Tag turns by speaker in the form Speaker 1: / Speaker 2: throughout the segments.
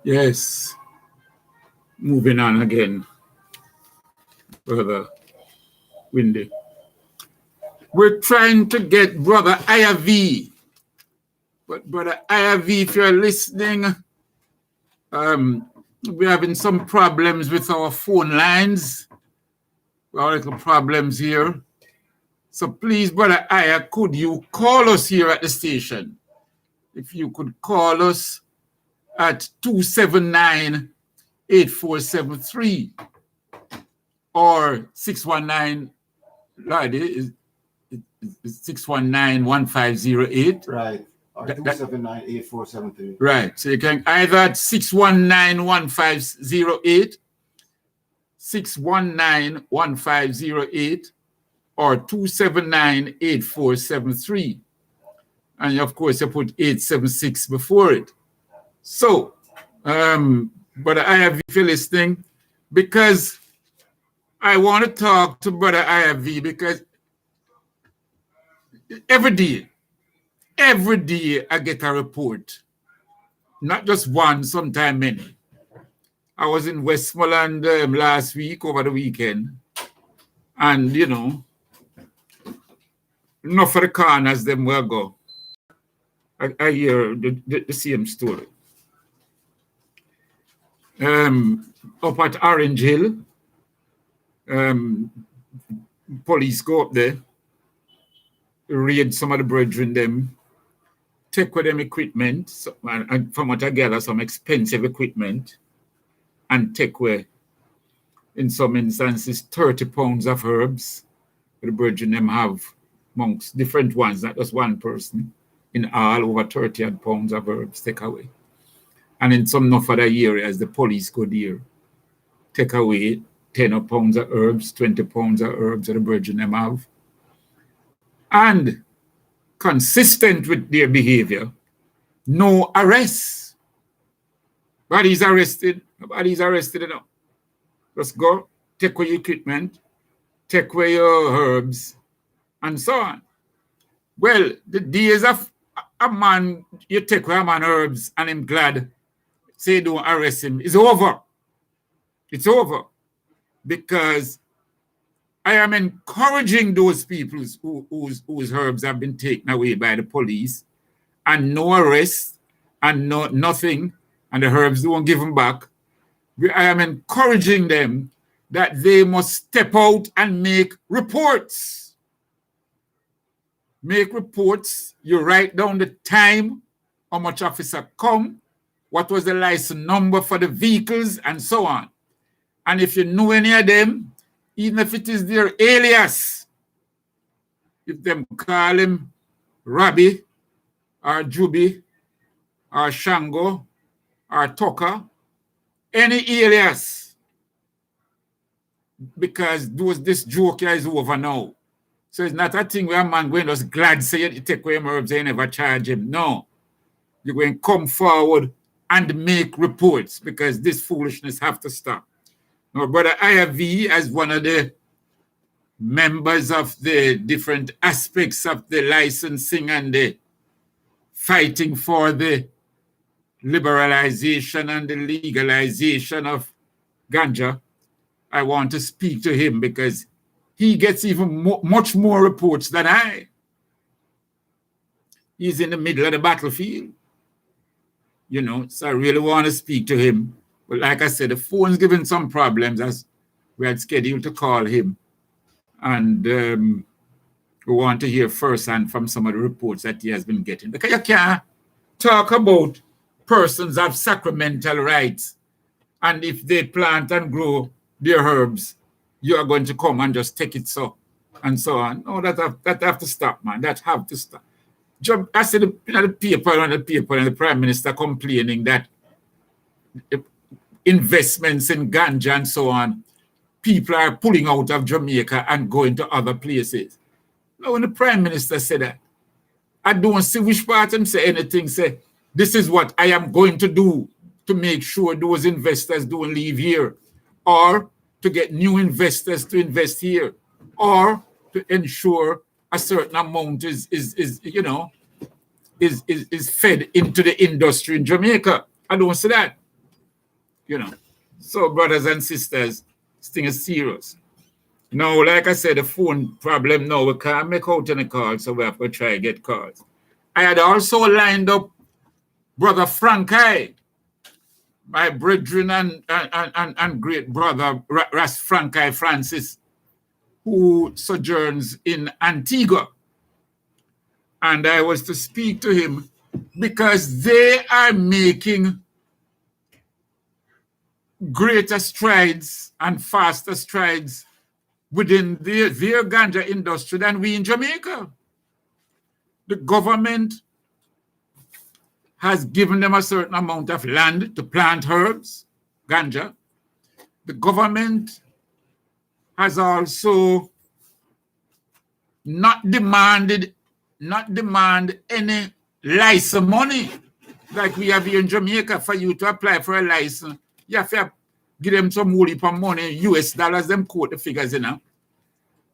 Speaker 1: Yes. Moving on again, Brother Windy. We're trying to get Brother IRV. But Brother IRV, if you're listening, we're having some problems with our phone lines. We have little problems here. So please, Brother Aya, could you call us here at the station? If you could call us at 279-8473 or 619, Lordy, 619-1508.
Speaker 2: Right. Or 279-8473.
Speaker 1: Right. So you can either at 619-1508, 619-1508, or 279-8473. And of course, you put 876 before it. So, Brother IRV, if you're listening, because I want to talk to Brother IRV because every day I get a report. Not just one, sometimes many. I was in Westmoreland last week, over the weekend, and, you know, enough of the corners them will go. I hear the same story. Up at Orange Hill, police go up there, raid some of the brethren them, take with them equipment, and from what I gather, some expensive equipment, and take away, in some instances, 30 pounds of herbs. The brethren them have amongst different ones, not just one person. In all, over 30 pounds of herbs take away. And in some enough other areas, the police go there, take away 10 pounds of herbs, 20 pounds of herbs that the brethren them have. And consistent with their behavior, no arrests. Nobody's arrested. Nobody's arrested enough. Just go, take away your equipment, take away your herbs, and so on. Well, the days of a man, you take away a man herbs and him glad, say don't arrest him, is over. It's over. Because I am encouraging those people whose herbs have been taken away by the police and no arrest and nothing, and the herbs don't give them back. I am encouraging them that they must step out and make reports. Make reports. You write down the time, how much officer come, what was the license number for the vehicles, and so on. And if you know any of them, even if it is their alias, if them call him Rabbi, or Juby, or Shango, or Tucker, any alias, because this joke here is over now. So it's not a thing where a man going just glad say you take away him herbs and you never charge him. No. You're going to come forward and make reports because this foolishness have to stop. Now, Brother IRV, as one of the members of the different aspects of the licensing and the fighting for the liberalization and the legalization of ganja, I want to speak to him because he gets even much more reports than I. He's in the middle of the battlefield. You know, so I really want to speak to him. But like I said, the phone's giving some problems as we had scheduled to call him. And we want to hear firsthand from some of the reports that he has been getting. Because you can't talk about persons have sacramental rights. And if they plant and grow their herbs, you are going to come and just take it so, and so on. No, that have to stop, man. That have to stop. I see the paper, and the Prime Minister complaining that investments in ganja and so on, people are pulling out of Jamaica and going to other places. Now, when the Prime Minister said that, I don't see which part him say anything, say, this is what I am going to do to make sure those investors don't leave here, or to get new investors to invest here, or to ensure a certain amount is fed into the industry in Jamaica. I don't see that. You know. So, brothers and sisters, this thing is serious. Now, like I said, the phone problem now, we can't make out any calls, so we have to try to get calls. I had also lined up Brother Frankie, my brethren and great brother Ras Frankie Francis, who sojourns in Antigua. And I was to speak to him because they are making greater strides and faster strides within their ganja industry than we in Jamaica. The government has given them a certain amount of land to plant herbs, ganja. The government has also not demand any license money like we have here in Jamaica. For you to apply for a license, you have to give them some whole heap of money, US dollars, them quote the figures, you know,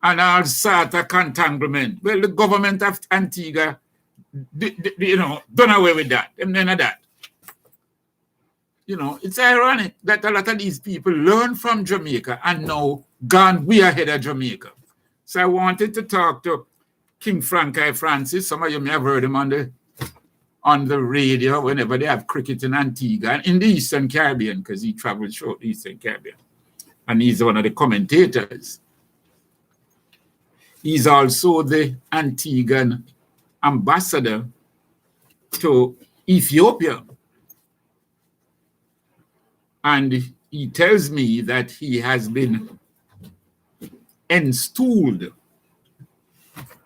Speaker 1: and all sort of contanglement. Well, the government of Antigua, you know, done away with that. Them none of that. You know, it's ironic that a lot of these people learn from Jamaica and now gone way ahead of Jamaica. So I wanted to talk to King Frankie Francis. Some of you may have heard him on the radio whenever they have cricket in Antigua and in the Eastern Caribbean, because he traveled through the Eastern Caribbean. And he's one of the commentators. He's also the Antiguan ambassador to Ethiopia. And he tells me that he has been installed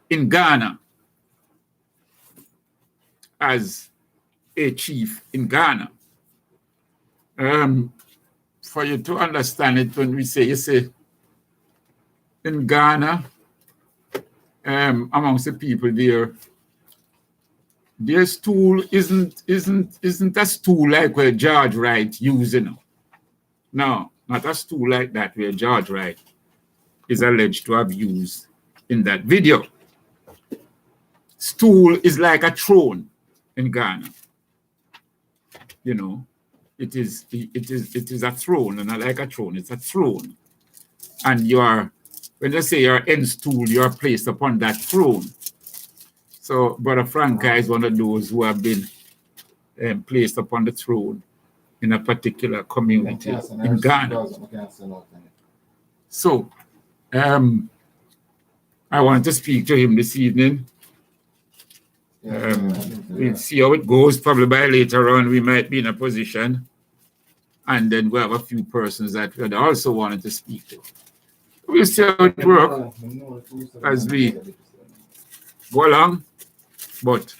Speaker 1: in Ghana as a chief in Ghana. For you to understand it, when we say, you say, in Ghana, amongst the people there, their stool isn't a stool like where George Wright used, you know. No, not a stool like that where George Wright is alleged to have used in that video. Stool is like a throne in Ghana. You know, it is a throne, and not like a throne, it's a throne. And when they say you're in stool, you're placed upon that throne. So Brother Frankie is one of those who have been placed upon the throne in a particular community in Ghana. So I want to speak to him this evening. We'll see how it goes. Probably by later on, we might be in a position. And then we have a few persons that we also wanted to speak to. We'll see how it works as we go along. But,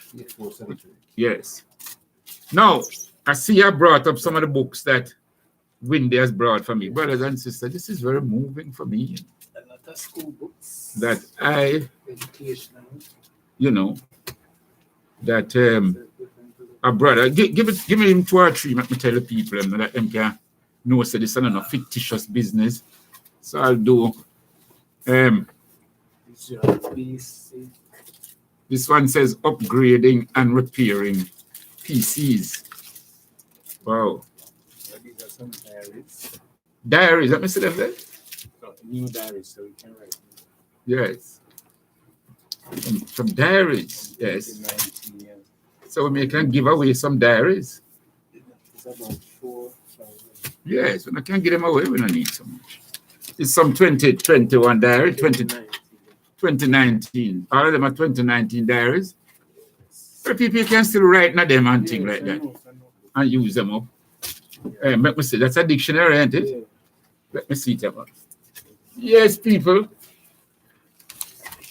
Speaker 1: yes. Now, I see I brought up some of the books that Wendy has brought for me. Brothers and sisters, this is very moving for me.
Speaker 3: A lot of school books.
Speaker 1: That I, you know, that a brother, give me him 2 or 3, let me tell the people that them can know so this is not a fictitious business. So I'll do this one says upgrading and repairing PCs. Wow.
Speaker 3: These are some diaries.
Speaker 1: Diaries, let me see them there.
Speaker 3: New diaries, so we can write.
Speaker 1: Yes. Some diaries, yes. So we can give away some diaries.
Speaker 3: It's about 4,000.
Speaker 1: Yes, when I can get them away, we don't need so much. It's some 2021 diary, 2019. All of them are 2019 diaries. But people can still write in them and things like that. And use them up. Let me see, that's a dictionary, ain't it? Yeah. Let me see it up. Yes, people.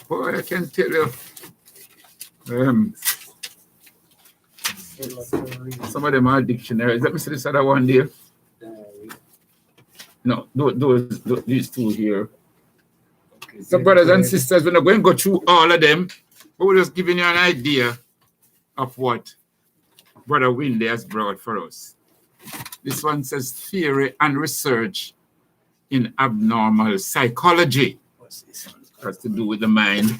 Speaker 1: Boy, I can tell you. Some of them are dictionaries. Let me see this other one there. No, these two here. Okay, so brothers and sisters, we're not going to go through all of them, but we're just giving you an idea of what Brother Windy has brought for us. This one says theory and research in abnormal psychology. What's this one? It has to do with the mind.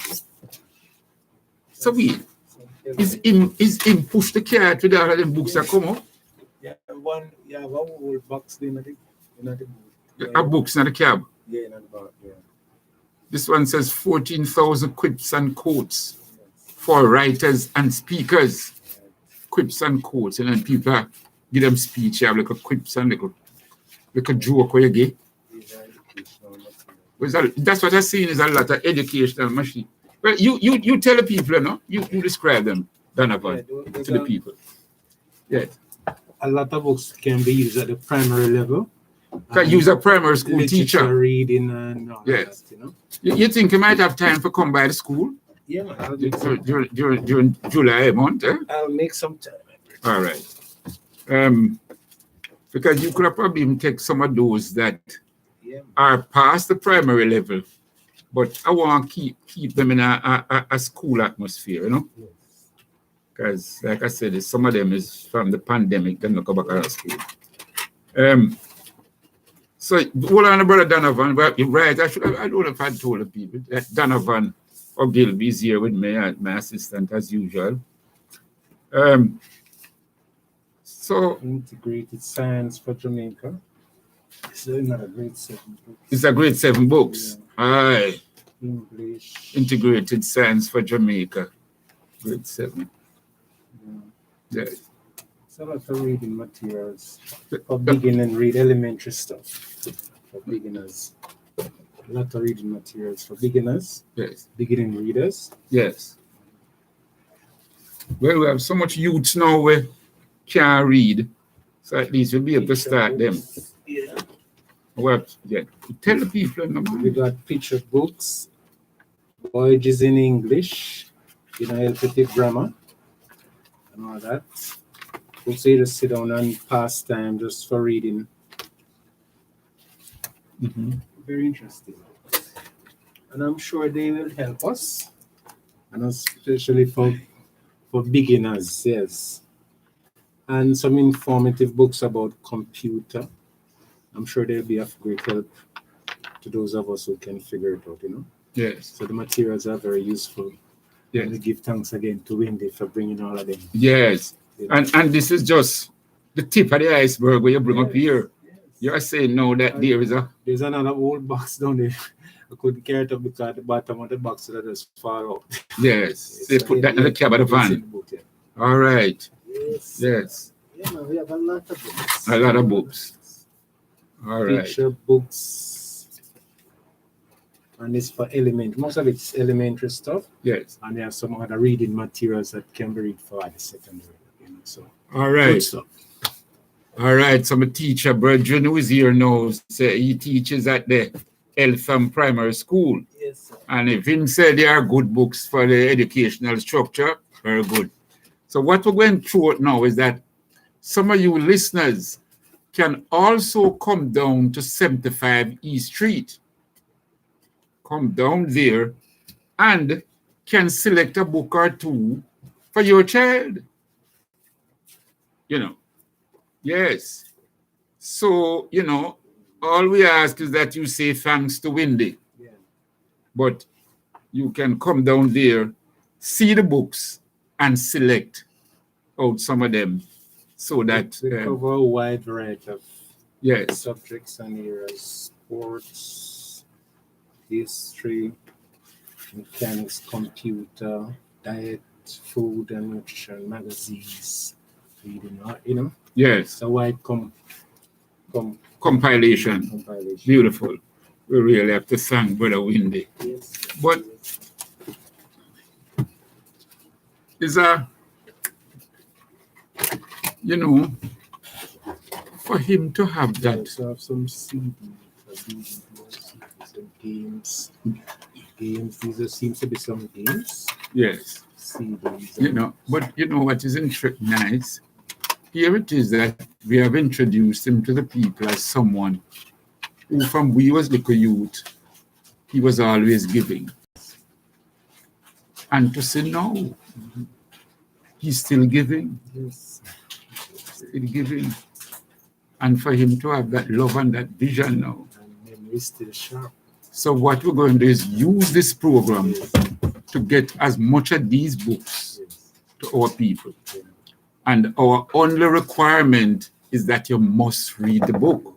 Speaker 1: So is him push the car to the other books that come up?
Speaker 3: Yeah, one, yeah, one whole box in the boot.
Speaker 1: A books in the cab.
Speaker 3: Yeah, in the back, yeah.
Speaker 1: This one says 14,000 quips and quotes for writers and speakers. Quips and quotes, and then people give them speech. You have like a quips and like a joke where you get. That's what I've seen is a lot of educational machine. Well, you tell the people, no? You describe them, Donovan, to the people. Yes.
Speaker 4: A lot of books can be used at the primary level.
Speaker 1: Can use a primary school teacher.
Speaker 4: Reading and all
Speaker 1: yes.
Speaker 4: That, you know.
Speaker 1: You think you might have time to come by the school?
Speaker 3: Yeah, man.
Speaker 1: During July month, eh?
Speaker 3: I'll make some time.
Speaker 1: All right. Because you could probably even take some of those that are past the primary level, but I want to keep them in a school atmosphere, you know? Because, like I said, some of them is from the pandemic, then look back at school. So, hold on, brother Donovan, but you're right. I don't know if I told the people that Donovan or Gilby is here with me, my assistant, as usual. So,
Speaker 4: Integrated Science for Jamaica. It's another grade 7 book.
Speaker 1: It's a grade 7 books. Yeah. Aye.
Speaker 4: English.
Speaker 1: Integrated Science for Jamaica. Grade 7. Yeah.
Speaker 4: It's a lot of reading materials for beginning read elementary stuff for beginners. A lot of reading materials for beginners.
Speaker 1: Yes.
Speaker 4: Beginning readers.
Speaker 1: Yes. Well, we have so much youths now where can't read, so at least we'll be able to start them.
Speaker 4: Yeah.
Speaker 1: Well, yeah. Tell the people.
Speaker 4: We got picture books, voyages in English, help grammar, and all that. Books you just sit down and pass time just for reading.
Speaker 1: Mm-hmm.
Speaker 4: Very interesting. And I'm sure they will help us, and especially for beginners, yes. And some informative books about computer. I'm sure they'll be of great help to those of us who can figure it out, you know?
Speaker 1: Yes.
Speaker 4: So the materials are very useful.
Speaker 1: Yes.
Speaker 4: And we give thanks again to Wendy for bringing all of them.
Speaker 1: Yes.
Speaker 4: You know?
Speaker 1: And this is just the tip of the iceberg where you bring up here. Yes. You're saying now that
Speaker 4: there's another old box down there. I couldn't carry it up because the bottom of the box that just fall out.
Speaker 1: Yes. They put that in the cab of the van. All right.
Speaker 4: Yes.
Speaker 1: Yes.
Speaker 3: Yeah, man, we have a lot of books.
Speaker 1: A lot of books. All right.
Speaker 4: Picture books. And it's for most of it's elementary stuff.
Speaker 1: Yes.
Speaker 4: And there are some other reading materials that can be read for the secondary. So
Speaker 1: all right. All right. So my teacher, brethren, who is here now, say he teaches at the Eltham Primary School.
Speaker 3: Yes, sir.
Speaker 1: And if him said there are good books for the educational structure, very good. So what we're going through now is that some of you listeners can also come down to 75 East Street. Come down there and can select a book or two for your child. You know, yes. So, all we ask is that you say thanks to Wendy.
Speaker 4: Yeah.
Speaker 1: But you can come down there, see the books, and select out some of them so that
Speaker 4: we cover a wide variety of subjects and areas: sports, history, mechanics, computer, diet, food and nutrition, magazines, reading,
Speaker 1: yes,
Speaker 4: it's a wide
Speaker 1: compilation. Beautiful. We really have to thank Brother Wendy.
Speaker 4: Yes.
Speaker 1: But is for him to have that.
Speaker 4: Also have some CD for some games. These seems to be some games.
Speaker 1: Yes.
Speaker 4: CDs.
Speaker 1: But what is nice? Here it is that we have introduced him to the people as someone who, from we was little youth, he was always giving. And to say no, he's still giving.
Speaker 4: Yes.
Speaker 1: Still giving. And for him to have that love and that vision now.
Speaker 4: And memory still sharp.
Speaker 1: So what we're going to do is use this program to get as much of these books to our people.
Speaker 4: Yeah.
Speaker 1: And our only requirement is that you must read the book.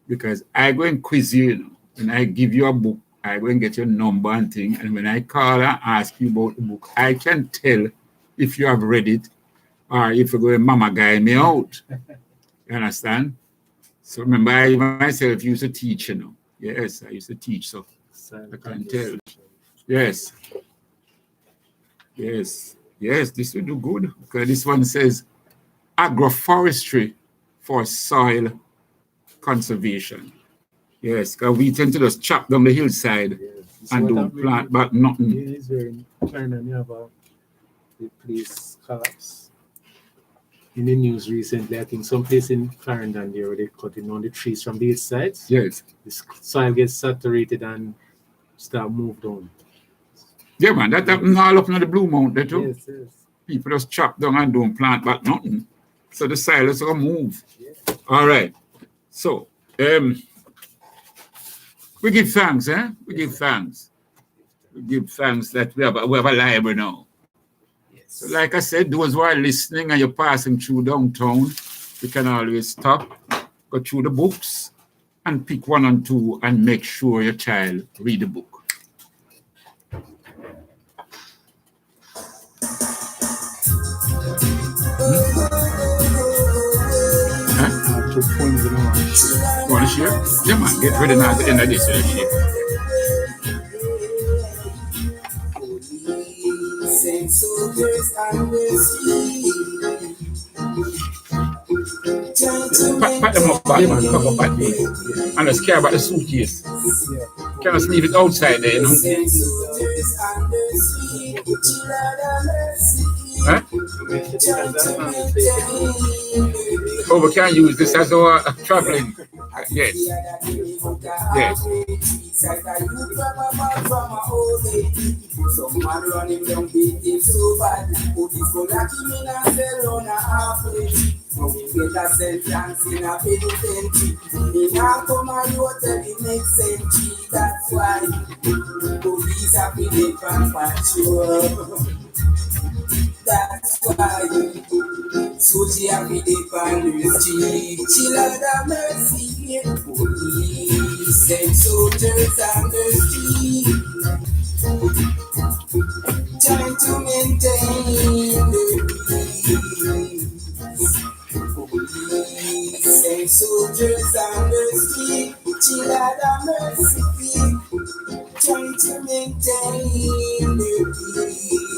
Speaker 1: Because I go and quiz you, you know. When I give you a book, I go and get your number and thing. And when I call and ask you about the book, I can tell if you have read it or if you're going to mama guy me out. You understand? So remember, I myself used to teach, you know. Yes, I used to teach, so I can tell. Yes. Yes. Yes, this will do good. Because this one says agroforestry for soil conservation. Yes, because we tend to just chop down the hillside and don't plant back nothing.
Speaker 4: Yeah, it's very kind of nearby. The place collapse. In the news recently, I think some place in Clarendon there where they cutting down the trees from these sides.
Speaker 1: Yes.
Speaker 4: The soil gets saturated and start move down.
Speaker 1: Yeah, man, that happens all up in the Blue Mountain too.
Speaker 4: Yes, yes.
Speaker 1: People just chop down and don't plant back nothing. So the soil is going to move.
Speaker 4: Yeah.
Speaker 1: All right. So, we give thanks, eh? We give thanks. We give thanks that we have a library now.
Speaker 4: Yes.
Speaker 1: So like I said, those who are listening and you're passing through downtown, you can always stop, go through the books, and pick one and two and make sure your child read the book.
Speaker 4: Two points in one.
Speaker 1: You want to share? Yeah, man, get ready now at the end of this. Pat them up back,
Speaker 4: Yeah, man.
Speaker 1: cover pat me. And let's care about the suitcase.
Speaker 4: Yeah.
Speaker 1: Can't just leave it outside there, you know. Huh? Oh, we can use this as our traveling. Yes. Yes.
Speaker 5: That's why police have been patrol. That's why Suji have been on the street. Chill out of mercy. Police and soldiers on the street, trying to maintain the peace. Police and soldiers on the street. Chill out of mercy. Trying to maintain the peace.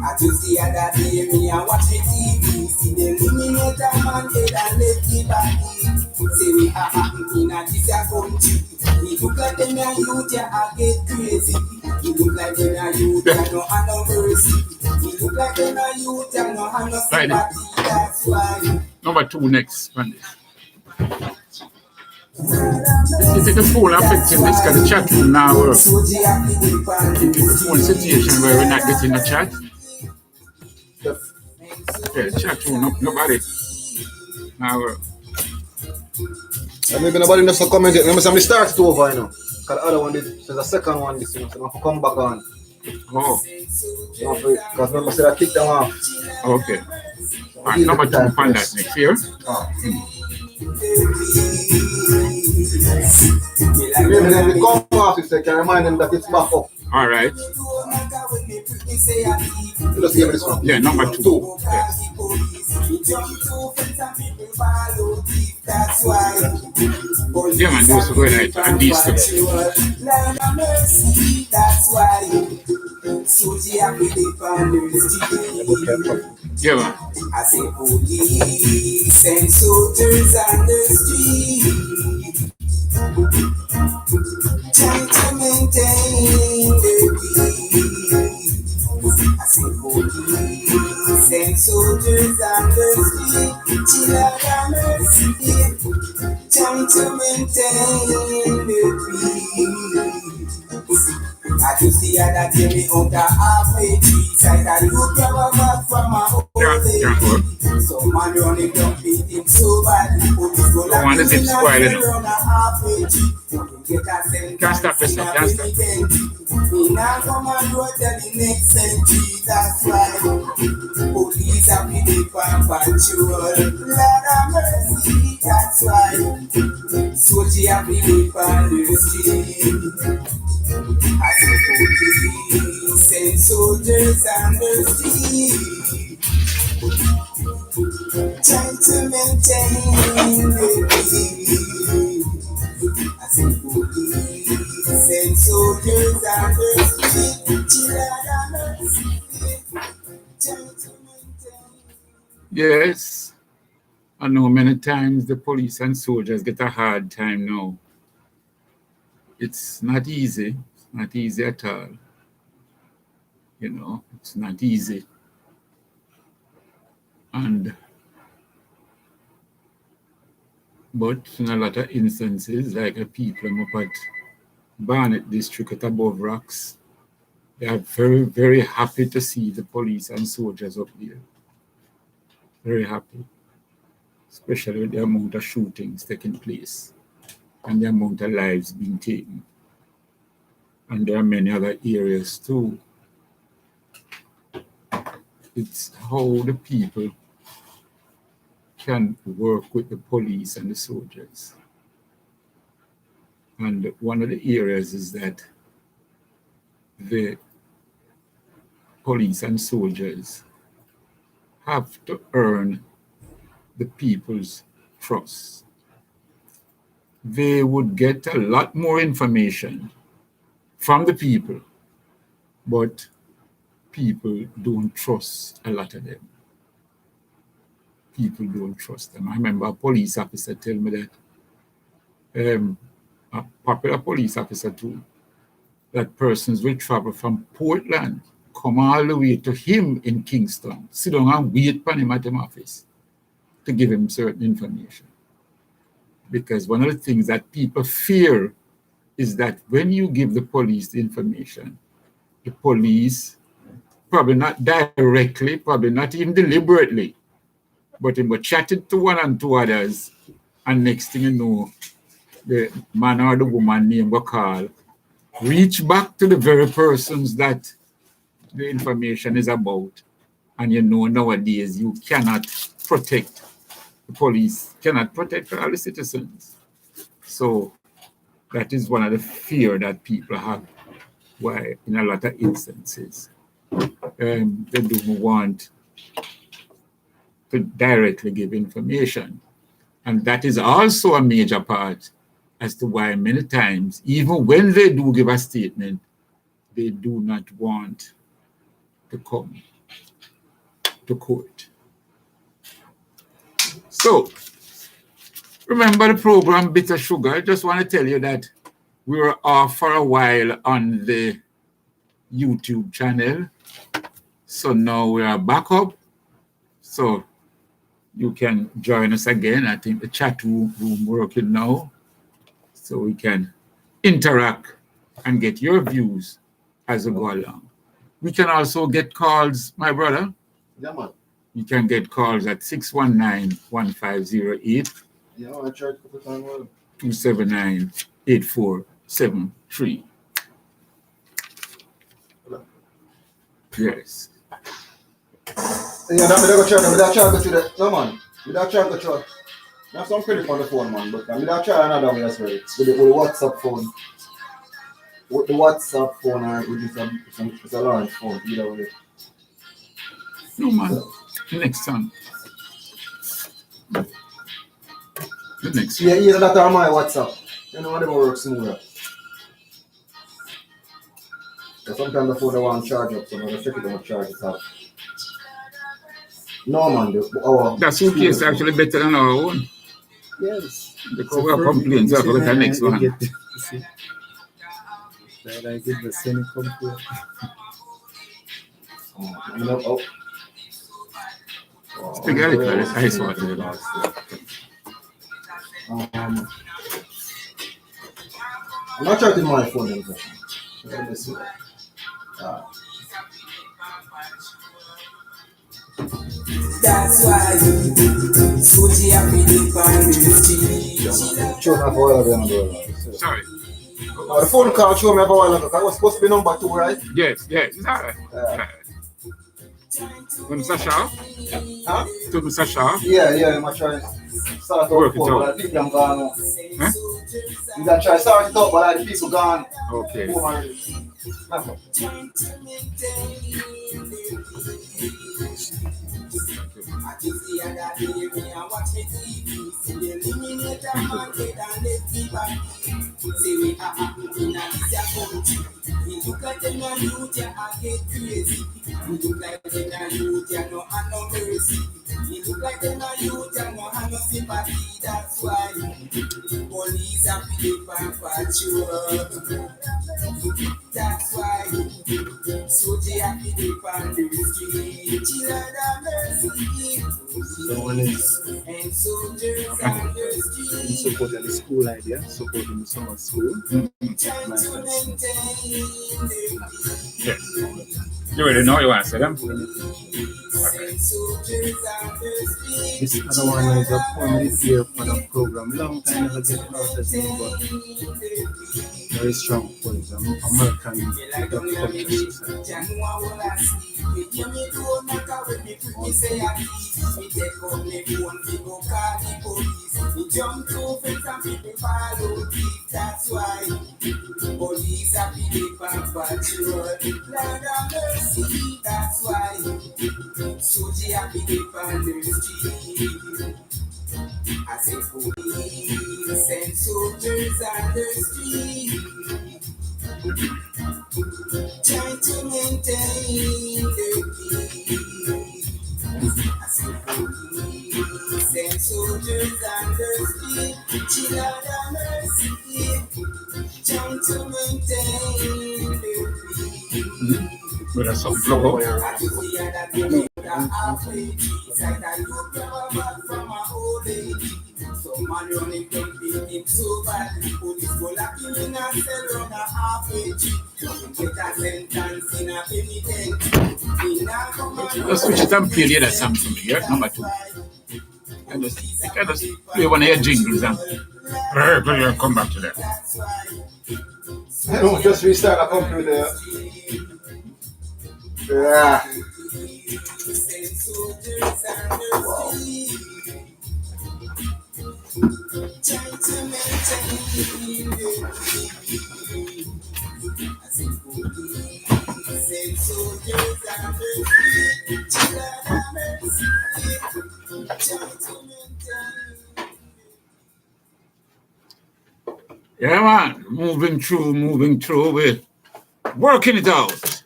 Speaker 5: I just the other day, me and watch the TV. See the eliminator man dead and left the body. Say we are happening in this country. He look like them a youth, yeah, I get crazy. He look like them a youth, yeah, no have no mercy. He look like them a youth, yeah, no have no sympathy. That's why.
Speaker 1: Number 2 next, Monday. If the phone affecting this, because the chat room now work. If the phone situation where we're not getting the chat. Yeah, the chat room, nobody. Now work.
Speaker 2: And maybe nobody knows to comment it. Remember, somebody started over, you know. Because the other one, there's a second one, this, you know, so I have to come back on.
Speaker 1: Oh.
Speaker 2: Because remember, I said I kicked them off.
Speaker 1: Okay. And number 2, find that next year.
Speaker 2: Maybe then we come off, you say, can remind them that it's back up.
Speaker 1: All right.
Speaker 2: You just give me this one.
Speaker 1: Yeah, number 2. Yeah. Yeah, man, those are good. And these two. Yeah, man.
Speaker 5: I say police and soldiers on the street, trying to maintain the peace. I say police and soldiers on the street, chill out of mercy, trying to maintain the peace. I just see that day me on the halfway trees. I got look back from my old lady. So man running down beating so bad. Police go like me and run a halfway tree. get a sentence.
Speaker 1: Can't stop yourself, can't stop.
Speaker 5: We now come and road till the next century. That's why police have been deep on patrol. Lord have mercy, that's why soldiers have been deep on the street. As the police send soldiers on the street, trying to maintain the peace. As the police send soldiers on the street, Lord have mercy, trying to maintain.
Speaker 1: Yes, I know many times the police and soldiers get a hard time now. It's not easy. It's not easy at all. You know, it's not easy. But in a lot of instances, like the people up at Barnet District at Above Rocks, they are very, very happy to see the police and soldiers up there. Very happy, especially with the amount of shootings taking place and the amount of lives being taken. And there are many other areas too. It's how the people can work with the police and the soldiers. And one of the areas is that the police and soldiers have to earn the people's trust. They would get a lot more information from the people, but people don't trust a lot of them. People don't trust them. I remember a police officer tell me that, a popular police officer too, that persons will travel from Portland, come all the way to him in Kingston, sit down and wait for him at his office to give him certain information. Because one of the things that people fear is that when you give the police the information, the police, probably not directly, probably not even deliberately, but they were chatting to one and two others, and next thing you know, the man or the woman name will call, reach back to the very persons that the information is about. And you know nowadays you cannot protect, the police cannot protect all the citizens. So that is one of the fear that people have, why in a lot of instances they don't want to directly give information. And that is also a major part as to why many times, even when they do give a statement, they do not want to come to court. So, remember the program Bitter Sugar? I just want to tell you that we were off for a while on the YouTube channel. So now we are back up. So you can join us again. I think the chat room working now. So we can interact and get your views as we go along. We can also get calls, my brother.
Speaker 2: Yeah, man.
Speaker 1: You can get calls at 619-1508.
Speaker 2: Yeah, I tried a couple times.
Speaker 1: 279-8473. Yes.
Speaker 2: Yeah, that me go try. Me that try go to the no man. Me that try go try. I have some credit on the phone, man, but me that try another way as well. With the WhatsApp phone. With the WhatsApp phone or with it's a Lorne phone, either way.
Speaker 1: No, man. The next time. The next
Speaker 2: Yeah, either that or my WhatsApp. You know, whatever works smoother. So sometimes the phone I want to charge up, so I'm going to check it on charge it up. No, man.
Speaker 1: That suitcase is actually better than our own.
Speaker 4: Yes.
Speaker 1: Because we are complaining, so I forgot the next one.
Speaker 4: See? That I give the same complaint.
Speaker 1: Speak a little, ice water.
Speaker 2: I'm not charging my phone in person. Let me see.
Speaker 5: That's why Suji have been deep on the street.
Speaker 2: Sure, not for all of them.
Speaker 1: Sorry.
Speaker 2: The phone call showed me about a while ago. It was supposed to be number 2, right?
Speaker 1: Yes, it's all right.
Speaker 2: Yeah.
Speaker 1: To Mr. Shaw?
Speaker 2: Huh?
Speaker 1: To Mr. Shaw?
Speaker 2: Yeah, I'm trying to start
Speaker 1: Work
Speaker 2: out
Speaker 1: it
Speaker 2: phone,
Speaker 1: out.
Speaker 2: but the people are gone now.
Speaker 1: Huh?
Speaker 2: You can try to start it up, but the people gone.
Speaker 1: Okay.
Speaker 2: Home already. Remember?
Speaker 5: I can see a that day me and watch me TV. See the eliminate a man dead and let me back. See we are happy in a this country. We look like them a youth ya and get crazy. We look like them a youth ya no have no mercy. We look like them a youth ya no have no sympathy. That's why police have to keep on patrol. That's why soldiers have to keep on the street. Children have mercy.
Speaker 4: So one is
Speaker 5: And soldiers on the
Speaker 4: in
Speaker 5: street.
Speaker 4: support of the school idea, supporting the summer school.
Speaker 5: Trying to maintain the
Speaker 1: Yes. You already know you want to say them?
Speaker 5: and soldiers on the street.
Speaker 4: This other one is a poem I did hear for the program. Long time never get out as me, but very strong poems. American culture society.
Speaker 5: That's why police are people patrol. Land of mercy, that's why soldiers are people on the street. I say police and soldiers on the street, trying to maintain the peace. I say police and soldiers on the street, children of mercy, trying to maintain the peace.
Speaker 1: With a some logo.
Speaker 5: I just see that you halfway like I look back from my old age. Some man running from beating so bad. Police go lock him in a cell on a halfway tree. Get a sentence in a penitentiary.
Speaker 1: Just switch it and play the other song for me, yeah? Number 2. You can just play one of your jingles and come back to that.
Speaker 2: I don't just restart a computer. Yeah.
Speaker 1: Yeah, man. Moving through, we're working it out.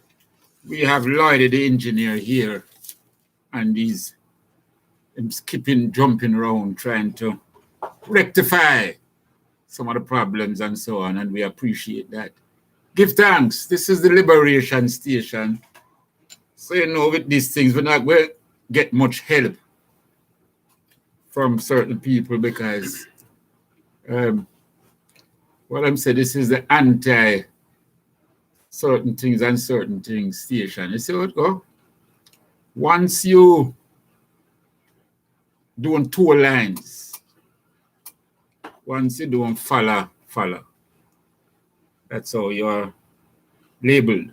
Speaker 1: We have Lloyd, the engineer, here, and he's skipping, jumping around, trying to rectify some of the problems and so on, and we appreciate that. Give thanks. This is the Liberation Station. So, you know, with these things, we're not going to get much help from certain people because, what I'm saying, this is the anti-certain things and certain things station. You see what go? Once you doing 2 lines, once you doing follow, that's how you're labeled.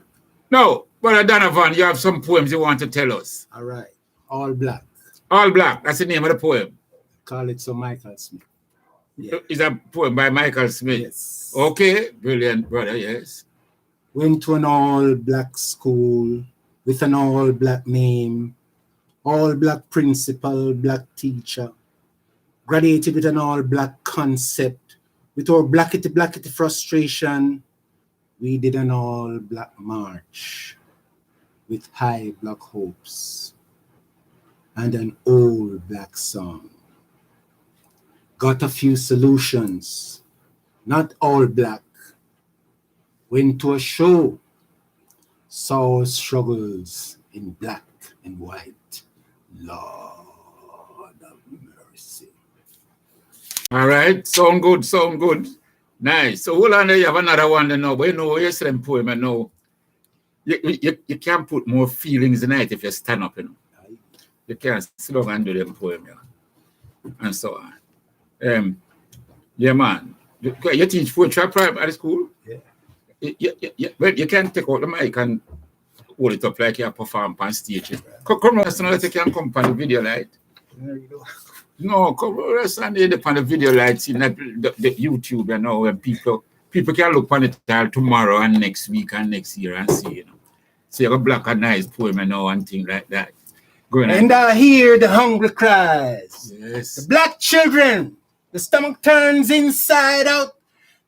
Speaker 1: Now, Brother Donovan, you have some poems you want to tell us.
Speaker 4: All right. All Black.
Speaker 1: All Black, that's the name of the poem.
Speaker 4: Call it so Michael Smith. Yeah.
Speaker 1: It's a poem by Michael Smith.
Speaker 4: Yes.
Speaker 1: Okay, brilliant, brother, yes.
Speaker 4: Went to an all-black school with an all-black name, all-black principal, black teacher, graduated with an all-black concept. With our blackity frustration, we did an all-black march with high black hopes and an all-black song. Got a few solutions, not all black. Went to a show, saw our struggles in black and white. Lord of mercy.
Speaker 1: All right, sound good. Nice. So hold on there, you have another one to know, but you know, yesterday poem, I know, you can't put more feelings in it if you stand up, you know. You can't sit down and do them poem, yeah. And so on. Yeah, man. You teach poetry at the school? Well, you can take out the mic and hold it up like you perform on stage. Come on, so you can come on the video light.
Speaker 3: There you go.
Speaker 1: No, come on, you on the video lights in the YouTube, you know, when people can look on it tomorrow and next week and next year and see, you know. So you have a black and nice poem and all and things like that.
Speaker 4: And I hear the hungry cries.
Speaker 1: Yes.
Speaker 4: The black children, the stomach turns inside out.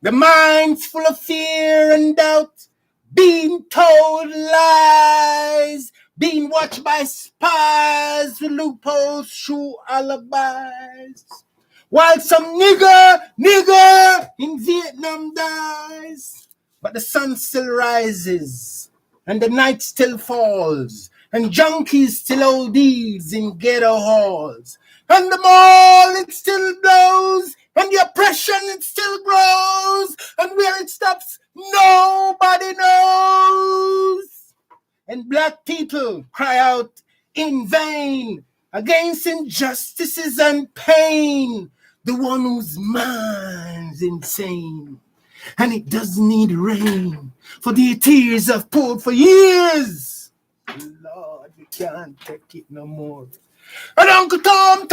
Speaker 4: The mind's full of fear and doubt. Being told lies. Being watched by spies with loopholes through alibis. While some nigger in Vietnam dies. But the sun still rises and the night still falls. And junkies still ODs in ghetto halls. And the mall, it still blows. And the oppression, it still grows. And where it stops, nobody knows. And black people cry out in vain against injustices and pain. The one whose mind's insane. And it doesn't need rain, for the tears have poured for years. Lord, we can't take it no more. And Uncle Tom,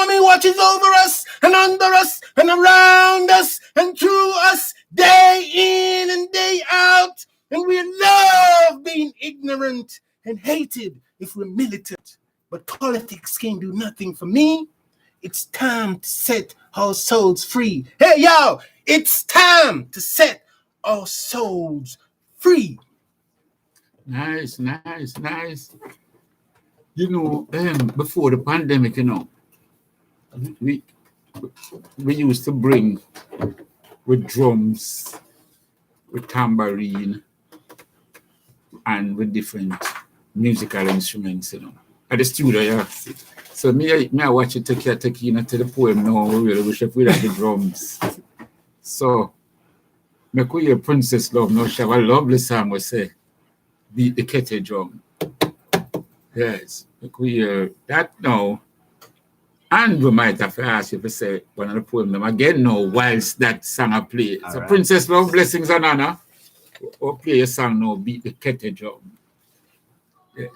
Speaker 4: he watches over us and under us and around us and through us day in and day out. And we love being ignorant and hated if we're militant. But politics can't do nothing for me. It's time to set our souls free. Hey, yo, it's time to set our souls free.
Speaker 1: Nice. You know, before the pandemic, you know, we used to bring with drums, with tambourine, and with different musical instruments, you know, at the studio, yeah. So me I watch it take you to the poem now. We really wish we had the drums. So, me could hear Princess Love now. She have a lovely song we say, beat the kettle drum. Yes, me could hear that now. And we might have to ask you to say one of the poem them again now whilst that song I play. So right. Princess Love, blessings and honor. We'll play a song now, beat the kettle drum. Yes.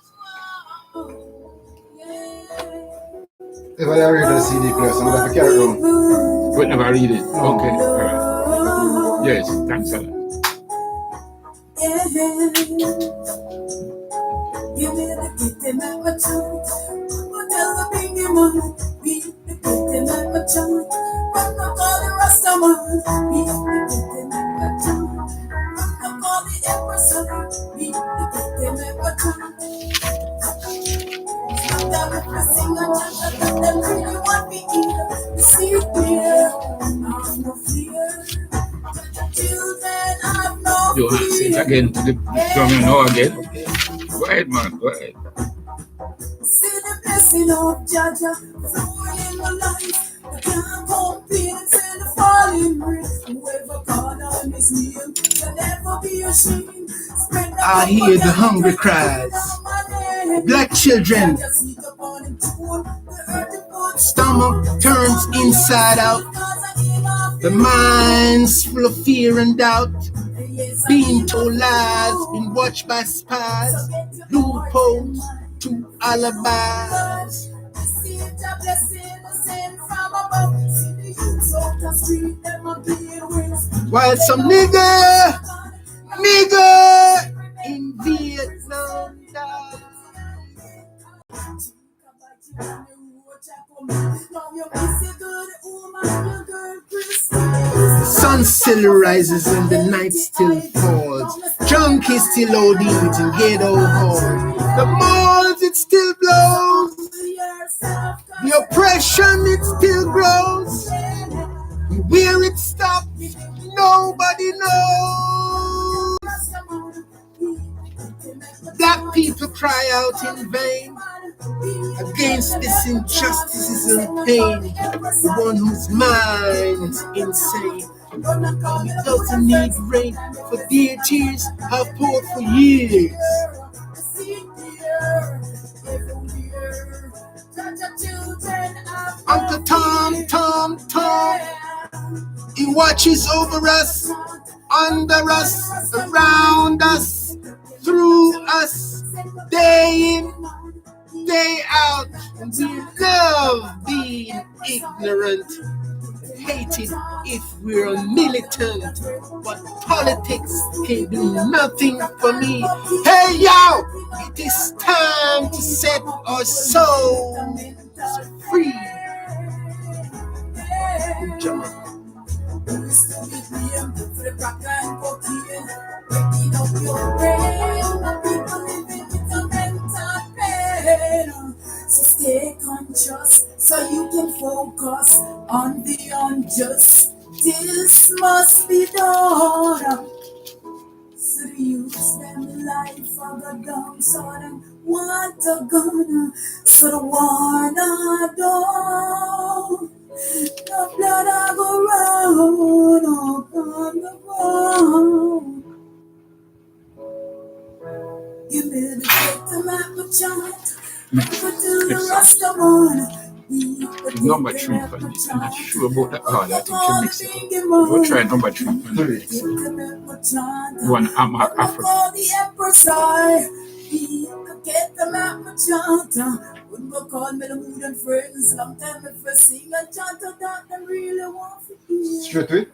Speaker 2: If I read the CD player, so I'm going to carry it on.
Speaker 1: But never read it. Okay. All right. Yes, thanks a lot.
Speaker 5: You made the kitty make a chant. But tell the big man, beat the kitty make a chant. But not call the Rasta man, beat the kitty make a chant. But not call the Empress, beat the kitty make a chant. That we can sing a chant that them really want me here. The sweet beer, have no fear. Children have no fear.
Speaker 1: You want to say it again to the drum now again? Go ahead, man. Go ahead.
Speaker 5: See the blessing of Jaja flowing in my life. I can't compare to the falling rain. Whoever called on his name shall never be ashamed.
Speaker 4: I hear the hungry cries. Black children. Stomach turns inside out. The mind's full of fear and doubt. Being told lies, being watched by spies. Loopholes to alibis. While some nigger in Vietnam died. The sun still rises and the night still falls. Junkies still ODs in ghetto halls. The malls, it still blows. The oppression, it still grows. Where it stops, nobody knows. Black people cry out in vain against this injustices and pain. The one whose mind's insane. It doesn't need rain, for their tears have poured for years. Uncle Tom, he watches over us under us, around us, through us, day in, day out. We love being ignorant, hate it if we're militant, but politics can do nothing for me. Hey yo, it is time to set our souls free.
Speaker 5: So stay conscious so you can focus on the unjust. This must be done. So the youths them life for the down, so them want a gun, so the war not done. The blood I go round upon the ground. Give me the faith to make my chant.
Speaker 1: Number 3, but I'm not sure about the order. I think she mix it. We'll try number 3. One Africa. Get them out my chant. Wouldn't go call me the mood and friends. Long time if I sing a chant that them really want to hear.
Speaker 2: Straight with.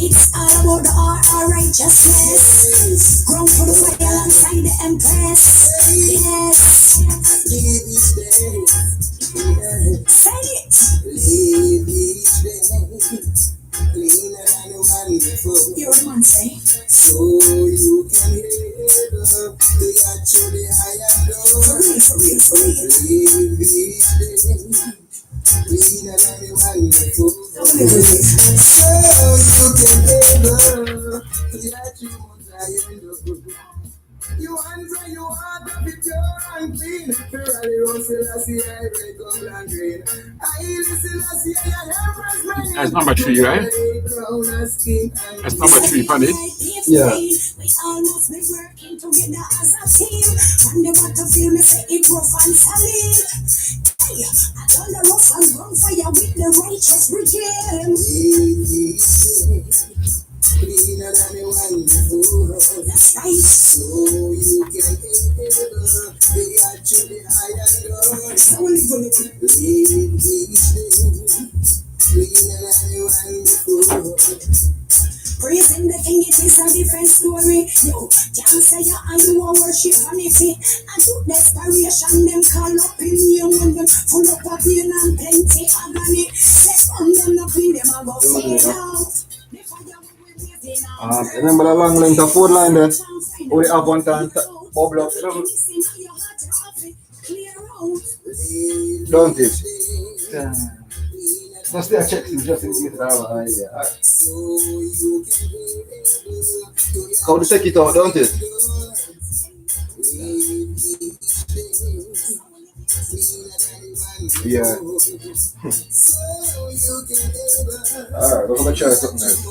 Speaker 5: It's all about the our righteousness. Grown for the fire alongside the empress. Yes. Live each day. Say it. Live each day. Cleaner than the one before. You're a man, say. So you can live up to actually higher door. For real. Live each day. Cleaner than the one before. So you can live up to actually higher door. You answer your heart to be pure and clean. Ferrari Russell, I see I red, gold and green. I listen, I see I
Speaker 1: That's number 3, right? That's number 3, Paddy.
Speaker 2: Yeah.
Speaker 5: We almost be working together as a team. And they want to feel me say it rough and solid. Hey, I told the rough and run fire with the righteous regime. Cleaner than the one before. That's right. So you can able be actually higher door. So live each day. Cleaner than the one before. Praising the king, it is a different story. Yo, can't say you and you are worship and if it and do desperation, them call up in you when them full up of pain and plenty agony. Set on them up in them and go fade out.
Speaker 2: Remember the long length of 4 line there? We have one time bubble up. Don't it? Yeah. Just stay check you just in case I have an idea. How to take it out, don't it? Yeah. Alright, we're gonna try something else.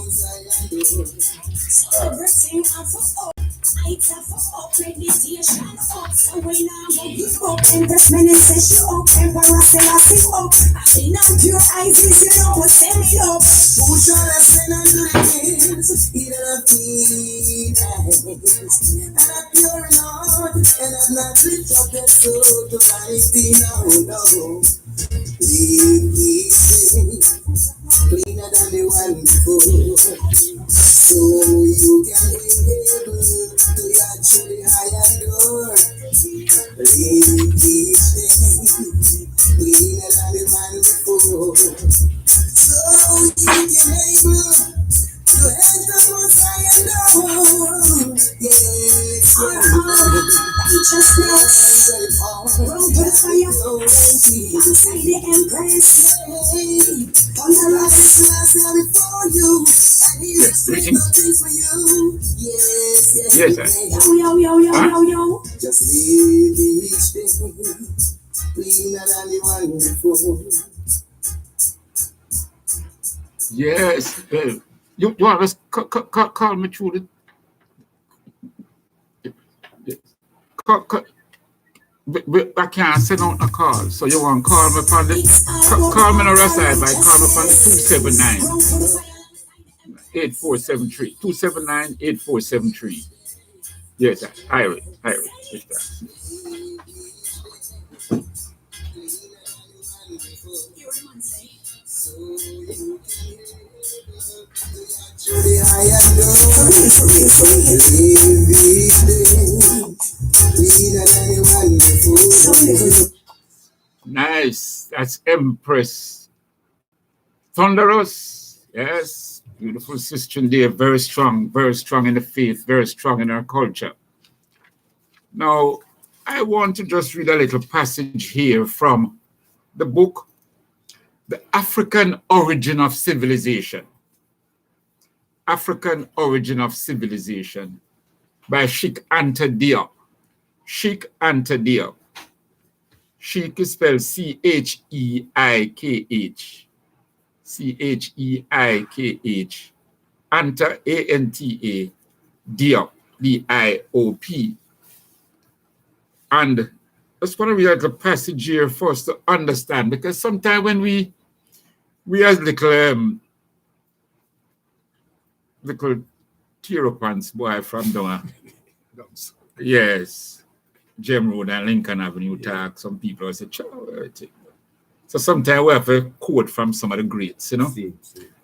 Speaker 5: It's a for meditation up, so when I go give up, investment in session up, emperor Selassie up. I see not your eyes, you know what send me up. Who shall I send on the things? He that have clean eyes, and a pure heart, and I've not lift up the soul to vanity, no. Leave these things cleaner than the one before, so you can be able to actually higher door. Leave these things cleaner than the one before, so you can able to enter most higher door. Yes, righteousness, run to the fire, outside the empress. On the last before you, for you.
Speaker 1: Yes, sir.
Speaker 5: Yo. Just leave each thing cleaner than the one before.
Speaker 1: Yes. You want us call me through the I can't send out a call. So you want to call me upon the call me on the side by call me upon the 279-8473. 279-8473. Yes, Irie. Yes, that. Nice. That's Empress Thunderous. Yes. Beautiful sister there. Very strong in the faith, very strong in our culture. Now, I want to just read a little passage here from the book, The African Origin of Civilization. African Origin of Civilization by Cheikh Anta Diop. Cheikh Anta Diop. Cheikh is spelled Cheikh. Cheikh. Anta, A-N-T-A, Diop, D-I-O-P. And I just want to read the passage here for us to understand, because sometimes when we as little tear-up-pants boy from down, yes, Gem Road and Lincoln Avenue talk, some people say, so sometimes we have a quote from some of the greats, you know?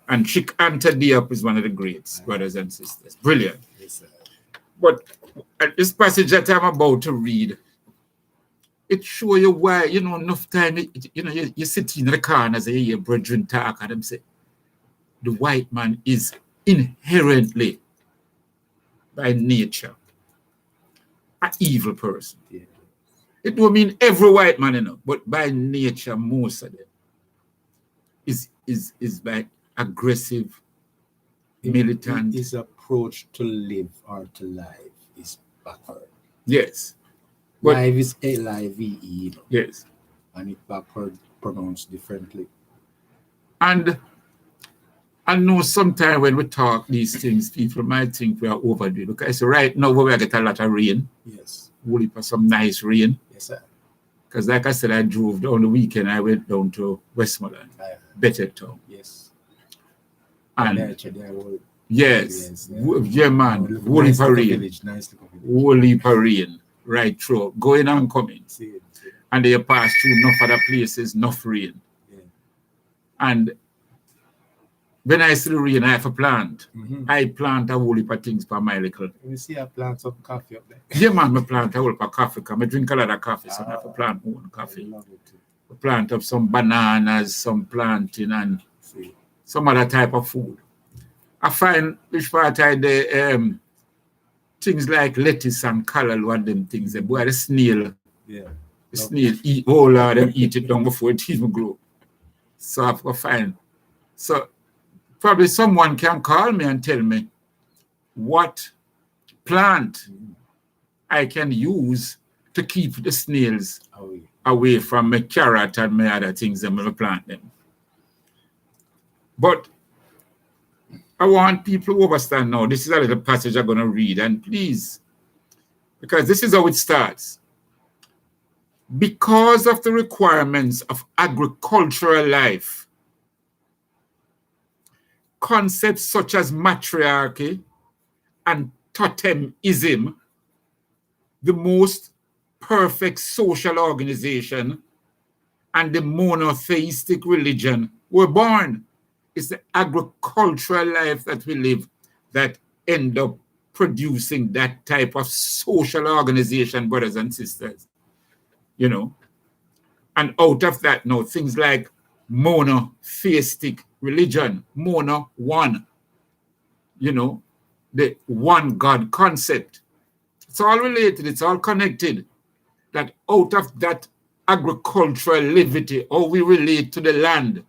Speaker 1: And Cheikh Anta Diop is one of the greats, brothers and sisters. Brilliant. Yes, but this passage that I'm about to read, it shows you why, enough time, you sit in the corners and you hear brethren talk and them say, the white man is inherently, by nature, an evil person. Yeah. It don't mean every white man, but by nature, most of them is by aggressive, militant.
Speaker 4: His approach to live or to life is backward.
Speaker 1: Yes.
Speaker 4: But life is L-I-V-E.
Speaker 1: Yes.
Speaker 4: And it backward pronounced differently.
Speaker 1: And I know sometimes when we talk these things, people might think we are overdoing. Because right now we get a lot of rain.
Speaker 4: Yes.
Speaker 1: We'll for some nice rain.
Speaker 4: Yes, sir.
Speaker 1: Because like I said, I drove down the weekend. I went down to Westmoreland, Better Town.
Speaker 4: Yes.
Speaker 1: And yes, yeah, man. Woolly rain. Woolly rain. Right through. Going and coming. And they pass through enough other places, enough rain. Yeah. And when I see the rain, I have a plant. Mm-hmm. I plant a whole heap of things for my little.
Speaker 4: You see I plant some coffee up there?
Speaker 1: Yeah, man, I plant a whole heap of coffee because I drink a lot of coffee, so I have to plant more coffee. I plant up some bananas, some planting, and some other type of food. I find which part I the things like lettuce and collard, one of them things. The boy, the snail.
Speaker 4: Yeah.
Speaker 1: The snail eat all of them, eat it down before it even grow. So I have to find. So probably someone can call me and tell me what plant I can use to keep the snails away from my carrot and my other things and I plant them. But I want people to understand now. This is a little passage I'm going to read, and please, because this is how it starts. Because of the requirements of agricultural life, concepts such as matriarchy and totemism, the most perfect social organization, and the monotheistic religion were born. It's the agricultural life that we live that end up producing that type of social organization, brothers and sisters. And out of that now, things like monotheistic religion, mono, one, the one God concept. It's all related, it's all connected. That out of that agricultural levity, how we relate to the land,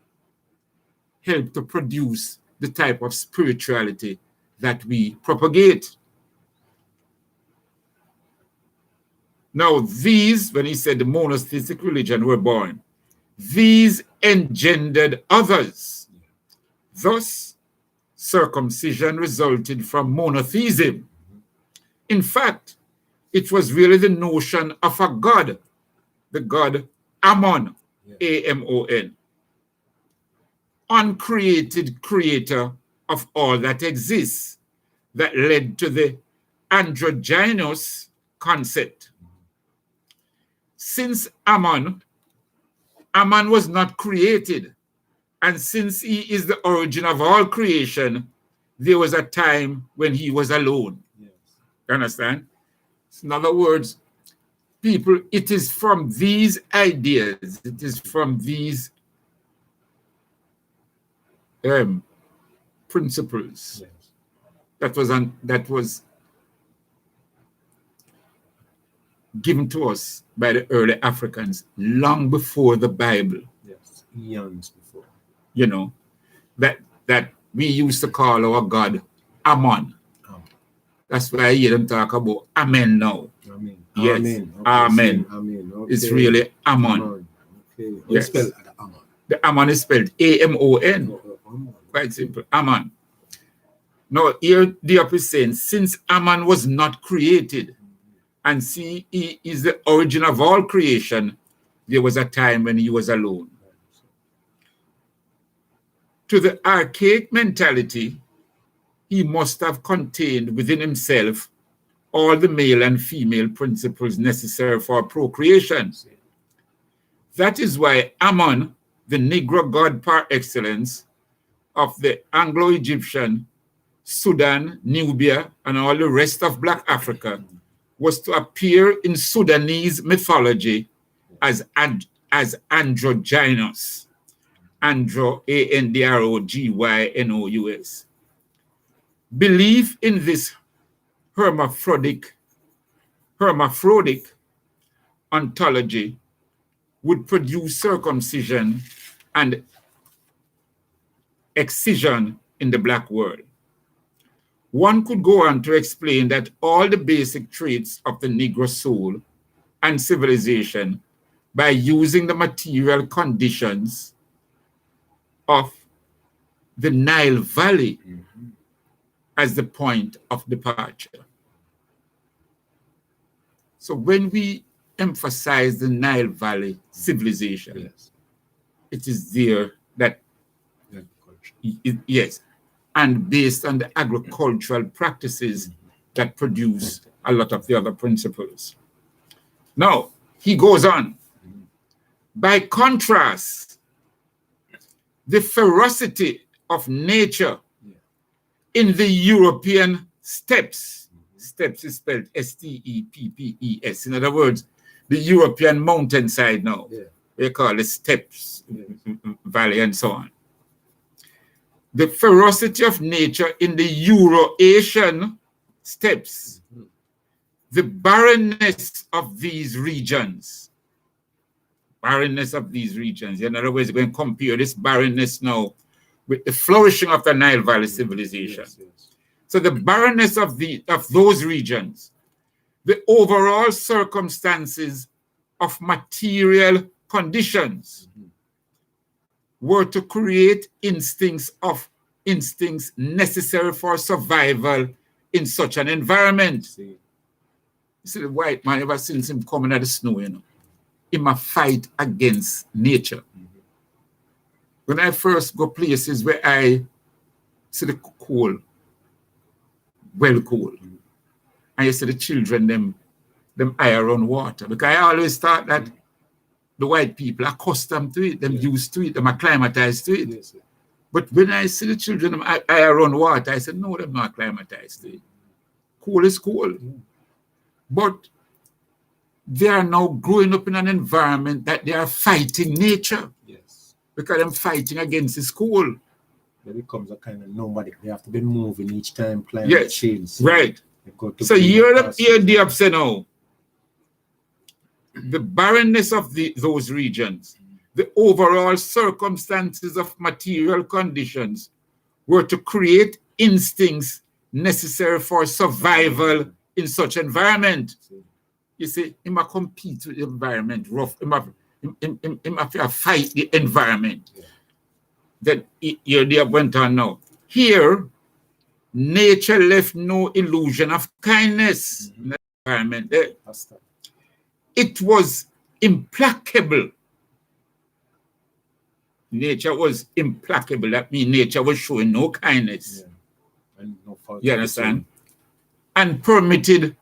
Speaker 1: help to produce the type of spirituality that we propagate. Now, these, when he said the monotheistic religion were born, these engendered others. Thus, circumcision resulted from monotheism. In fact, it was really the notion of a God the god Ammon,
Speaker 4: Yeah.
Speaker 1: A-M-O-N, uncreated creator of all that exists, that led to the androgynous concept. Since Ammon was not created, and since he is the origin of all creation, there was a time when he was alone.
Speaker 4: Yes.
Speaker 1: You understand? In other words, people, it is from these ideas, it is from these principles
Speaker 4: Yes.
Speaker 1: that was given to us by the early Africans long before the Bible.
Speaker 4: Yes. Eons before.
Speaker 1: You know, that we used to call our God Ammon.
Speaker 4: Oh.
Speaker 1: That's why I hear them talk about Amen now.
Speaker 4: Amen.
Speaker 1: Yes.
Speaker 4: Amen. Okay.
Speaker 1: Amen.
Speaker 4: Amen. Okay.
Speaker 1: It's really Ammon.
Speaker 4: Ammon. Okay.
Speaker 1: Yes.
Speaker 4: Spell Ammon.
Speaker 1: The Ammon is spelled A-M-O-N.
Speaker 4: Ammon.
Speaker 1: Quite simple. Ammon. Now, here Diop is saying, since Ammon was not created, and see, he is the origin of all creation, there was a time when he was alone. To the archaic mentality, he must have contained within himself all the male and female principles necessary for procreation. That is why Ammon, the Negro god par excellence of the Anglo-Egyptian, Sudan, Nubia, and all the rest of Black Africa, was to appear in Sudanese mythology as androgynous. Andro, A-N-D-R-O-G-Y-N-O-U-S. Belief in this hermaphroditic ontology would produce circumcision and excision in the Black world. One could go on to explain that all the basic traits of the Negro soul and civilization by using the material conditions of the Nile Valley as the point of departure. So when we emphasize the Nile Valley civilization,
Speaker 4: Yes.
Speaker 1: it is there that, yes, and based on the agricultural practices that produce a lot of the other principles. Now, he goes on. By contrast, the ferocity of nature in the European steppes, steppes is spelled S-T-E-P-P-E-S. In other words, the European mountainside now, they call it steppes, valley, and so on. The ferocity of nature in the Euro-Asian steppes, the barrenness of these regions. In other words, we're going to compare this barrenness now with the flourishing of the Nile Valley civilization.
Speaker 4: Yes, yes.
Speaker 1: So the barrenness of those regions, the overall circumstances of material conditions were to create instincts necessary for survival in such an environment. You see the white man, ever since him coming out of the snow, you know, he must fight against nature. When I first go places where I see the cold, well cold, and you see the children, them eye around water, because I always thought that the white people are accustomed to it, them used to it, them acclimatized to it.
Speaker 4: Yes,
Speaker 1: But when I see the children, them eye around water, I said, no, they're not acclimatized to it. Cool is cool. But they are now growing up in an environment that they are fighting nature.
Speaker 4: yes.
Speaker 1: Because they're fighting against the school.
Speaker 4: It becomes a kind of nomadic. They have to be moving each time climate
Speaker 1: Yes,
Speaker 4: change.
Speaker 1: right.
Speaker 4: They go to
Speaker 1: So
Speaker 4: greener
Speaker 1: here
Speaker 4: pastures.
Speaker 1: the upset now. The barrenness of those regions, the overall circumstances of material conditions were to create instincts necessary for survival in such environment. You see, he must compete with the environment, rough. He must fight the environment. Then here went on now. Here, nature left no illusion of kindness in the environment. It was implacable. Nature was implacable. That means nature was showing no kindness.
Speaker 4: Yeah. And no fault.
Speaker 1: You understand? And permitted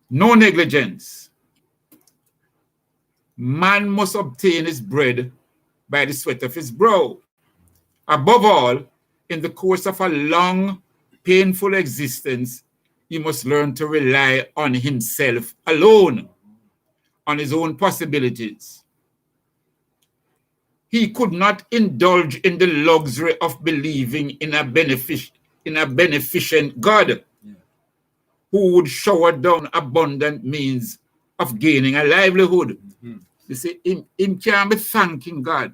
Speaker 1: no negligence. Man must obtain his bread by the sweat of his brow. Above all, in the course of a long, painful existence, he must learn to rely on himself alone, on his own possibilities. He could not indulge in the luxury of believing in a beneficent God who would shower down abundant means of gaining a livelihood. You see, him can't be thanking God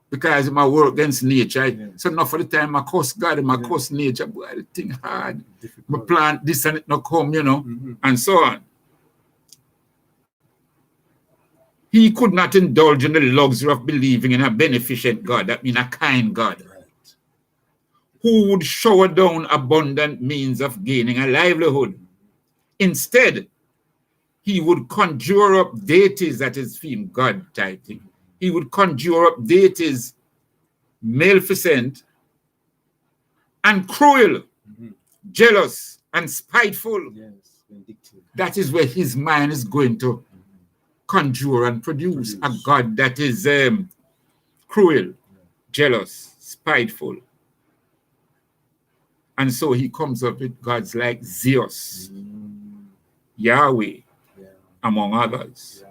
Speaker 1: because I work against nature.
Speaker 4: Yeah.
Speaker 1: So enough for the time I curse God and I curse nature, boy, the thing hard. I plant this and it not come, and so on. He could not indulge in the luxury of believing in a beneficent God, that means a kind God, who would shower down abundant means of gaining a livelihood. Instead, he would conjure up deities, that is theme God type thing. He would conjure up deities maleficent and cruel, jealous and spiteful.
Speaker 4: Yes, vindictive.
Speaker 1: That is where his mind is going to conjure and produce a God that is cruel, jealous, spiteful. And so he comes up with gods like Zeus, Yahweh, among others.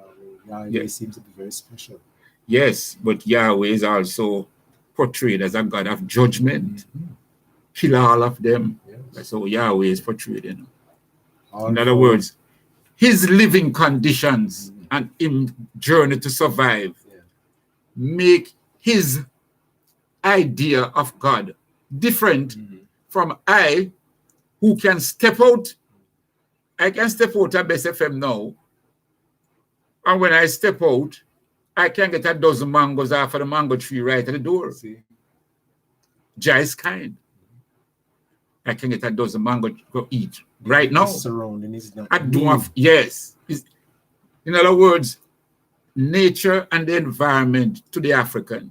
Speaker 4: Yahweh seems to be very special.
Speaker 1: Yes, but Yahweh is also portrayed as a God of judgment. Kill all of them.
Speaker 4: Yes.
Speaker 1: That's how Yahweh is portrayed. In
Speaker 4: All
Speaker 1: other words, his living conditions and his journey to survive make his idea of God different from I, who can step out. I can step out at Best FM now, and when I step out, I can get a dozen mangoes off of the mango tree right at the door. Jah is kind. I can get a dozen mango to eat right now.
Speaker 4: Surrounding is not.
Speaker 1: I don't have, yes. In other words, nature and the environment to the African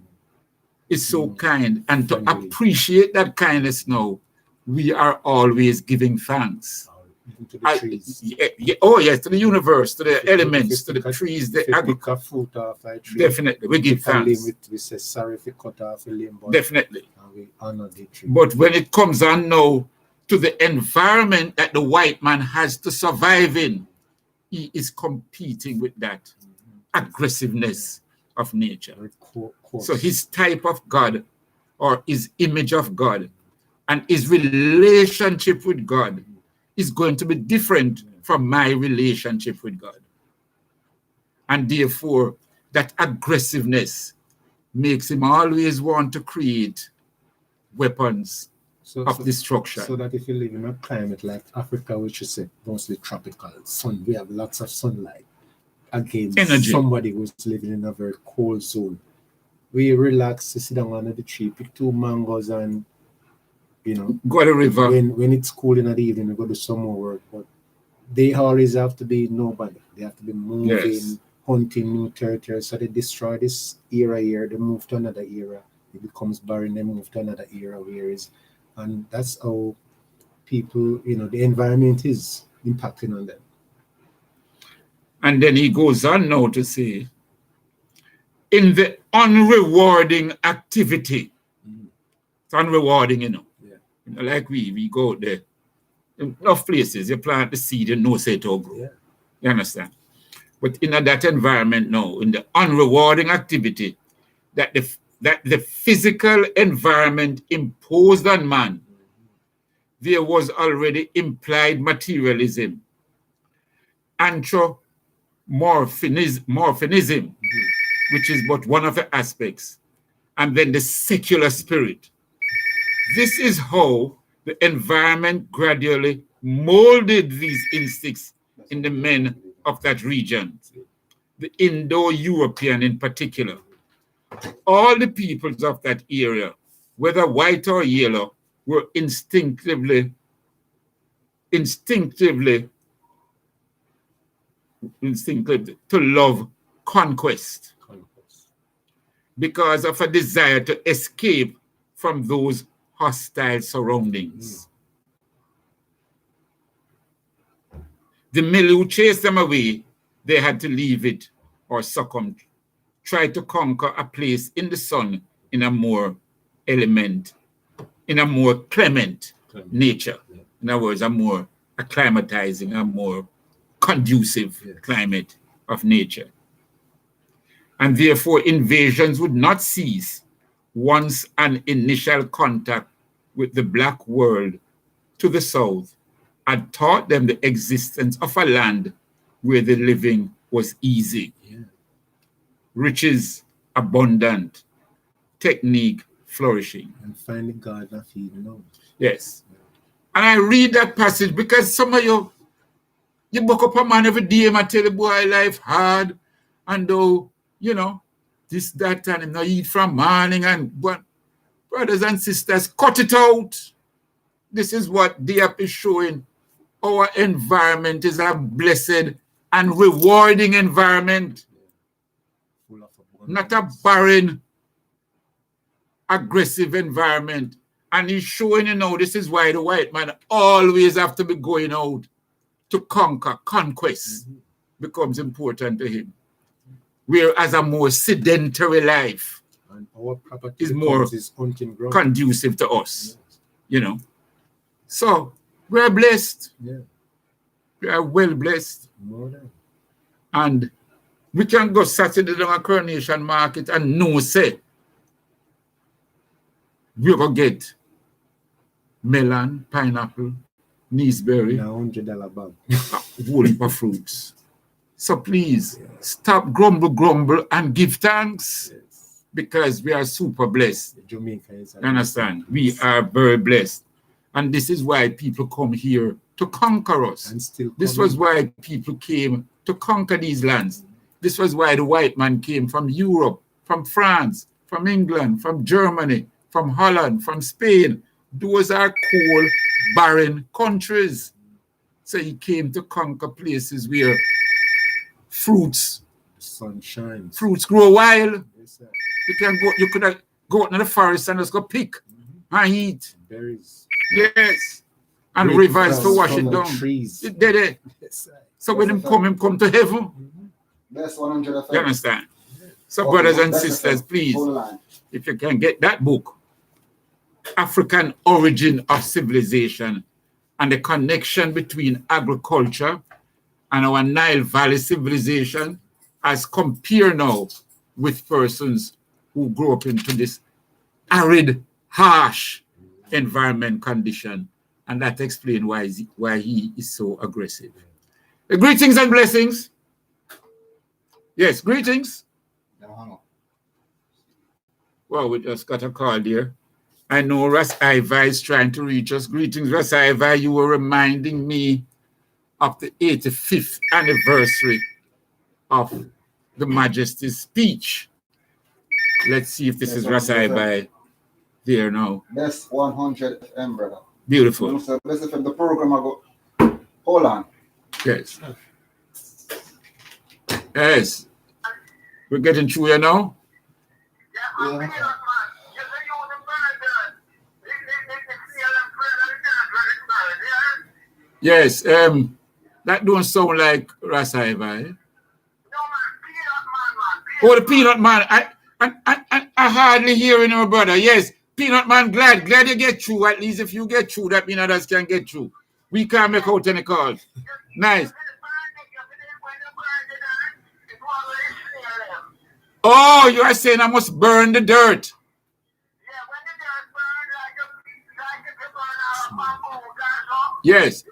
Speaker 1: is so kind. And to appreciate that kindness now, we are always giving thanks.
Speaker 4: To the trees.
Speaker 1: Oh, yes, to the universe, to the elements, to the trees, the
Speaker 4: agriculture. Fruit off a tree.
Speaker 1: Definitely, we give thanks.
Speaker 4: We say sorry if we cut off a limb.
Speaker 1: Definitely.
Speaker 4: And we honor the tree.
Speaker 1: But when it comes on now to the environment that the white man has to survive in, he is competing with that aggressiveness of nature. So his type of God, or his image of God, and his relationship with God is going to be different from my relationship with God. And therefore, that aggressiveness makes him always want to create weapons of destruction.
Speaker 4: So that if you live in a climate like Africa, which is mostly tropical, sun, we have lots of sunlight against
Speaker 1: energy.
Speaker 4: Somebody who's living in a very cold zone. We relax, sit down under the tree, pick 2 mangoes and
Speaker 1: go to the river.
Speaker 4: When it's cool in the evening, we go do some more work. But they always have to be nobody. They have to be moving, hunting new territory. So they destroy this era here, they move to another era. It becomes barren, they move to another era and that's how people, the environment is impacting on them.
Speaker 1: And then he goes on now to say, in the unrewarding activity, it's unrewarding, like we go there. In enough places, you plant the seed and no say it will grow.
Speaker 4: Yeah.
Speaker 1: You understand? But in that environment now, in the unrewarding activity, that the physical environment imposed on man, there was already implied materialism, anthropomorphism, which is but one of the aspects, and then the secular spirit. This is how the environment gradually molded these instincts in the men of that region, the Indo-European in particular. All the peoples of that area, whether white or yellow, were instinctively to love conquest because of a desire to escape from those hostile surroundings. The milieu chased them away. They had to leave it or succumb. Try to conquer a place in the sun in a more clement nature. In other words, a more acclimatizing, a more conducive climate of nature. And therefore, invasions would not cease once an initial contact with the black world to the south had taught them the existence of a land where the living was easy, riches abundant, technique flourishing.
Speaker 4: And find the garden of Eden.
Speaker 1: Yes. And I read that passage because some of you book up a man every day and tell the boy life hard and though, this, that, and him not eat from morning but brothers and sisters, cut it out. This is what the Ep is showing. Our environment is a blessed and rewarding environment. Not a barren, aggressive environment. And he's showing, this is why the white man always have to be going out to conquer. Conquest becomes important to him. Whereas a more sedentary life
Speaker 4: and our property
Speaker 1: is more conducive to us, So we are blessed.
Speaker 4: Yeah.
Speaker 1: We are well blessed.
Speaker 4: More than.
Speaker 1: And we can go Saturday down a Coronation Market and say we're going to get melon, pineapple, gooseberry,
Speaker 4: $100 bag.
Speaker 1: a whole heap of fruits. So please stop grumble and give thanks because we are super blessed.
Speaker 4: Jamaicans,
Speaker 1: you understand? We are very blessed. And this is why people come here to conquer us.
Speaker 4: And still
Speaker 1: this was why people came to conquer these lands. This was why the white man came from Europe, from France, from England, from Germany, from Holland, from Spain. Those are cold, barren countries. So he came to conquer places where fruits,
Speaker 4: sunshine,
Speaker 1: fruits grow wild.
Speaker 4: Yes,
Speaker 1: you could go out in the forest and just go pick and eat.
Speaker 4: Berries.
Speaker 1: Yes. And
Speaker 4: great
Speaker 1: rivers to wash it down.
Speaker 4: Trees.
Speaker 1: It did it.
Speaker 4: Yes,
Speaker 1: so when him come to heaven.
Speaker 2: Best 100.
Speaker 1: You understand? So brothers and sisters, please, if you can get that book, African Origin of Civilization and the connection between agriculture and our Nile Valley civilization as compared now with persons who grew up into this arid, harsh environment condition. And that explains why he is so aggressive. Greetings and blessings. Yes, greetings. Well, we just got a call there. I know Ras Iva is trying to reach us. Greetings, Ras Iva. You were reminding me of the 85th anniversary of the Majesty's speech. Let's see if this is Ras Iva there now.
Speaker 2: Best 100 FM, brother.
Speaker 1: Beautiful.
Speaker 2: Let's from the program I go. Hold on.
Speaker 1: Yes. Yes. We're getting through here now.
Speaker 2: Yeah.
Speaker 1: Yes, that don't sound like Ras Iva, eh?
Speaker 6: No, man, Peanut Man.
Speaker 1: Oh, the Peanut Man. I hardly hear you, brother. Yes, Peanut Man, glad you get through. At least if you get through, that means others can get through. We can't make out any calls. Nice. Oh, you are saying I must burn the dirt. Yes.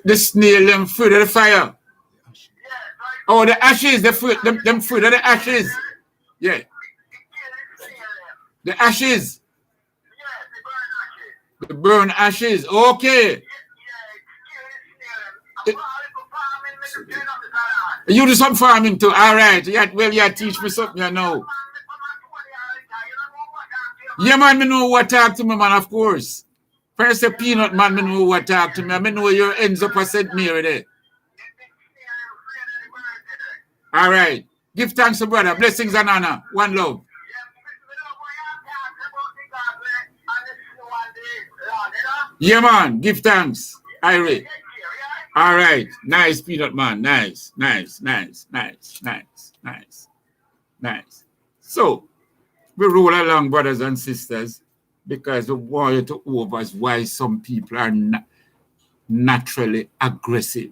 Speaker 1: The snail them fruit of the fire. Oh, the ashes, the fruit, them fruit of the ashes. Yeah. The ashes. The burn ashes. Okay. You do some farming too. All right. You teach me something, you know. Yeah, man, me know what talk to me, man, of course. First, a peanut man, I know what talk to me. I know your ends up at St. Mary there. All right. Give thanks to brother. Blessings and honor. One love. Yeah, man. Give thanks. Irie. All right. Nice, peanut man. Nice. So, we roll along, brothers and sisters, because we want you to over why some people are naturally aggressive.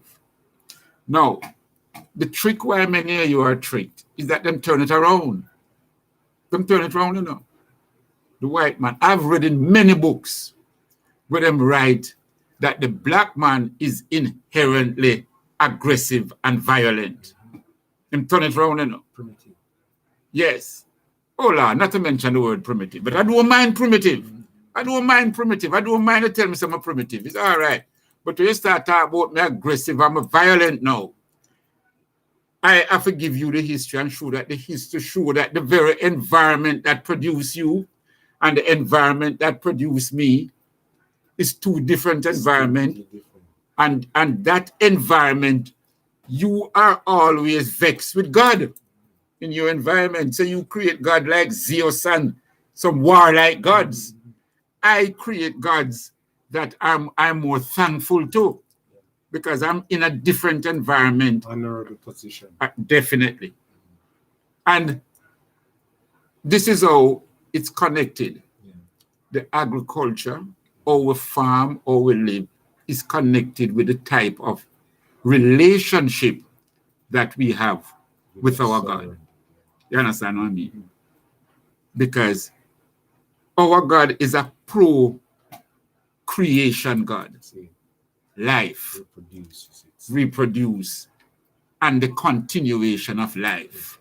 Speaker 1: Now, the trick why many of you are tricked is that them turn it around. Them turn it around, you know. The white man. I've read in many books where them write that the black man is inherently aggressive and violent. Them turn it around, you know.
Speaker 4: Primitive.
Speaker 1: Yes. Oh, Lord, not to mention the word primitive, but I don't mind primitive. I don't mind to tell me I'm primitive. It's all right. But when you start talking about me aggressive, I'm a violent now. I have to give you the history and show that the very environment that produced you and the environment that produced me is two different environments. And that environment, you are always vexed with God in your environment. So you create God like Zeus and some warlike gods. I create gods that I'm more thankful to because I'm in a different environment.
Speaker 4: Honorable position.
Speaker 1: Definitely. And this is how it's connected. Yeah. The agriculture, how we farm, how we live, is connected with the type of relationship that we have with our God. You understand what I mean? Because our God is a pro-creation God. Life, reproduce, and the continuation of life.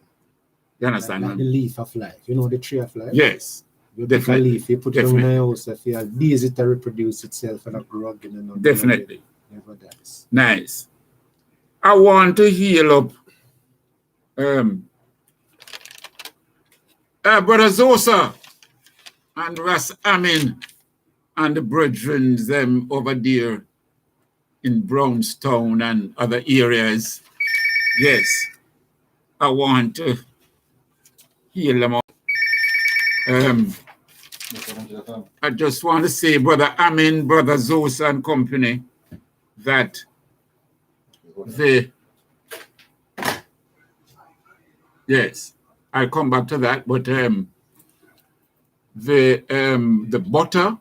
Speaker 1: You understand?
Speaker 4: Like the leaf of life. You know the tree of life?
Speaker 1: Yes.
Speaker 4: You take a leaf, you put it on your house, if you leave it to reproduce itself and not grow again. And
Speaker 1: definitely.
Speaker 4: Never dies.
Speaker 1: Nice. I want to heal up Brother Zosa and Ras Amin and the brethren them over there in Brownstown and other areas. Yes, I want to heal them up. I just want to say, Brother Amin, Brother Zosa and company, that yes, I'll come back to that, but the butter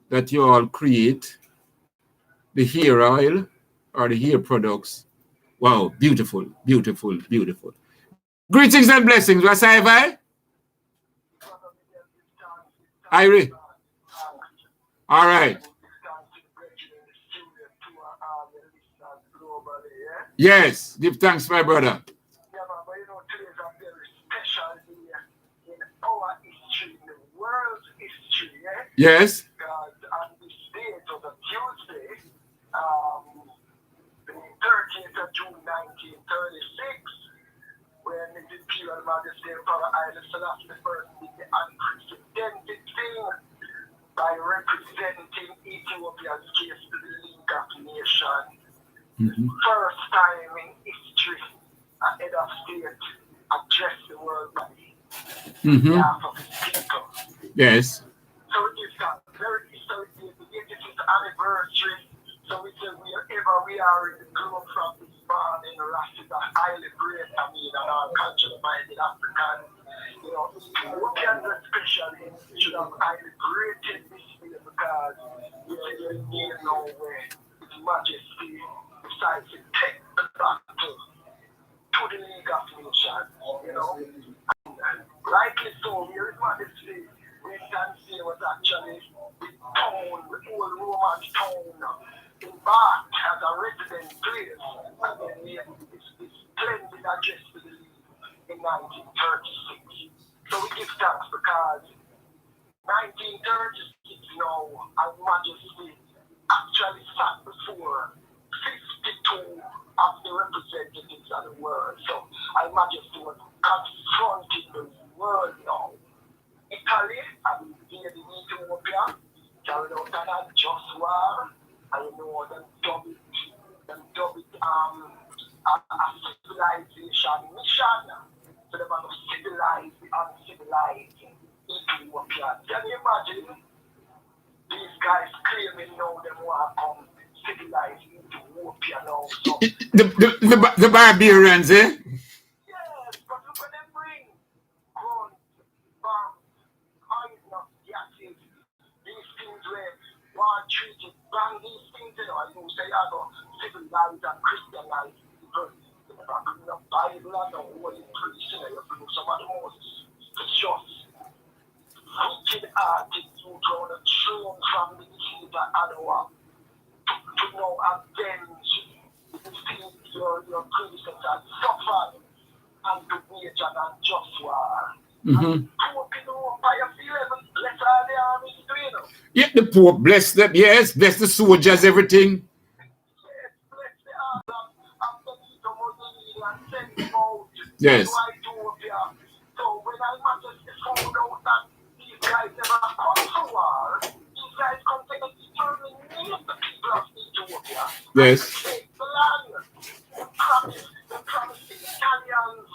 Speaker 1: that you all create, the hair oil or the hair products, wow, beautiful, beautiful, beautiful. Greetings and blessings, Rasai. Irie. All right. Yes, give thanks, my brother. Yes.
Speaker 6: On this date of the Tuesday, the 13th of June 1936, when the Imperial Majesty Emperor Haile Selassie I did the unprecedented thing by representing Ethiopia's case to the League of Nations. First time in history, a head of state addressed the world body on behalf of his people.
Speaker 1: Yes.
Speaker 6: So it is a very historic day. The 85th anniversary. So we say wherever we are in the globe from this morning, Rasta is a highly great, and our conscious-minded Africans. You know, Ethiopians especially should have highly greeted this day because we say there is no way His Majesty decides to take the battle to the League of Nations. You know, and rightly so, His Majesty. We can see was actually the town, the old Roman town, in Bath as a resident place, and then we have this splendid address to the league in 1936. So we give thanks because 1936 now, His Majesty actually sat before 52 of the representatives of the world. So His Majesty was confronting the world now. Italy and here in Ethiopia, carried out an unjust war, and you know, them dub it a civilization mission. So they want to civilize the uncivilized Ethiopia. Can you imagine these guys claiming now they want to come civilize Ethiopia now? So,
Speaker 1: The barbarians, eh?
Speaker 6: yes, but look what they bring. Guns, bombs, poisonous gases, these things where one treated, ban these things, you know, and you say, I go civilize and Christianize people. You never bring the Bible and the Holy Priest, you know, you bring some of the most just wicked artists who draw the throne from the theater and to know avenge the things your predecessors suffered and to wage an unjust war.
Speaker 1: Mm-hmm.
Speaker 6: Poor people by a few heaven, bless all the armies do, you know.
Speaker 1: Yeah, the Pope bless them, yes, bless the soldiers, everything.
Speaker 6: Yes, bless the arms and Benito Mussolini and send them out.
Speaker 1: Yes.
Speaker 6: So I do up here. So when I Majesty found out that these guys never come to war, these guys come to exterminate the people of Ethiopia.
Speaker 1: Yes.
Speaker 6: And take the land. They promised the Italians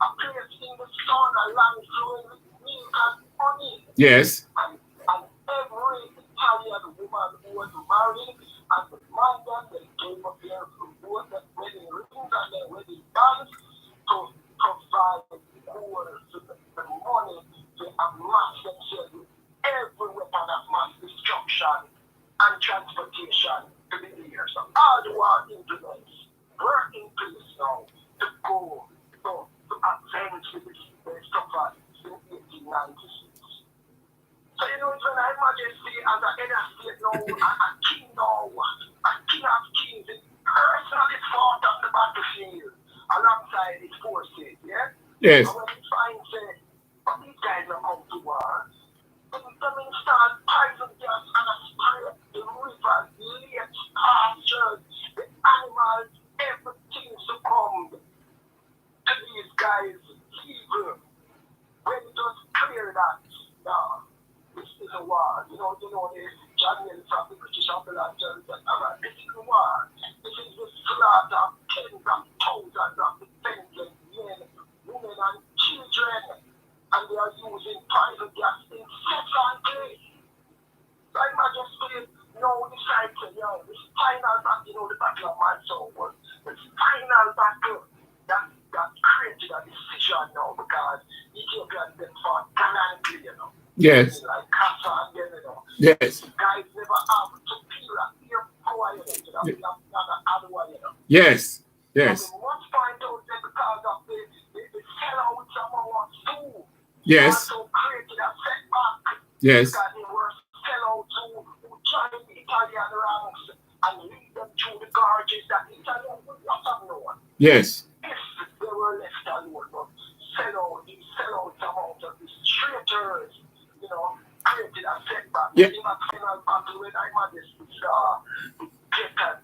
Speaker 6: a place in the sun, a land flowing with milk and honey.
Speaker 1: Yes.
Speaker 6: And every Italian woman who was married and the man then they gave up their wedding rings and their wedding bands to provide gold to the money to amass themselves with every weapon of mass destruction and transportation to the air. So all the war implements were in place now to go to avenge the suffered in 1896. So you know, when I Majesty as a head of state now, a king now, a king of kings, he personally fought on the battlefield alongside his forces, yeah?
Speaker 1: Yes.
Speaker 6: And when he finds but these guys are come to war, then they install poison gas and a spray the rivers, lakes, pastures, the animals, everything succumbed to these guys' evil. When it was clear that now this is a war, you know the Daniel from the British Ambulance said, this is a war. This is the slaughter of tens of thousands of defenders, men, women, and children, and they are using poison gas incessantly. So I Majesty now decide to, this final battle, the battle of my soul, this final battle that created a decision now because Ethiopians then fought gallantly, you know.
Speaker 1: Yes.
Speaker 6: Like Kassa and them, you know.
Speaker 1: Yes.
Speaker 6: Guys never have to feel a fear power, you know. You know, other way, you know.
Speaker 1: Yes. Yes.
Speaker 6: So we must find out that because of the sellouts of our school.
Speaker 1: Yes.
Speaker 6: Also created a setback.
Speaker 1: Yes.
Speaker 6: Because they were sellouts who joined the Italian ranks and lead them through the gorges that the Italians would not have known.
Speaker 1: Yes.
Speaker 6: If they were left alone, but these sellouts amount of these traitors, you know, created a setback.
Speaker 1: Yeah.
Speaker 6: In a final battle when I Majesty saw get a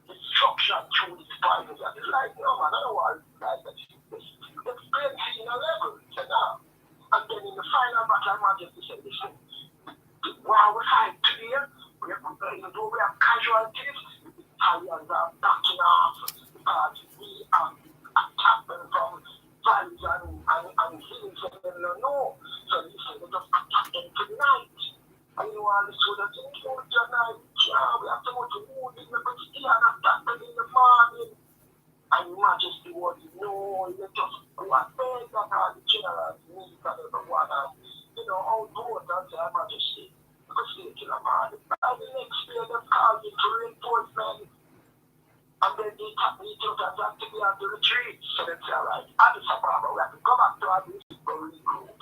Speaker 6: destruction through these fighters. And it's like, no man, I don't want like that. It's plenty in a level, you know. And then in the final battle, I Majesty said, listen, while we fight today, we have casualties, the Italians are backing off because we are attacking them from valleys and hills and they don't know. So he said, let us attack them tonight. And you know, all this sort of thing, tonight, we have to go to wood in the city and attack them in the morning. And Majesty was, no, let us go and beg that all the generals, military, everyone, and, you know, all those and say, Majesty, because they kill a man. And the next day, they called in to reinforcement. And then they took us back to be on the retreat. So they say, all right, Addis Ababa, we have to go back to our British group.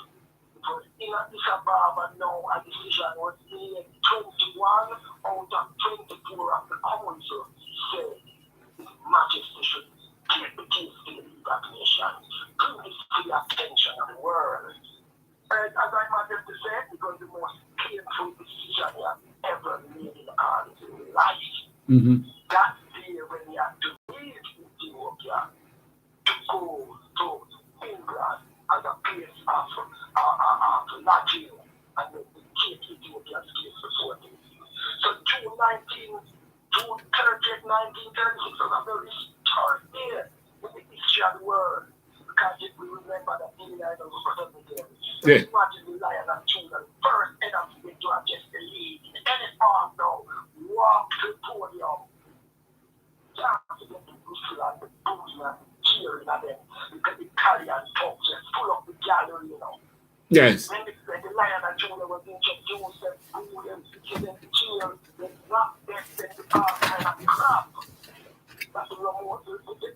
Speaker 6: Because in Addis Ababa now, a decision was made 21 out of 24 of the council said His Majesty should take the case to the nation, bring this to the attention of the world. And as I Majesty said, it was the most painful decision he has ever made in all his life.
Speaker 1: Mm-hmm.
Speaker 6: That day when he had to leave Ethiopia to go to England as a place of lodging and then take Ethiopia's case before him. So June 30th, 1936 was a very historic day in the history of the world. Because if we remember that the Lion was present there,
Speaker 1: Yeah.
Speaker 6: imagine the Lion and Judah, the first head of state to address the league in any form now, walk to the podium. Chance to get the whistle and the booze and the cheering and them, because the carry and talk just full of the gallery, you know.
Speaker 1: Yes.
Speaker 6: When the Lion and Judah was introduced, them boo them, them cheer, they knock them, the bar kind of crap. That the Romanian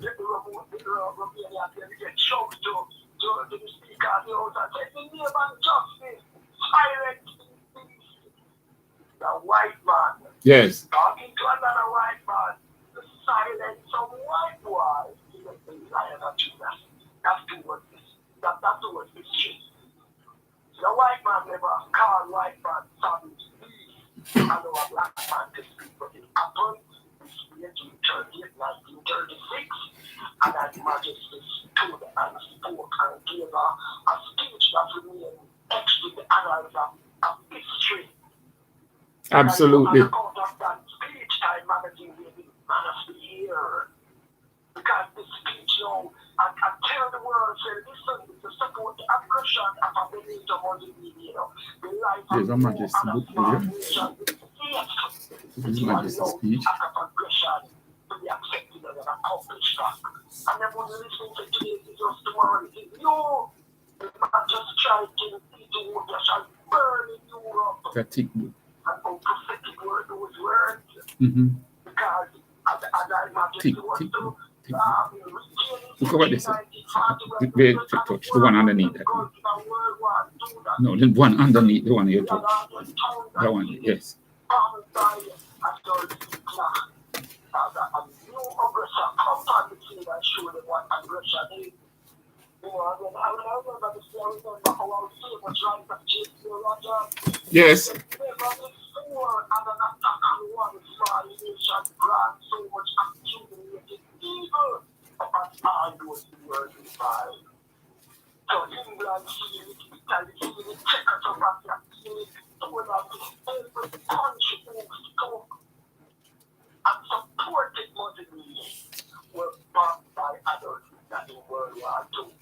Speaker 6: get shows to the speaker of the house and say, in the name of justice, silent the white man.
Speaker 1: Yes.
Speaker 6: Talking to another white man, the silence some white boy. He was the Lion of Judah. That's towards this. That's towards this shit. The white man never called white man savage beast. I know a black man can speak, but it happened. June 30th, 1936, and Her Majesty stood and spoke and gave a speech that remained etched in the annals of history.
Speaker 1: Absolutely.
Speaker 6: And on account of that speech, Time magazine gave the Manosphere here. Because this speech now, I tell the world, say, listen, to support the aggression of a Benito Mussolini, you know, the life of
Speaker 1: Yes, Her Majesty
Speaker 6: a
Speaker 1: book,
Speaker 6: small
Speaker 1: yeah.
Speaker 6: nation,
Speaker 1: His Majesty's speech.
Speaker 6: act of aggression to be accepted as an accomplished fact. And then when you listen to today's just tomorrow, it is no, the man just tried to eat the water shall burn in Europe.
Speaker 1: It's a thick book.
Speaker 6: And how prophetic were those words.
Speaker 1: Mm-hmm.
Speaker 6: Because as I imagine it was to
Speaker 1: Look over this. Wait, touch the one underneath that one. No, the one underneath, the one you touch. That one, yes. Yes.
Speaker 6: So England see it, Italy see it, Czechoslovakia see it, Poland, every country moves to come and supported Mussolini were backed by adults that in World War II.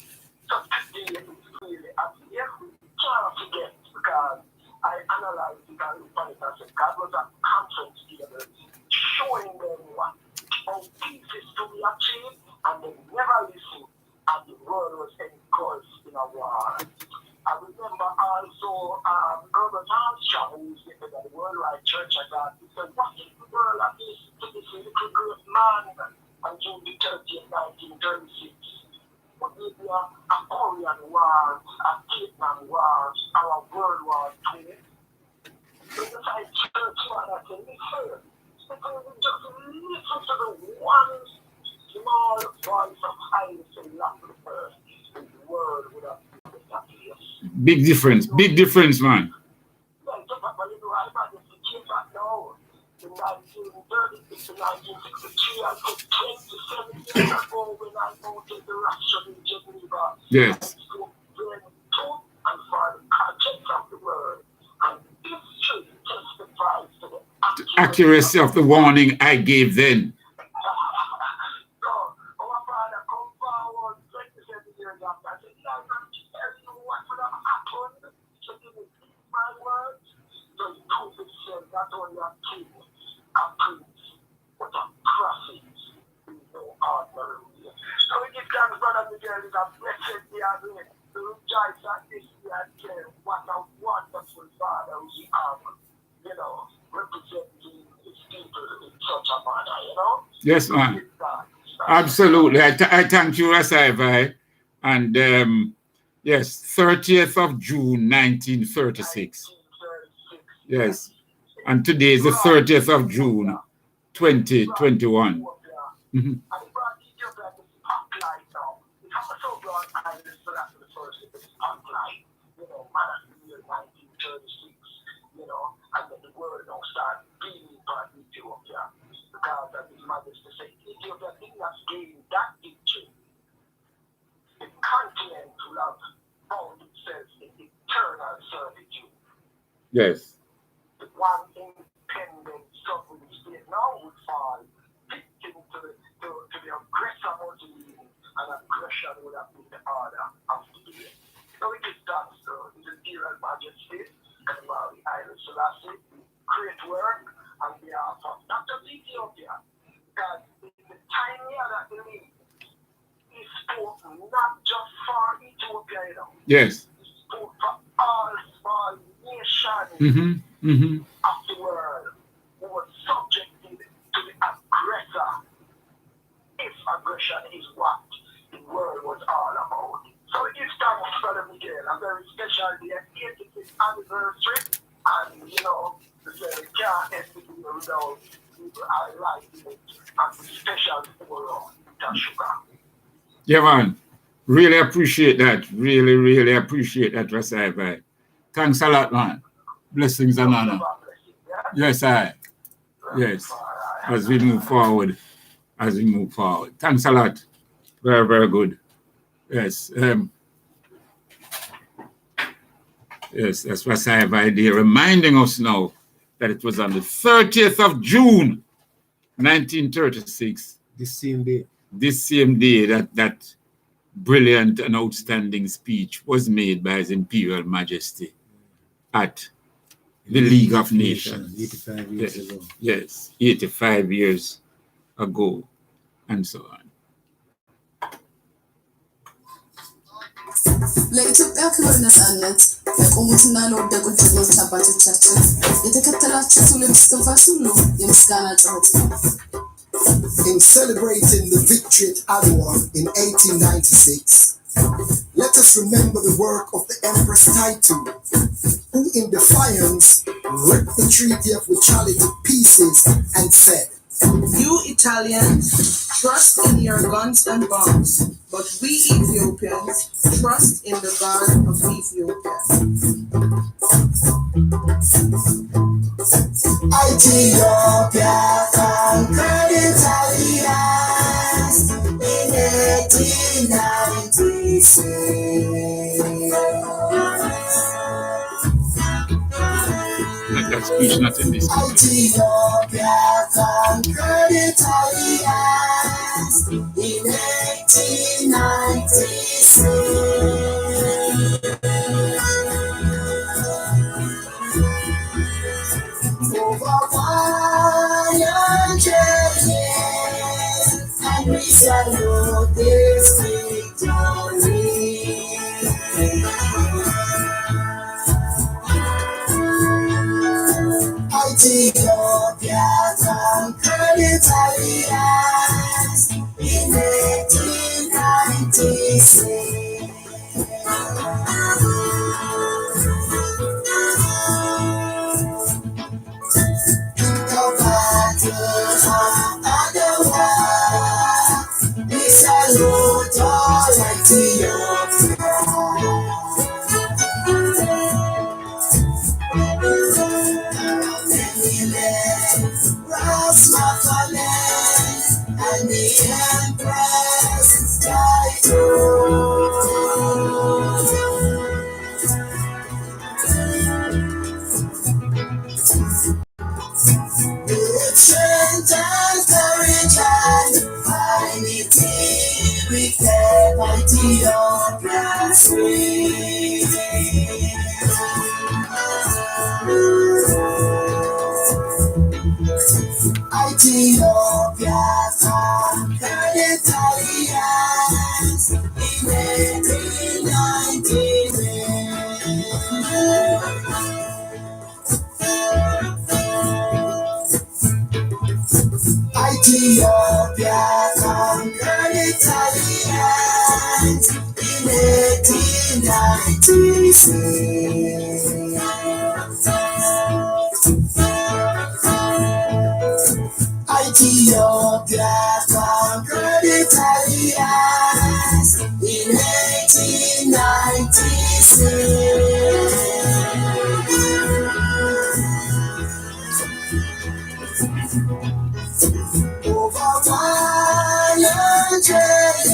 Speaker 6: So today is really as if we can't forget, because I analyzed it and looked at it and said, God was a conference together showing them what how peace is to be achieved, and they never listened. And the world was engulfed in a war. I remember also Herbert Armstrong, who was the Worldwide Church of God, he said, what is the world of this to this little great man on June the 30th, 1936? Would it be a Korean war, a Vietnam war, or a World War II? So the church man, I said, listen, because we just listen to the one small voice of highly philosopher in the world would have been happiest.
Speaker 1: Big difference, man.
Speaker 6: Well, but you know, I imagine the came back now in 1936 to 1963, I could 27 years ago when I voted the Russian in Geneva.
Speaker 1: Yes.
Speaker 6: To bring truth and for the conscience of the world. And history testifies to the
Speaker 1: Accuracy of the warning I gave then.
Speaker 6: Not only a king, a prince, but a prophet in no ordinary way. So we give thanks, brother Miguel, is a blessed day again to rejoice at this day and say, what a wonderful father we have, you know, representing his people in such a manner, you know?
Speaker 1: Yes, man. Absolutely. I thank you, Rasai. And yes, 30th of June, 1936. Yes. And today is the 30th of June, 2021. Mm-hmm. Yes.
Speaker 6: One independent fall victim to the aggressor motive, and aggression would have been the order of the day. So it is done, so His Imperial Majesty, Kalmari Haile Selassie, great work on behalf of not just Ethiopia, because in the time here that we live, he spoke not just for Ethiopia, you know.
Speaker 1: Yes.
Speaker 6: He spoke for all small nations of the world who were subjected to the aggressor, if aggression is what the world was all about. So it is time, Brother Miguel, a very special day, 85th anniversary, and you know, we can't end the day without people highlighting it as a special for sugar.
Speaker 1: Yeah, man. Really appreciate that. Really appreciate that, Rasai. Thanks a lot, man. Blessings and honor. Yes, I. Yes. As we move forward. Thanks a lot. Very good. Yes. Yes, that's Rasai idea, reminding us now that it was on the 30th of June, 1936. This same day that brilliant and outstanding speech was made by His Imperial Majesty at the League of Nations.
Speaker 4: 85 years ago.
Speaker 1: Yes, 85 years ago, and so on.
Speaker 7: ለኢትዮጵያ ክብር ነጻነት ለቆሙትና ለወደቁት ጀግኖች አባቶቻችን የተከተላቸው ትውልድ እስትንፋስ ሁሉ የምስጋና ጩኸት ነው።
Speaker 5: In celebrating the victory at Adwa in 1896, let us remember the work of the Empress Pt.2, who in defiance ripped the Treaty of Neutrality to pieces and said,
Speaker 8: "You Italians trust in your guns and bombs, but we Ethiopians trust in the God of Ethiopia."
Speaker 5: Ethiopia conquered Italians in 1896.
Speaker 1: That speech not in this.
Speaker 5: Ethiopia conquered Italians in 1896. Over 100 years, and we salute this victory. Ethiopia conquered Italians in 1896. The battles of Adwa, we salute all Ethiopia. And the Empress died with strength and courage and dignity, we kept Ethiopia free. Ethiopia conquered Italians in 1896. Ethiopia conquered Italians in 1896. Ethiopia conquered Italians in 1896. Over 100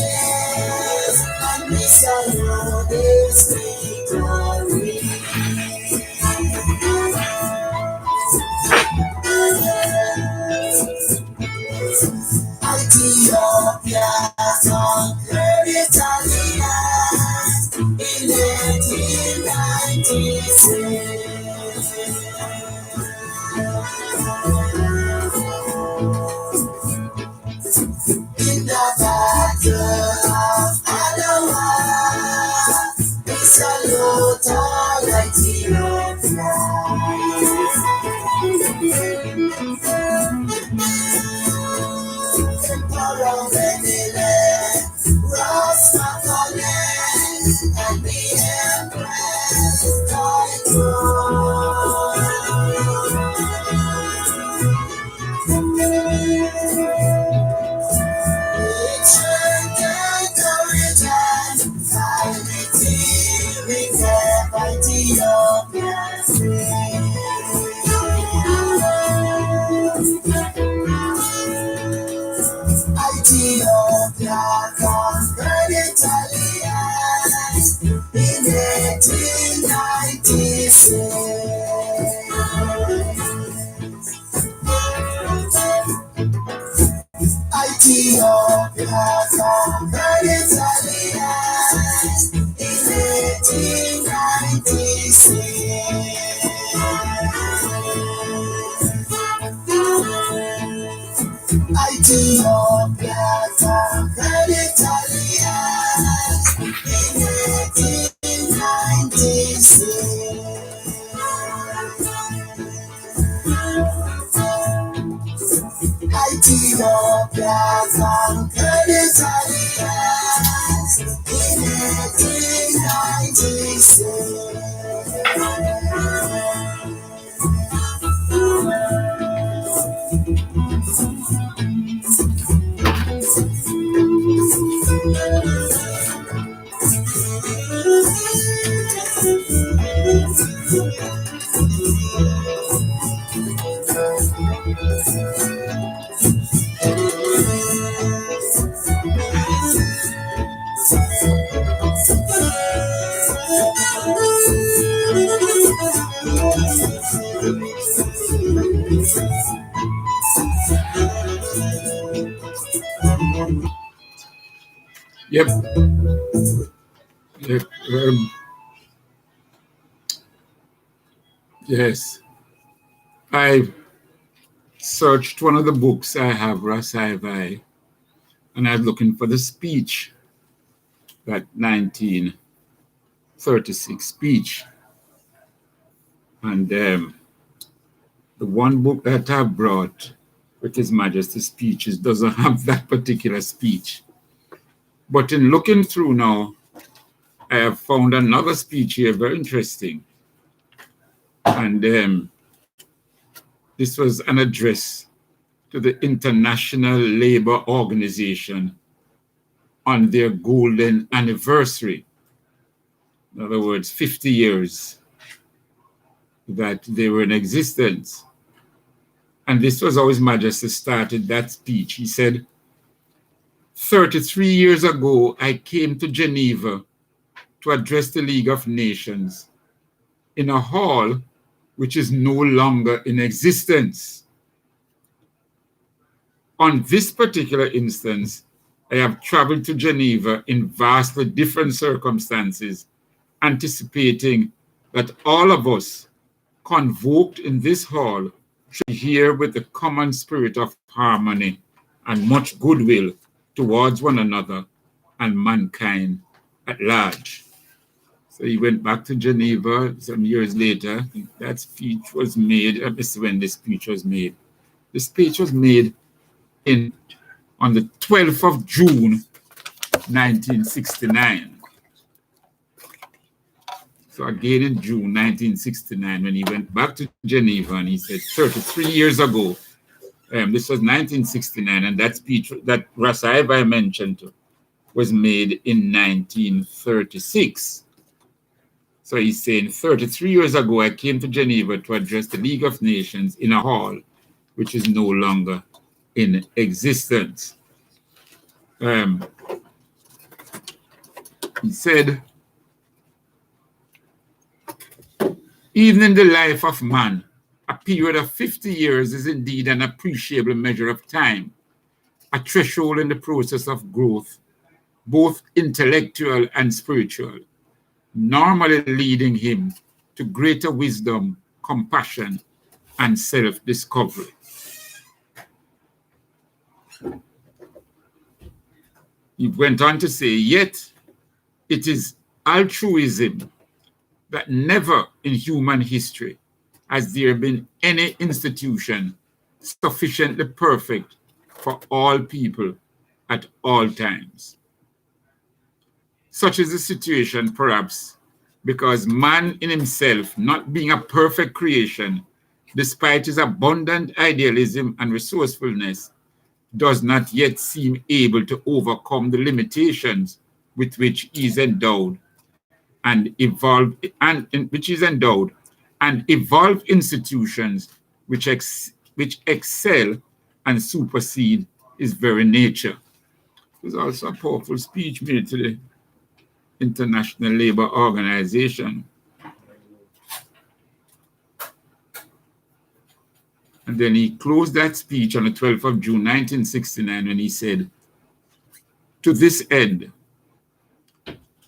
Speaker 5: years, and we salute this victory. conquered Italia in 1896. In the battle of Adwa, we salute all Ethiopia. Emperor Benile, Ross Macaulay, and the Empress with strength and courage and fidelity, we kept Ethiopia free. Ethiopia conquered Italia in 1896. Ethiopia conquered Italia in 1896. Ethiopia conquered Italia in 1896. Ethiopia conquered Italia in 1896.
Speaker 1: Yep. Yep. Yes. I searched one of the books I have, Rasai, and I was looking for the speech, that 1936 speech. And the one book that I brought with His Majesty's speeches doesn't have that particular speech. But in looking through now, I have found another speech here, very interesting. And this was an address to the International Labour Organization on their golden anniversary. In other words, 50 years that they were in existence. And this was how His Majesty started that speech. He said, 33 years ago, I came to Geneva to address the League of Nations in a hall which is no longer in existence. On this particular instance, I have traveled to Geneva in vastly different circumstances, anticipating that all of us convoked in this hall should hear with the common spirit of harmony and much goodwill towards one another and mankind at large. So he went back to Geneva some years later. That speech was made, this is when the speech was made. The speech was made on the 12th of June, 1969. So again in June 1969, when he went back to Geneva, and he said 33 years ago, this was 1969, and that speech that Rasai mentioned was made in 1936. So he's saying 33 years ago, I came to Geneva to address the League of Nations in a hall which is no longer in existence. He said, even in the life of man, a period of 50 years is indeed an appreciable measure of time. a threshold in the process of growth, both intellectual and spiritual, normally leading him to greater wisdom, compassion, and self-discovery. He went on to say, yet it is altruism that never in human history has there been any institution sufficiently perfect for all people at all times. Such is the situation, perhaps, because man in himself, not being a perfect creation, despite his abundant idealism and resourcefulness, does not yet seem able to overcome the limitations with which he is endowed and evolve institutions which excel and supersede his very nature. There's also a powerful speech made to the International Labour Organization. And then he closed that speech on the 12th of June, 1969, when he said, "To this end,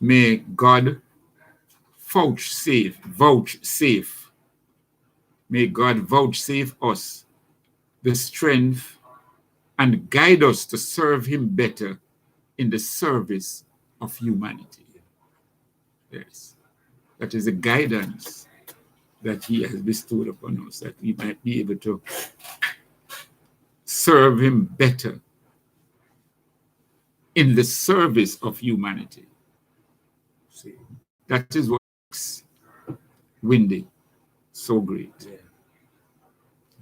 Speaker 1: may God vouchsafe us the strength and guide us to serve him better in the service of humanity." Yes, that is the guidance that he has bestowed upon us, that we might be able to serve him better in the service of humanity. See, that is what makes Windy so great.
Speaker 4: Yeah.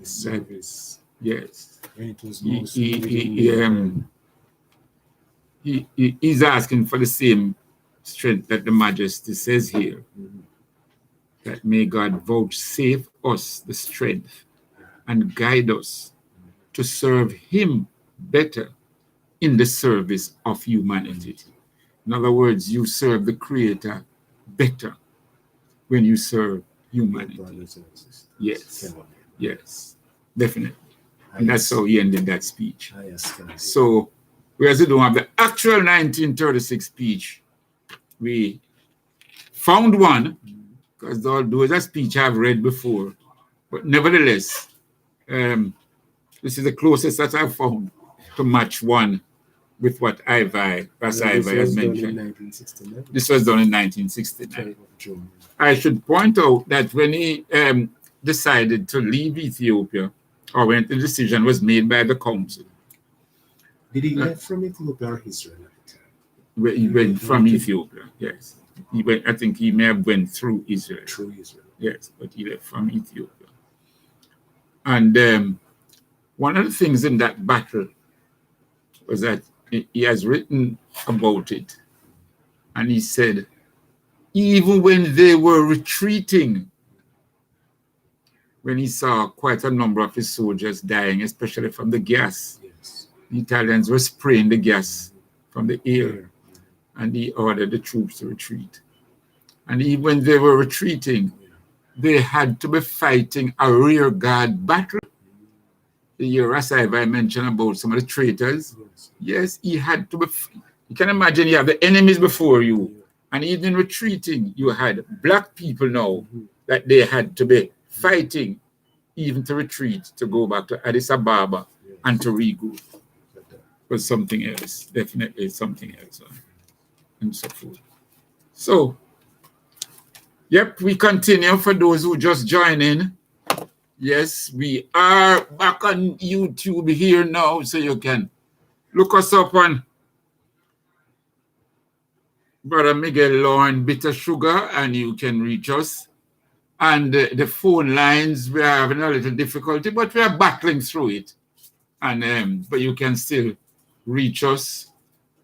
Speaker 4: The service.
Speaker 1: Yes.
Speaker 4: When it was
Speaker 1: he's asking for the same strength that the Majesty says here, that may God vouchsafe us the strength and guide us to serve him better in the service of humanity. In other words, you serve the Creator better when you serve humanity. Yes, yes, definitely. And that's how he ended that speech. So, whereas we don't have the actual 1936 speech, we found one, because those are speech I've read before, but nevertheless, this is the closest that I've found to match one with what Ivy has mentioned. This was done in 1969. I should point out that when he decided to leave Ethiopia, or when the decision was made by the council.
Speaker 4: Did he leave from Ethiopia or Israel at the time?
Speaker 1: He went from Ethiopia, yes. He went, I think he may have went through Israel.
Speaker 4: Through Israel.
Speaker 1: Yes, but he left from Ethiopia. And one of the things in that battle was that he has written about it. And he said, even when they were retreating, when he saw quite a number of his soldiers dying, especially from the gas,
Speaker 4: Yes.
Speaker 1: the Italians were spraying the gas from the air, and he ordered the troops to retreat. And even when they were retreating, they had to be fighting a rear guard battle. The year as I mentioned about some of the traitors. Yes, he had to be. You can imagine you have the enemies before you, and even in retreating, you had black people now that they had to be fighting, even to retreat, to go back to Addis Ababa and to regroup. Was something else, definitely something else, and so forth. So, yep, we continue for those who just join in. Yes, we are back on YouTube here now, so you can look us up on Brother Miguel Lorne Bitter Sugar, and you can reach us. And the phone lines, we are having a little difficulty, but we are battling through it. And but you can still reach us.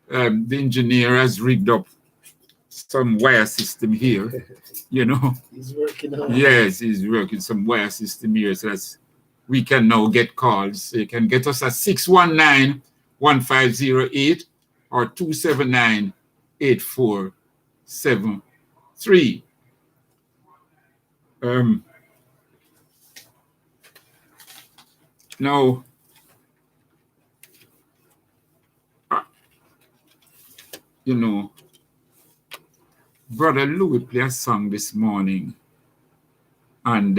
Speaker 1: The engineer has rigged up some wire system here, you know.
Speaker 3: He's working on it.
Speaker 1: Yes, he's working some wire system here, so that we can now get calls. So you can get us at 619-1508 or 279-8473. Now, you know, Brother Louis played a song this morning, and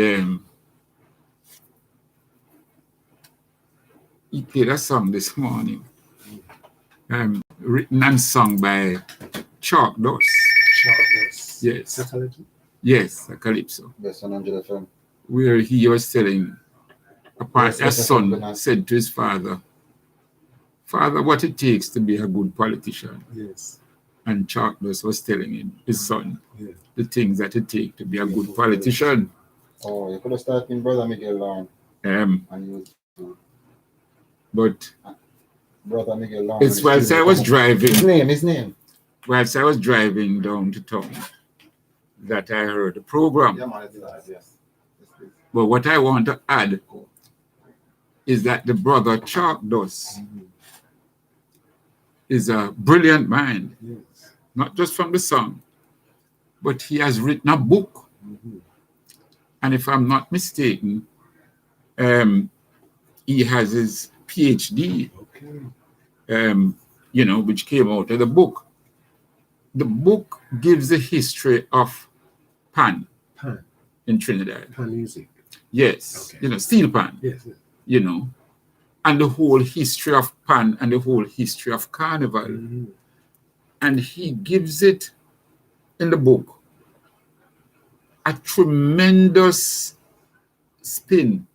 Speaker 1: he played a song this morning, written and sung by Chalk Dust. Yes. Yes, a calypso.
Speaker 2: Yes, 100 FM.
Speaker 1: Where he was telling
Speaker 2: Yes,
Speaker 1: a son
Speaker 2: FM.
Speaker 1: said to his father, "Father, what it takes to be a good politician."
Speaker 4: Yes.
Speaker 1: And Chalk Dust was telling him, his son,
Speaker 4: Yeah.
Speaker 1: the things that it takes to be a good politician.
Speaker 2: Oh, you could have started in Brother Miguel Lorne.
Speaker 1: Um,
Speaker 2: And you
Speaker 1: but
Speaker 2: Brother Miguel Lorne.
Speaker 1: it's whilst I was driving.
Speaker 2: His name.
Speaker 1: Whilst I was driving down to town, that I heard the program.
Speaker 2: Yeah, man, yes.
Speaker 1: But what I want to add is that the brother Chalk Dust is a brilliant mind,
Speaker 4: Yes.
Speaker 1: not just from the song, but he has written a book. And if I'm not mistaken, he has his PhD, you know, which came out of the book. The book gives the history of pan in Trinidad.
Speaker 4: Pan music.
Speaker 1: Yes,
Speaker 4: Okay.
Speaker 1: you know, steel pan,
Speaker 4: Yes.
Speaker 1: you know, and the whole history of pan and the whole history of carnival. And he gives it in the book a tremendous spin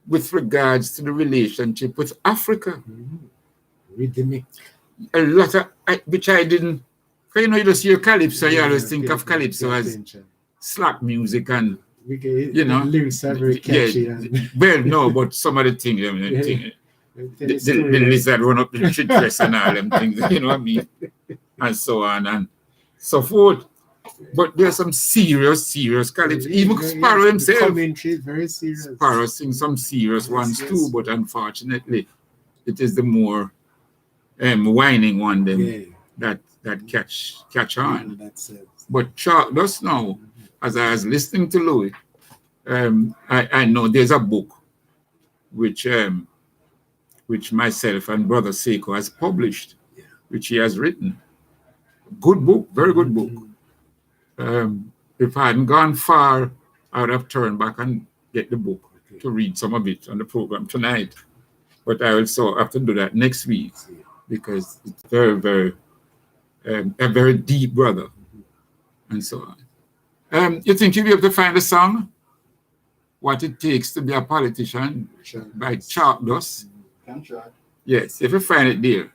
Speaker 1: with regards to the relationship with Africa.
Speaker 4: Rhythmic.
Speaker 1: A lot of, which I didn't, you know, you just hear calypso, you always think of calypso as slap music and, you know.
Speaker 4: Lyrics are very catchy.
Speaker 1: Yeah, well, no, but some of the things, I mean, the lizard run up the tree dress and all them things, you know what I mean? And so on and so forth. But there's some serious calypso. Even Sparrow himself.
Speaker 4: Commentary, very serious.
Speaker 1: Sparrow sings some serious ones too, but unfortunately, it is the more whining one that catch on.
Speaker 4: That's it.
Speaker 1: But Chalk Dust now, as I was listening to Louis, I know there's a book which myself and Brother Seiko has published, which he has written. Good book, very good book. If I hadn't gone far, I would have turned back and get the book to read some of it on the program tonight. But I also have to do that next week because it's very, very, a very deep brother and so on. You think you'll be able to find a song, What It Takes to Be a Politician by Chalk Dust?
Speaker 2: Can try.
Speaker 1: Yes, if you find it there,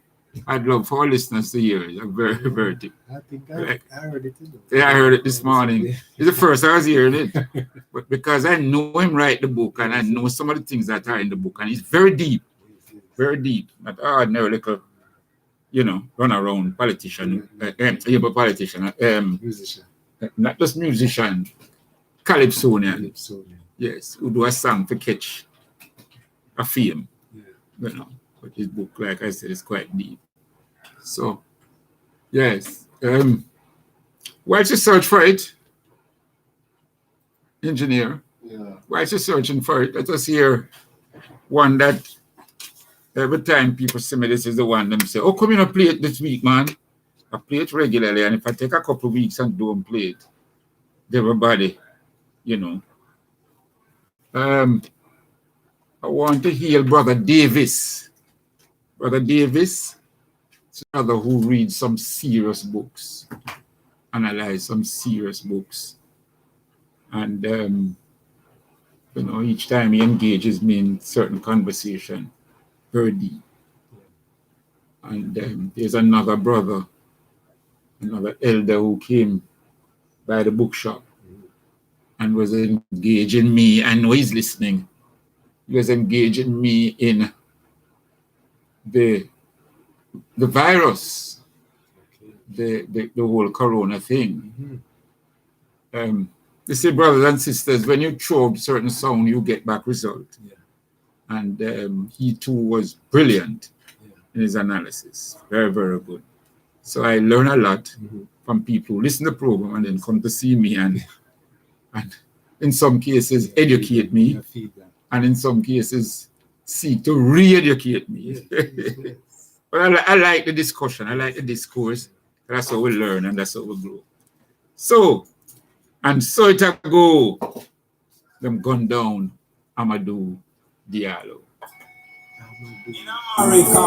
Speaker 1: I'd love for our listeners to hear it. I'm very, very deep.
Speaker 4: I think I heard it.
Speaker 1: Yeah, I heard it this morning. It's the first I was hearing it. But because I know him write the book and I know some of the things that are in the book, and it's very deep. Very deep. Not ordinary little, you know, run around politician. Politician.
Speaker 4: Musician.
Speaker 1: Not just musician. Calypsonian. Yes, who do a song to catch a fame. You know. But his book, like I said, is quite deep. So, yes. While you search for it, engineer, while you're searching for it, let us hear one that every time people see me, this is the one them say, "Oh, come in and play it this week, man." I play it regularly, and if I take a couple of weeks and don't play it, everybody, you know. I want to hear Brother Davis. Brother Davis is another who reads some serious books, analyze some serious books. And, you know, each time he engages me in certain conversation, very deep. And there's another brother, another elder who came by the bookshop and was engaging me. I know he's listening. He was engaging me in the virus, the whole corona thing. You see, brothers and sisters, when you throw certain sound, you get back result. And he too was brilliant in his analysis. Very, very good. So I learn a lot from people who listen to the program and then come to see me and in some cases educate me, and in some cases seek to re-educate me. But I like the discussion. I like the discourse. That's how we learn and that's how we grow. So, and so it a go. Them gun down Amadou Diallo.
Speaker 5: In America,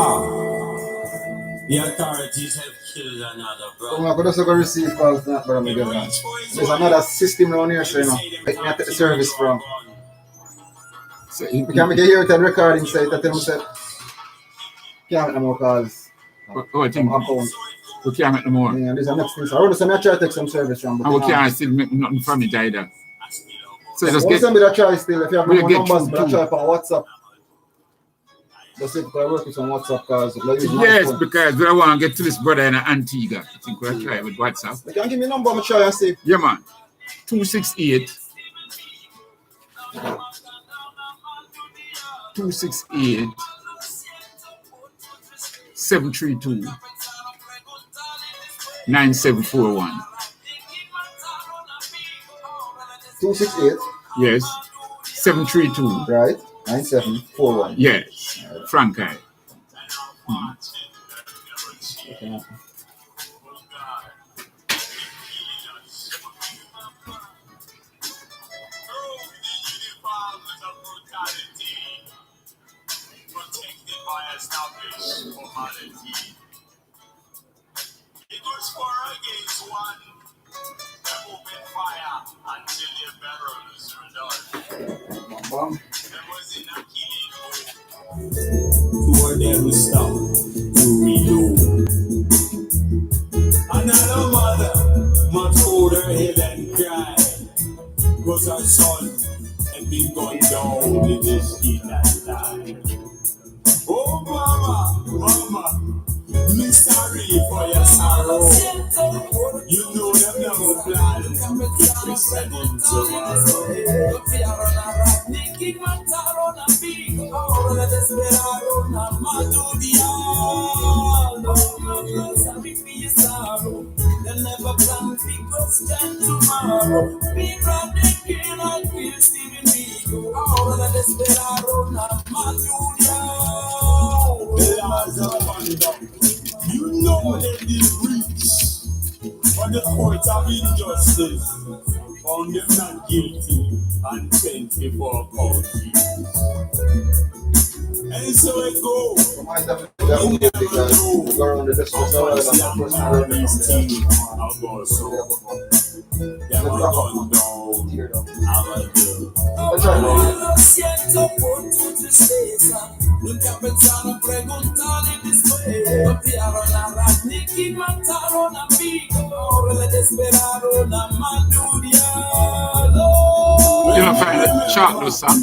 Speaker 5: the authorities have killed another brother.
Speaker 2: I'm going to receive calls now, Brother Miguel. There's another system around here, so you know, I can take the service from.
Speaker 1: So
Speaker 2: We can make a hear it and recording site that them said, can't make no more calls.
Speaker 1: I think we can't make no more.
Speaker 2: Yeah, there's a next thing. So I want to say, I try to take some service from.
Speaker 1: And we can't still make nothing from it either. So just get.
Speaker 2: Send me that try still. If you have no
Speaker 1: We'll
Speaker 2: more
Speaker 1: get
Speaker 2: numbers,
Speaker 1: through
Speaker 2: but I try
Speaker 1: too.
Speaker 2: on WhatsApp. Just if I work with some WhatsApp calls.
Speaker 1: Yes, because we want to get to this brother in Antigua. I think we'll try with WhatsApp.
Speaker 2: You can give me a number, I'm try and see.
Speaker 1: Yeah, man. 268 732 9741.
Speaker 2: 268.
Speaker 1: Yes. 732.
Speaker 2: Right. 9741.
Speaker 1: Yes. Frankai.
Speaker 2: Okay.
Speaker 5: Protected by established formality. It was 4 against 1. They opened fire until their barrels were done. There was an Achilles bow. 2 of them stopped to reload. Another mother must hold her head and cry, because her son had been gone down in the street and died. Oh, mama, me sorry for your sorrow. You know them never planned. We said him tomorrow. They never plan because then tomorrow we grab the king and we'll see me. All of this Desperado, not my Julia. The laws of conduct, you know they did reach, but the court of injustice found them not guilty and 24 counties. And so it goes.
Speaker 1: You don't find a chart, though, son.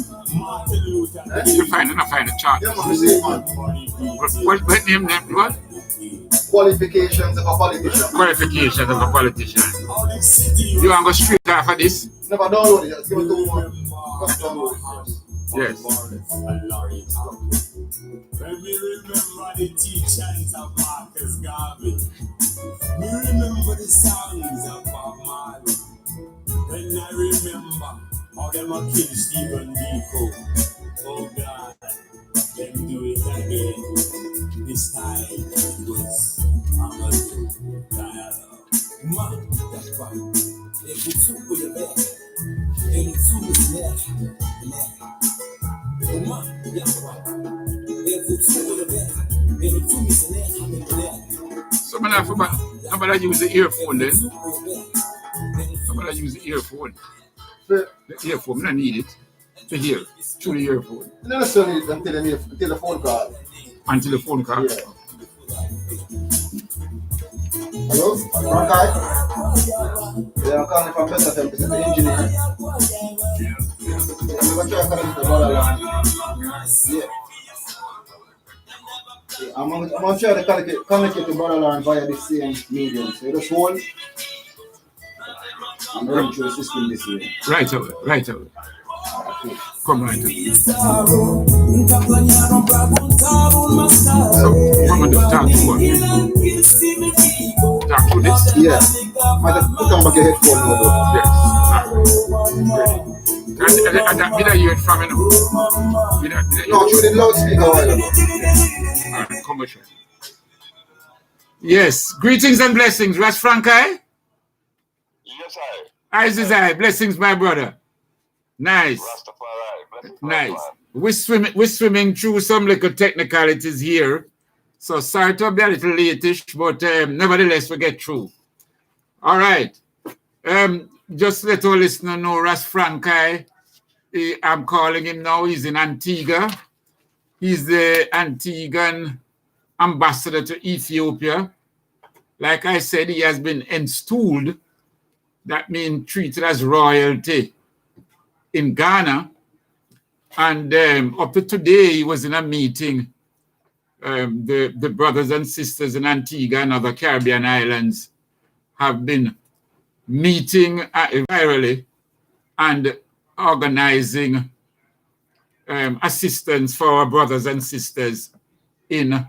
Speaker 1: You find a chart. What name? What?
Speaker 2: Qualifications of a politician.
Speaker 1: Qualifications of a politician. You want to go straight off of this?
Speaker 2: Never download it. Just give it to one. Just download it first.
Speaker 1: Yes.
Speaker 5: When we remember the teachings of Marcus Garvey, we remember the songs of Bob Marley. When I remember how them are kill Stephen Biko, oh God, them do it again. This time it was Amadou Diallo. Man, that's right. If you took with the back, and you took with the neck. Man, that's right. If you took with the back, and you took with the neck.
Speaker 1: So I'm going to use the earphone then. I'm going to use the earphone. The earphone, I don't need it to hear through the earphone.
Speaker 2: You don't necessarily need it until the phone call.
Speaker 1: Until the phone call?
Speaker 2: Yeah. Hello? Frankai? Yeah, I'm calling from Best FM. This is the engineer. I'm going to try to connect the borderline. Yeah. I'm going to try to connect the borderline via the same medium. So you just hold. I'm running through the system this year.
Speaker 1: Right away.
Speaker 2: Okay.
Speaker 1: Come right away. So, I'm going to talk to what? Talk to this?
Speaker 2: Yeah. I just put on back your headphone now, though.
Speaker 1: Yes. Did I hear it from you now?
Speaker 2: No, through the loudspeaker while ago.
Speaker 1: Alright, commercial. Yes. Greetings and blessings. Ras Frankai?
Speaker 6: Yes, I.
Speaker 1: Eyes is I. Blessings, my brother. Nice.
Speaker 6: Rastafari. Blessings,
Speaker 1: Nice.
Speaker 6: man.
Speaker 1: We're swimming through some little technicalities here. So sorry to be a little late-ish, but nevertheless, we get through. All right. Just let our listener know, Ras Frankai, I'm calling him now. He's in Antigua. He's the Antiguan ambassador to Ethiopia. Like I said, he has been installed, that means treated as royalty in Ghana. And up to today, he was in a meeting. The brothers and sisters in Antigua and other Caribbean islands have been meeting virally and organizing assistance for our brothers and sisters in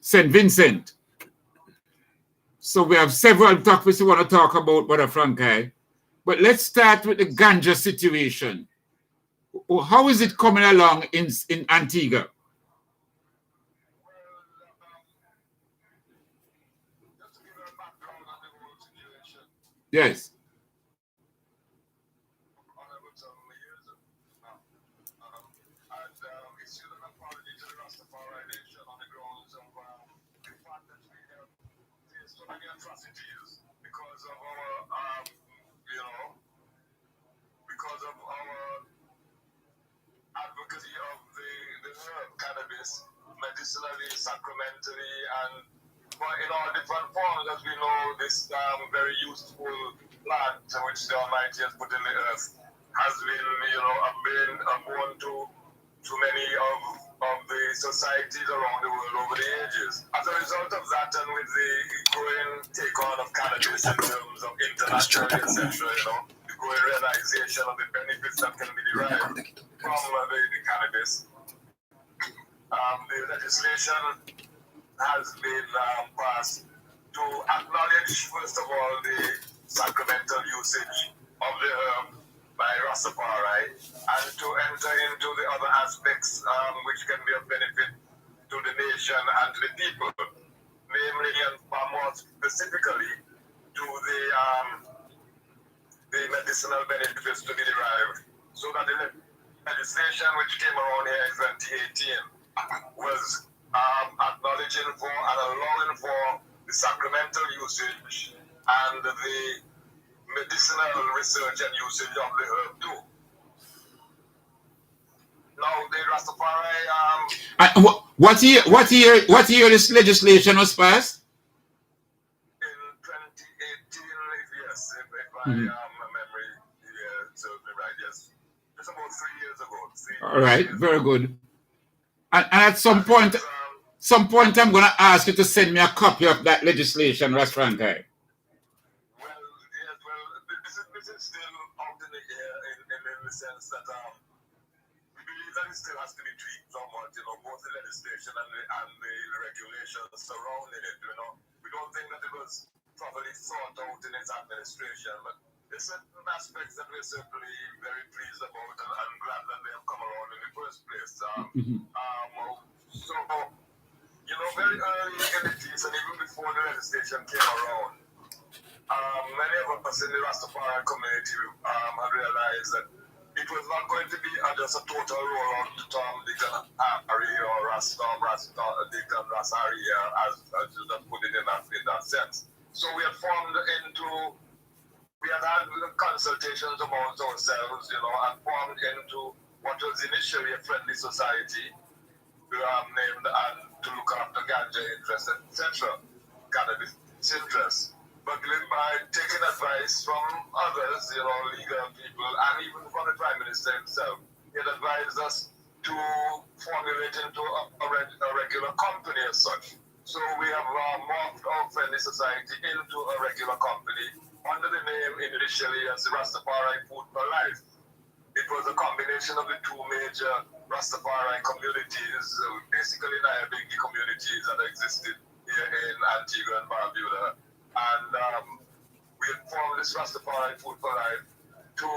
Speaker 1: St. Vincent. So we have several topics we want to talk about, Brother Frankai. But let's start with the ganja situation. How is it coming along in Antigua?
Speaker 6: Just to give you a background on the whole situation.
Speaker 1: Yes.
Speaker 6: Issued an apology to the Rastafari Nation on the grounds of the fact that we have faced so many atrocities because of our, because of our advocacy of the herb cannabis, medicinally, sacramentally, and in all different forms. As we know, this very useful plant which the Almighty has put in the earth has been, a boon to many of the societies around the world over the ages. As a result of that, and with the growing take-on of cannabis in terms of international, etc., the growing realization of the benefits that can be derived from the cannabis, the legislation has been passed to acknowledge, first of all, the sacramental usage of the herb by Rastafari, and to enter into the other aspects which can be of benefit to the nation and to the people, namely and far more specifically to the medicinal benefits to be derived. So that the legislation which came around here in 2018 was acknowledging for and allowing for the sacramental usage and the medicinal research and usage of the herb too. Now the Rastafari
Speaker 1: What year this legislation was passed?
Speaker 6: in 2018, yes, if my memory serves me right, yes. Just about 3 years ago.
Speaker 1: All right, very good. And at some point, I'm going to ask you to send me a copy of that legislation, Ras Frankai.
Speaker 6: Well, yes, this is still out in the air in the sense that we believe that it still has to be tweaked somewhat, both the legislation and the regulations surrounding it, We don't think that it was properly thought out in its administration, but there's certain aspects that we're certainly very pleased about and glad that they have come around in the first place. So, very early in the piece, and even before the legislation came around, many of us in the Rastafari community had realized that it was not going to be just a total rollout to Tom, Dick, and Harry, or Dick, and Rasari, as you just put it in that sense. So we had had consultations amongst ourselves, and formed into what was initially a friendly society, named and to look after ganja interests, etc., cannabis interests. But by taking advice from others, legal people, and even from the Prime Minister himself, he had advised us to formulate into a regular company as such. So we have morphed our friendly society into a regular company under the name initially as the Rastafari Food for Life. It was a combination of the two major Rastafari communities, basically Nyabingi communities that existed here in Antigua and Barbuda. And we had formed this Rastafari Food for Life to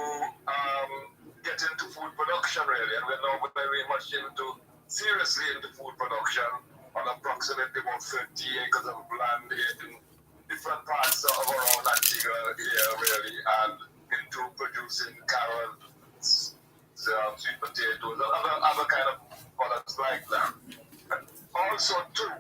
Speaker 6: get into food production, really. And we're now very much seriously into food production. on approximately about 30 acres of land in different parts of around Antigua here, really, and into producing carrots, sweet potatoes, and other kind of products like that. And also, too,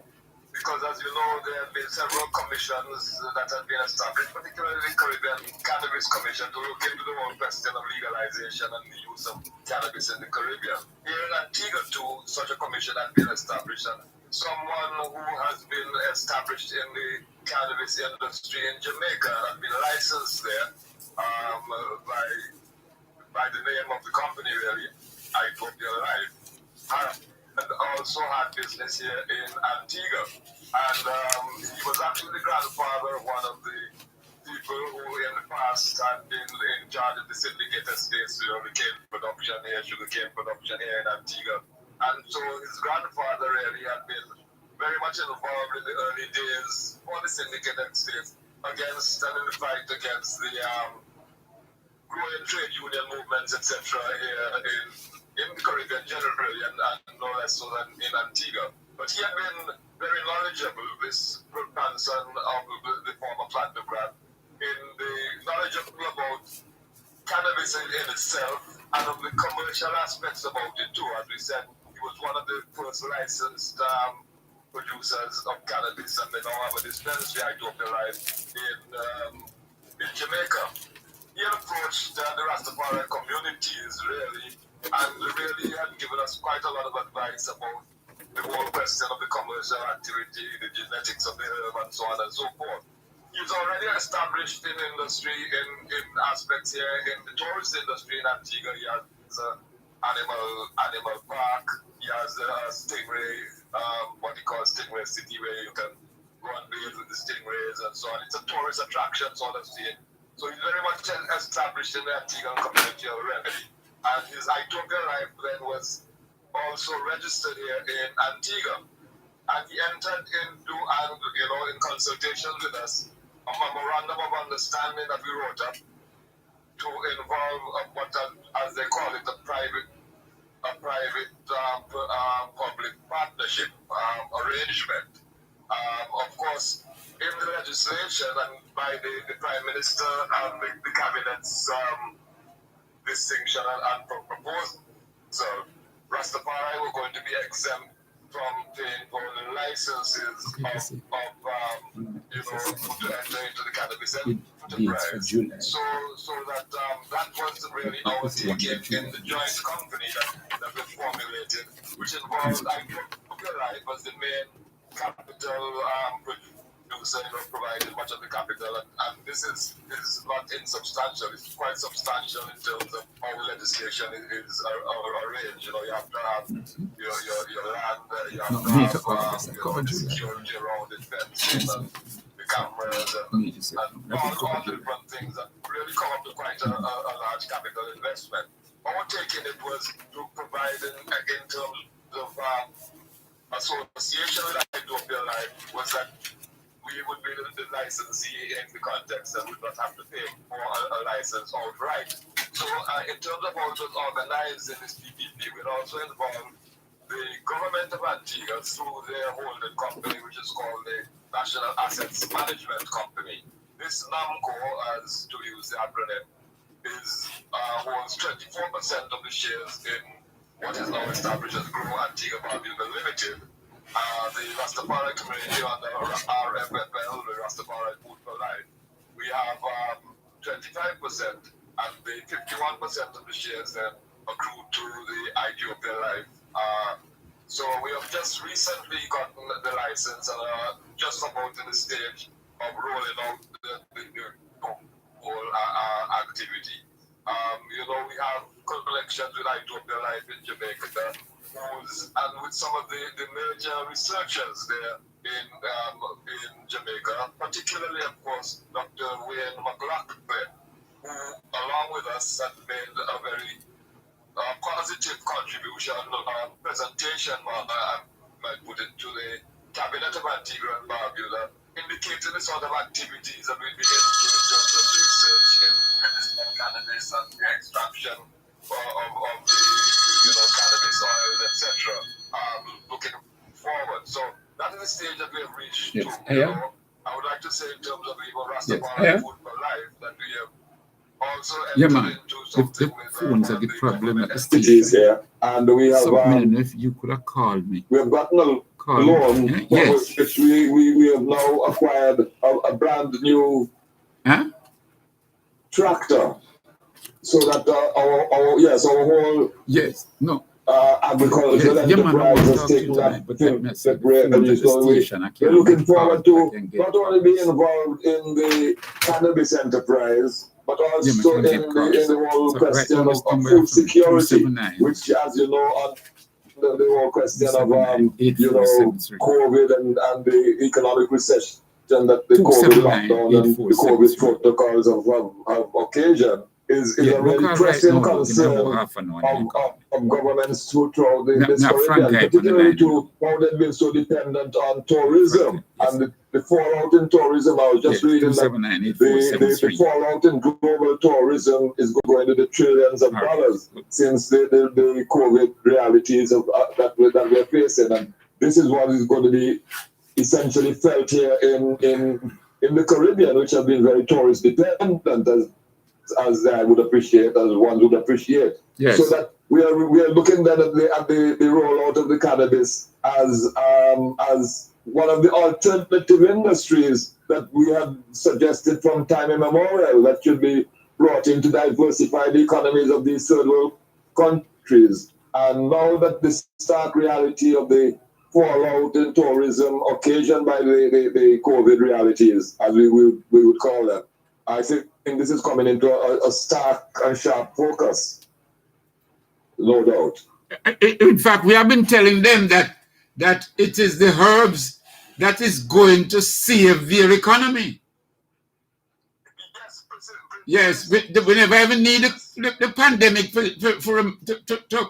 Speaker 6: because as you know, there have been several commissions that have been established, particularly the Caribbean Cannabis Commission, to look into the whole question of legalization and the use of cannabis in the Caribbean. Here in Antigua, too, such a commission has been established, and someone who has been established in the cannabis industry in Jamaica and has been licensed there by the name of the company, really, I Hope Your Life. And also had business here in Antigua. And he was actually the grandfather of one of the people who in the past had been in charge of the syndicate estates, cane production here, sugarcane production here in Antigua. And so his grandfather really had been very much involved in the early days on the syndicate estates against and in the fight against the growing trade union movements, etc., here in the Caribbean generally, and no less so than in Antigua. But he had been very knowledgeable, this grandson of the former platinum grad, in the knowledgeable about cannabis in itself and of the commercial aspects about it too. As we said, he was one of the first licensed producers of cannabis, and they now have a dispensary, I Hope Your Life, in Jamaica. He had approached the Rastafari communities, really, and really had given us quite a lot of advice about the whole question of the commercial activity, the genetics of the herb, and so on and so forth. He's already established in industry, in aspects here, in the tourist industry in Antigua. He has an animal park. He has a stingray, what he calls Stingray City, where you can go and bathe with the stingrays and so on. It's a tourist attraction, sort of thing. So he's very much established in the Antiguan community already. And his Utopia Life then was also registered here in Antigua. And he entered into, and in consultation with us, a memorandum of understanding that we wrote up to involve what, as they call it, a private public partnership arrangement. Of course, in the legislation and by the Prime Minister and the Cabinet's distinction and proposal, so Rastafari were going to be exempt from paying for the licenses to enter into the cannabis enterprise. So that was really our take in the joint company that we formulated, which involved I Hope Your Life as the main capital producer, providing much of the capital, and this is not insubstantial. It's quite substantial in terms of how legislation is arranged. You have to have your land, you have to have the security around it, fencing, and the cameras, and all the different things that really come up to quite a large capital investment. Our take in it was to provide in terms of association with I Hope Your Life was that we would be the licensee in the context and would not have to pay for a license outright. So in terms of how it was organized in this PPP, we'd also involve the government of Antigua through their holding company, which is called the National Assets Management Company. This NAMCO, as to use the acronym, holds 24% of the shares in what is now established as Grow Antigua Barbuda Limited. The Rastafari community under RFFL, the Rastafari Food for Life, we have 25%, and the 51% of the shares then accrue to the Ethiopia Life. So we have just recently gotten the license and are just about in the stage of rolling out the whole activity. We have connections with Ethiopia Life in Jamaica, and with some of the major researchers there in Jamaica, particularly, of course, Dr. Wayne McLaughlin, who, along with us, had made a very positive contribution, presentation, I might put it, to the Cabinet of Antigua and Barbuda, indicating the sort of activities that we'll be into in terms of the research in medicinal cannabis and the extraction of the cannabis oils, etc. Looking forward. So the stage that we have reached
Speaker 1: Yes.
Speaker 6: to, you know, I would like to say in terms of even Rastafari
Speaker 1: Yes.
Speaker 6: Food for Life that we have also
Speaker 1: Yeah,
Speaker 6: entered
Speaker 1: man.
Speaker 6: into
Speaker 1: The
Speaker 6: something with
Speaker 1: phones
Speaker 6: one
Speaker 1: are
Speaker 6: of
Speaker 1: the
Speaker 6: the
Speaker 1: problem at the
Speaker 6: entities
Speaker 1: station.
Speaker 6: here, and we have
Speaker 1: So, man, if you could have called me.
Speaker 6: we have gotten a
Speaker 1: Call
Speaker 6: loan
Speaker 1: me.
Speaker 6: from
Speaker 1: Yes.
Speaker 6: which we have now acquired a brand new tractor, so that our whole agricultural enterprise has taken that step really. So we're looking forward to not only being involved in the cannabis enterprise, but also in the whole question of food security, which, as you know, on the whole question of COVID and the economic recession that the COVID lockdown and the COVID protocols have occasioned is a really pressing concern of governments throughout this Caribbean, particularly to how they've been so dependent on tourism and the fallout in tourism. I was just reading that the fallout in global tourism is going to the trillions of dollars since the COVID realities that we're facing, and this is what is going to be essentially felt here in the Caribbean, which have been very tourist dependent, as I would appreciate, as one would appreciate. Yes. So that we are looking then at the rollout of the cannabis as one of the alternative industries that we have suggested from time immemorial that should be brought in to diversify the economies of these third world countries. And now that the stark reality of the fallout in tourism occasioned by the COVID realities, as we would call them, I think this is coming into a stark and sharp focus, no doubt.
Speaker 1: In fact, we have been telling them that it is the herbs that is going to save their economy. Yes, we never even need the pandemic for them to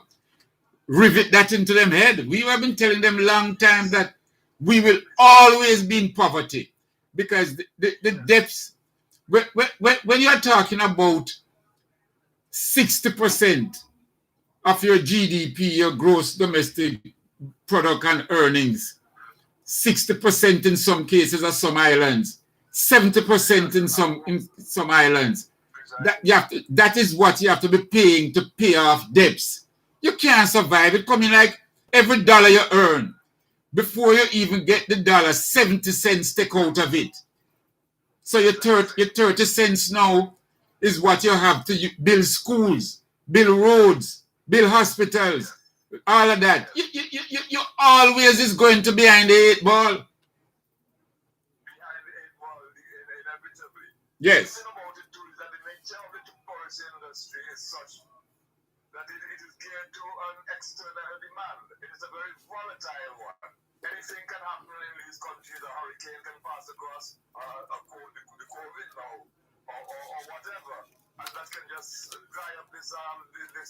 Speaker 1: rivet that into them head. We have been telling them long time that we will always be in poverty because the depths. When you're talking about 60% of your GDP, your gross domestic product and earnings, 60% in some cases of some islands, 70% in some islands, that is what you have to be paying to pay off debts. You can't survive. It coming like every dollar you earn, before you even get the dollar, 70 cents take out of it. So your 30 cents now is what you have to build schools, build roads, build hospitals, all of that. You always is going to behind the 8 ball.
Speaker 6: Behind the 8 ball, inevitably.
Speaker 1: Yes.
Speaker 6: The thing about it too is that the nature of the tourist industry is such that it is geared to an external demand. It is a very volatile one. Anything can happen in these countries. A hurricane can pass across the COVID now, or whatever, and that can just dry up this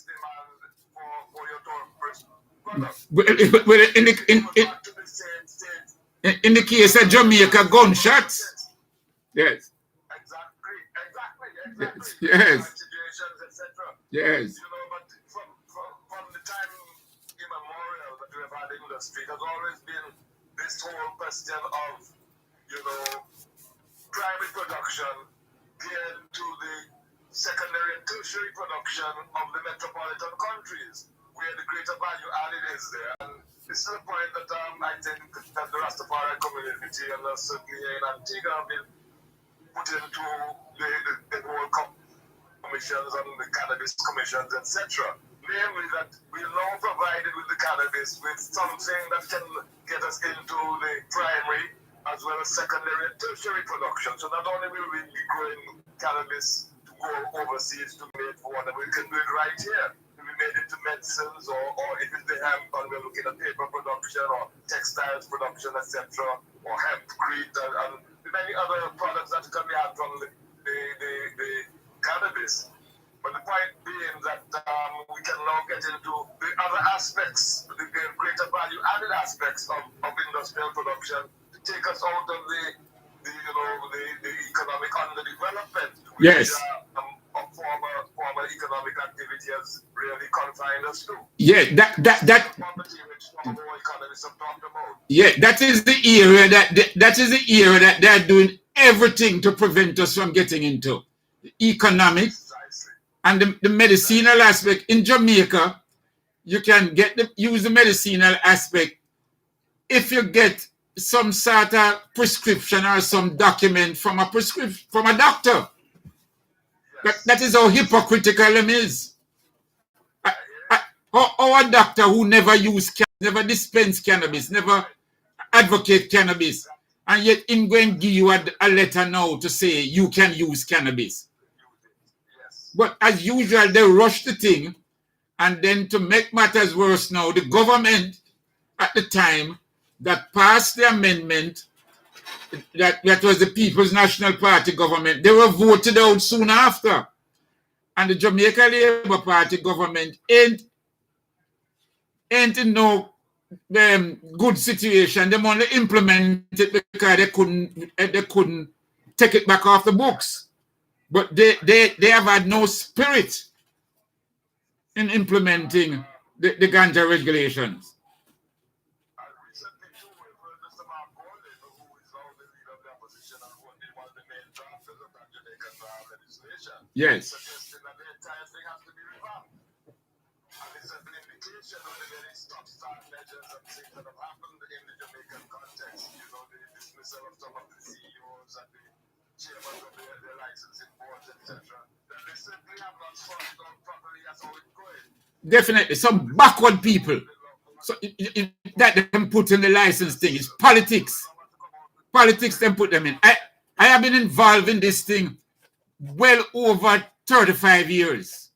Speaker 6: demand for your tourist products.
Speaker 1: In the case of Jamaica, gunshots. Yes.
Speaker 6: Exactly.
Speaker 1: Yes.
Speaker 6: Situations, etc.
Speaker 1: Yes.
Speaker 6: You know, but from the time immemorial that we have had in industry, it has always been this whole question of, private production geared to the secondary and tertiary production of the metropolitan countries, where the greater value added is there. And this is a point that I think that the Rastafari community and certainly in Antigua have been put into the whole commissions and the cannabis commissions, etc. Namely, that we are now provided with the cannabis with something that can get us into the primary as well as secondary and tertiary production. So not only will we be growing cannabis to go overseas to make for water, we can do it right here. We made into medicines, or if it's the hemp, and we're looking at paper production or textiles production, etc., or hempcrete and many other products that can be had from the cannabis. But the point being that we can now get into the other aspects, the greater value added aspects of industrial production to take us out of the economic underdevelopment, which former economic activity has really confined us to.
Speaker 1: Yeah, that
Speaker 6: poverty, which our economists have talked about.
Speaker 1: Yeah, that is the area that they're doing everything to prevent us from getting into. The economic and the medicinal aspect. In Jamaica, you can use the medicinal aspect if you get some sort of prescription or some document from a doctor. That is how hypocritical them is. Our doctor who never never dispense cannabis, never advocate cannabis, and yet him going to give you a letter now to say you can use cannabis. But as usual, they rush the thing, and then to make matters worse now, the government at the time that passed the amendment, that was the People's National Party government, they were voted out soon after. And the Jamaica Labour Party government ain't in no good situation. They only implement it because they couldn't take it back off the books. But they have had no spirit in implementing the ganja regulations. Yes. Definitely, some backward people. So that them put in the license thing is politics. Politics them put them in. I have been involved in this thing well over 35 years.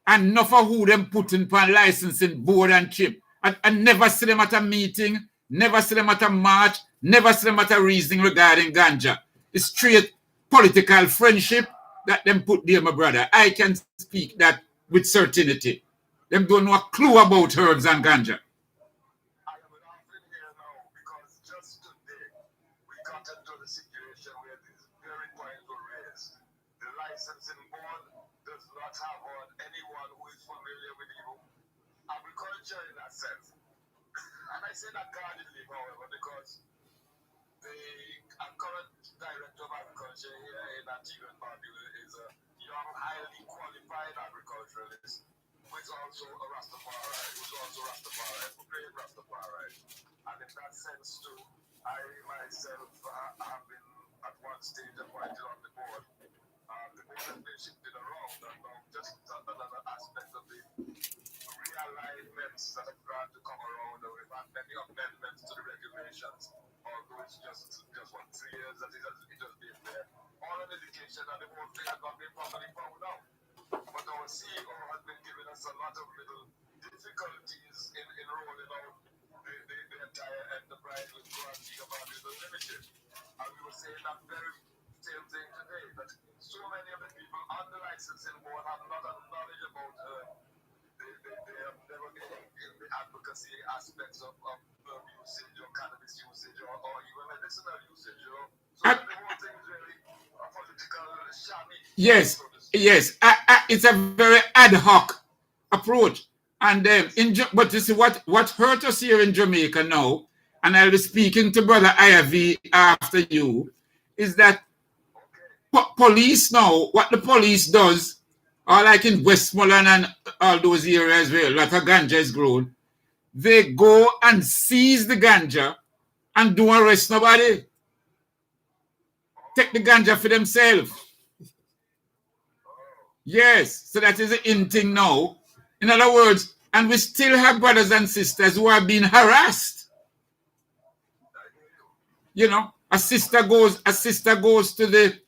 Speaker 1: And enough of who them putting upon licensing board and chip. I never see them at a meeting, never see them at a march, never see them at a reasoning regarding ganja. It's straight political friendship that them put there, my brother. I can speak that with certainty. Them don't know a clue about herbs and ganja.
Speaker 6: In that sense. And I say that guardedly, however, because the current director of agriculture here in Antigua and Barbuda is a young, highly qualified agriculturalist who is also a Rastafari, who played Rastafari. And in that sense, too, I myself have been at one stage appointed on the board. The board has been shifted around, and now just another aspect of the realignments that have got to come around. We've had many amendments to the regulations, although it's just what 3 years that it has been there. All an indication that the whole thing has not been properly found out. But our CEO has been giving us a lot of little difficulties in rolling out the entire enterprise with Antigua Barbuda Limited. And we were saying that very same thing today, that so many of the people on the licensing board have not had knowledge about they have never been in the advocacy aspects of herb usage or cannabis usage or even medicinal usage, you know. So the whole thing is really a political shabby.
Speaker 1: Yes, yes. It's a very ad hoc approach. And but you see what hurt us here in Jamaica now, and I'll be speaking to Brother IRV after you, is that police now, what the police does, or like in Westmoreland and all those areas where a lot of ganja is grown, they go and seize the ganja and don't arrest nobody. Take the ganja for themselves. Yes, so that is the in thing now. In other words, and we still have brothers and sisters who are being harassed. You know, a sister goes to the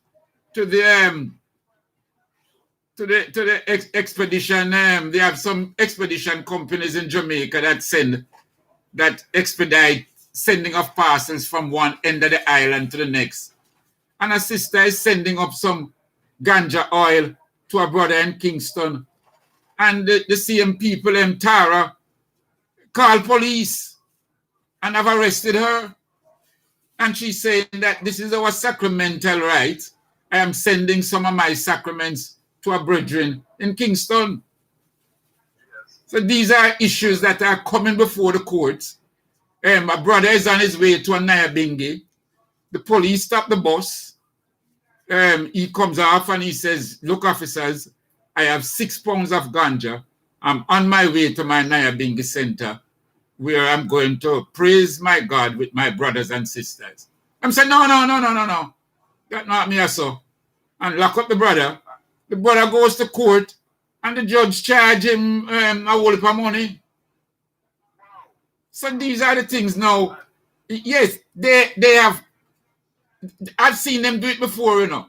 Speaker 1: expedition. They have some expedition companies in Jamaica that expedite sending of parcels from one end of the island to the next. And a sister is sending up some ganja oil to a brother in Kingston. And the same people in Tara call police and have arrested her. And she's saying that this is our sacramental right. I am sending some of my sacraments to a brethren in Kingston. So these are issues that are coming before the courts. My brother is on his way to a Nyabingi. The police stop the bus. He comes off and he says, look, officers, I have 6 pounds of ganja. I'm on my way to my Nyabingi center where I'm going to praise my God with my brothers and sisters. I'm saying, no. That's not me, so. And lock up the brother. The brother goes to court and the judge charge him a whole heap of money. So these are the things now. Yes, they have. I've seen them do it before, you know.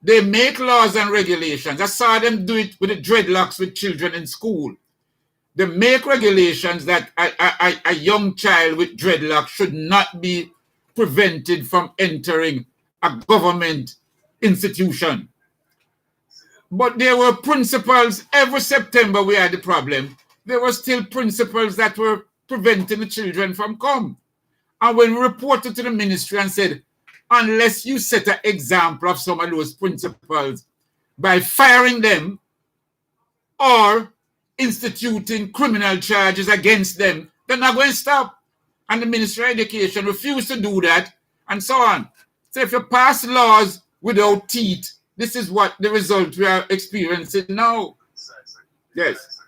Speaker 1: They make laws and regulations. I saw them do it with the dreadlocks with children in school. They make regulations that a young child with dreadlocks should not be prevented from entering a government institution. But there were principles. Every September we had the problem. There were still principles that were preventing the children from come. And when we reported to the ministry and said, unless you set an example of some of those principles by firing them or instituting criminal charges against them, they're not going to stop. And the Ministry of Education refused to do that, and so on. So if you pass laws without teeth, this is what the result we are experiencing now. Yes.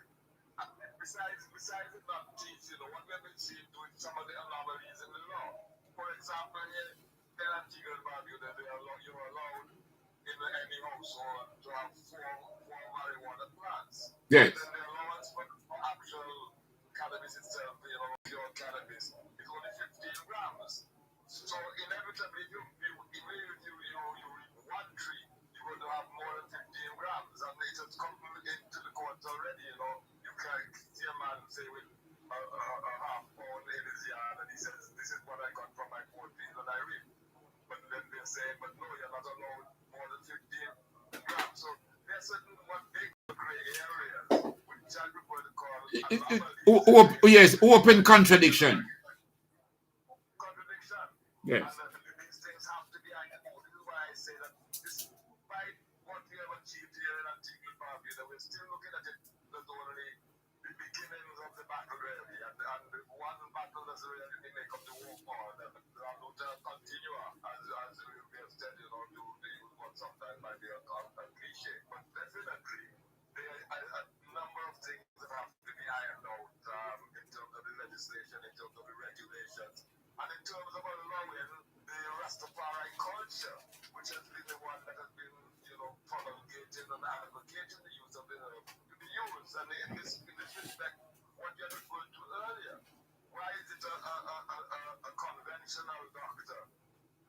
Speaker 6: Besides it not teeth, you know, what we've been seeing with some of the anomalies in the law. For example, here in Antigua and Barbuda, you're allowed in any household to have four marijuana plants.
Speaker 1: Yes.
Speaker 6: Then the allowance for actual cannabis itself, you know, pure cannabis, is only 15 grams. So inevitably, even if you reap one tree, you're going to have more than 15 grams. And it has come into the courts already, you know. You can't see a man say with a half pound in his yard and he says, this is what I got from my 14 that I reap. But then they say, but no, you're not allowed more than 15 grams. So there's certain what big gray areas which I prefer to call anomalies.
Speaker 1: Yes, open contradiction. Yes.
Speaker 6: And these things have to be ironed out. This is why I say that despite what we have achieved here in Antigua and Barbuda, we're still looking at it as only the beginnings of the battle, really. And one battle doesn't really make up the war for. And to continue, as we have said, you know, to use what sometimes might be a cliche. But definitely, there are a number of things that have to be ironed out in terms of the legislation, in terms of the regulations. And in terms of allowing the Rastafari culture, which has been the one that has been, you know, promulgating and advocating the use of the herb to be used. And in this respect, what you referred to earlier, why is it a conventional doctor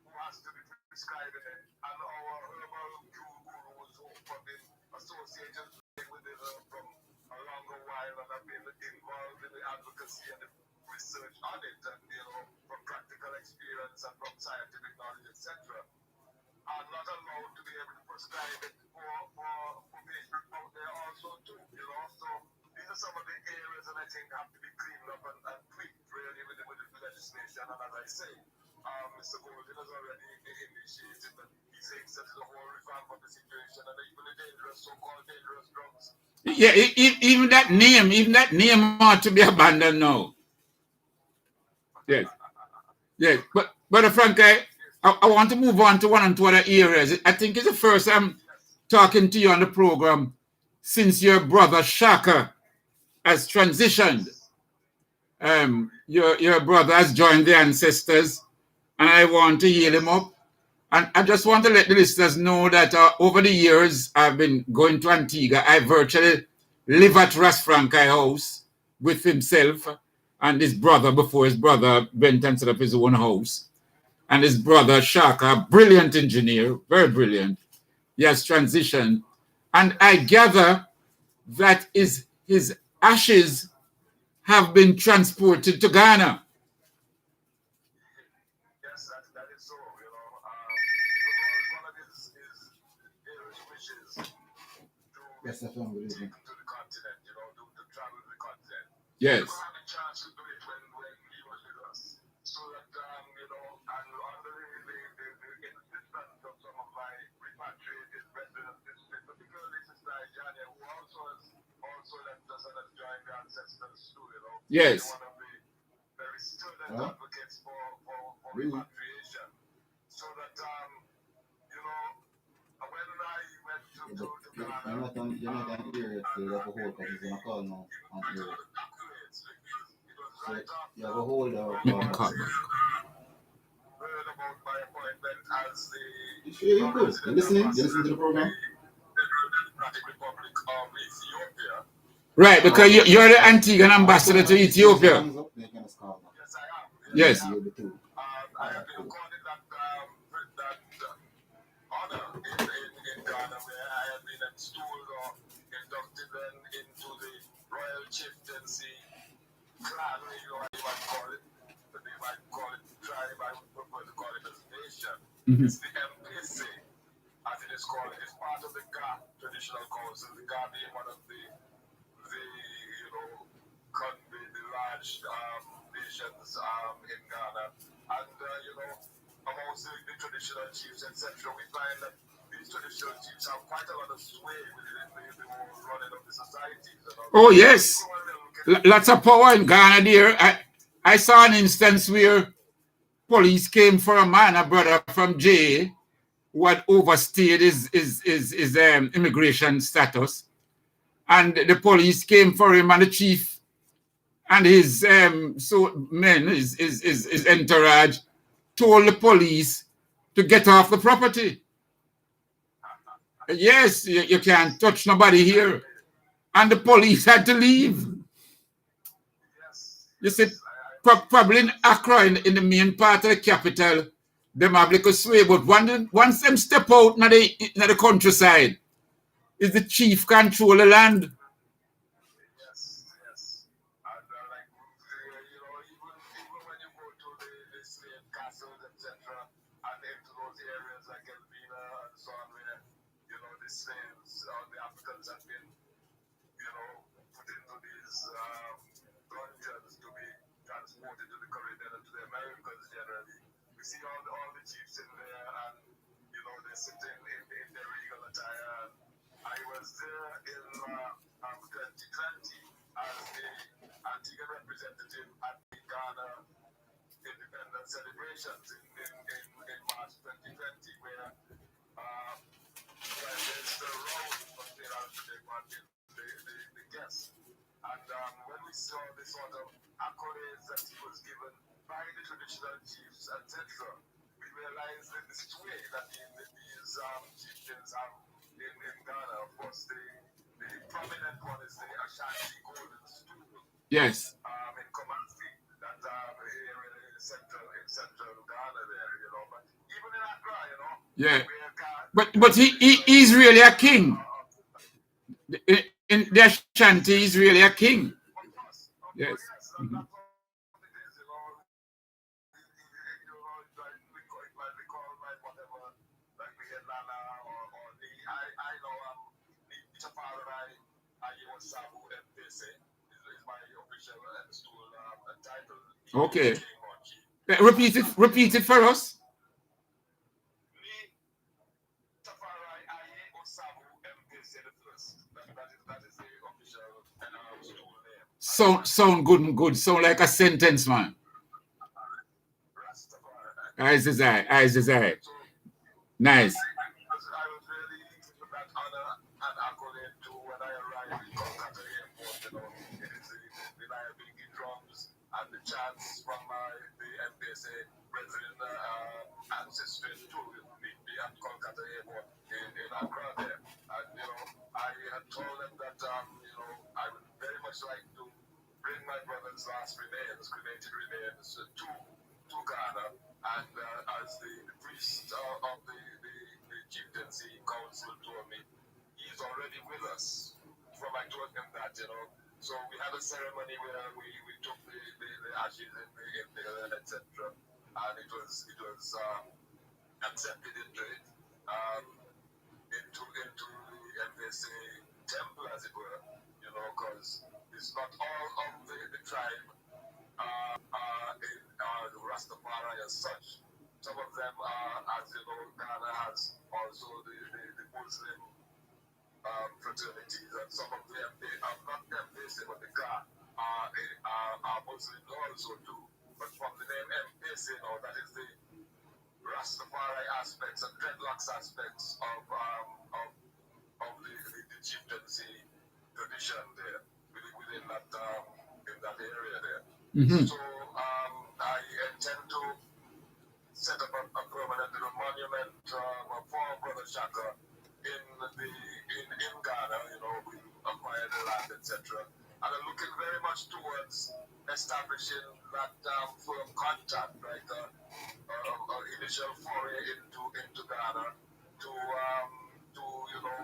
Speaker 6: who has to be prescribing it, and our herbal gurus who have been associated with the herb from a longer while and have been involved in the advocacy and the research on it, and you know, from practical experience and from scientific knowledge, etc., are not allowed to be able to prescribe it for patients out there also too, you know. So these are some of the areas that I think have to be cleaned up and tweaked really with the legislation. And as I say, Mr. Golden has already initiated that he thinks that the whole revamp of the situation and even the dangerous, so-called dangerous drugs.
Speaker 1: Yeah, even that name ought to be abandoned now. Yes. Yes. But Frank, I want to move on to one and two other areas. I think it's the first I'm talking to you on the program since your brother Shaka has transitioned. Your brother has joined the ancestors, and I want to heal him up. And I just want to let the listeners know that over the years, I've been going to Antigua. I virtually live at Ras Frankai house with himself and his brother before his brother went and set up his own house. And his brother, Shaka, brilliant engineer, very brilliant. He has transitioned. And I gather that his ashes have been transported to Ghana.
Speaker 6: Yes, that is so, you know. One of his dearest wishes to take to the continent, you know, to travel to the continent.
Speaker 1: Yes.
Speaker 6: We had a chance to do it when he was with us. So that, you know, and under the insistence of some of my repatriated brethren, particularly Sister Ijania, who also left us and has joined the ancestors too, you know.
Speaker 1: Yes.
Speaker 6: One of the very stern advocates for repatriation. So that, when I went to Ghana,
Speaker 2: you're not an ear yet, so you have a hold because he's on a call now on ear. So you have a hold of
Speaker 1: Make me call back.
Speaker 6: heard about my appointment as the
Speaker 2: you good. You listening? You listen to the program?
Speaker 6: Democratic Republic of Ethiopia.
Speaker 1: Right, because you're the Antiguan ambassador to Ethiopia.
Speaker 2: Hands up, they can call now.
Speaker 6: Yes, I am.
Speaker 1: Yes.
Speaker 2: You'll be too.
Speaker 6: I have been accorded that honor in Ghana, where I have been installed or inducted into the royal chieftaincy clan, you might call it. But they might call it tribe, I would prefer to call it as nation. It's the MPC, as it is called. It is part of the GA Traditional Council, the GA being one of the large nations in Ghana. And, amongst the traditional chiefs, etc., we find that these traditional chiefs have quite a lot of sway within the whole running of the societies.
Speaker 1: Oh, yes. Lots of power in Ghana there. I saw an instance where police came for a man, a brother from J, who had overstayed his immigration status. And the police came for him, and the chief and his his entourage, told the police to get off the property. Yes, you can't touch nobody here. And the police had to leave. You see, probably in Accra, in the main part of the capital, them have like a sway, but once them step out in the countryside, is the chief control the land.
Speaker 6: Yes. And even when you go to the slave castles, etc., and into those areas like Elvina and so on, where, the slaves or the Africans have been, put into these dungeons to be transported to the Caribbean and to the Americas generally. We see all the chiefs in there, and, they're sitting in their regal attire. I was there in 2020 as the Antigua representative at the Ghana independence celebrations in March 2020, where Prime Minister Lorne was there as the guest. And when we saw the sort of accolades that he was given by the traditional chiefs, etc., we realized the sway that these chieftains have in Ghana. Of course, the prominent one is the Ashanti Golden Stool.
Speaker 1: Yes.
Speaker 6: In Kumasi, that in central Ghana there, But even in Accra,
Speaker 1: Yeah. But he's really a king. In the Ashanti, he's really a king. Yes. Mm-hmm. Okay. Repeat it for us. Sound good and good. Sound like a sentence, man. Eyes is eye. Nice.
Speaker 6: I was really given that honor and accolade to when I arrived in Kolkata Airport. It is the Liability drums and the chants from the MPSA resident ancestors to meet me at Kolkata Airport in Accra there. And, I had told them that, I would very much like to bring my brother's last remains, cremated remains, to Ghana. And as the priest of the chieftaincy council told me, he's already with us. From I told him that, So we had a ceremony where we took the ashes in the etc. And it was accepted into it, into the MPSA temple, as it were, because it's not all of the tribe in Rastafari as such. Some of them are, as Ghana has also the Muslim fraternities, and some of them, they are not MPSA, but the GA are Muslims also too. But from the facing, or that is the Rastafari aspects and dreadlocks aspects of the chieftaincy tradition there within that in that area there.
Speaker 1: Mm-hmm.
Speaker 6: So I intend to set up a permanent little monument for Brother Shaka in Ghana. You know, we acquired the land, etc. And I'm looking very much towards establishing that firm contact, right? Initial foray into Ghana to you know,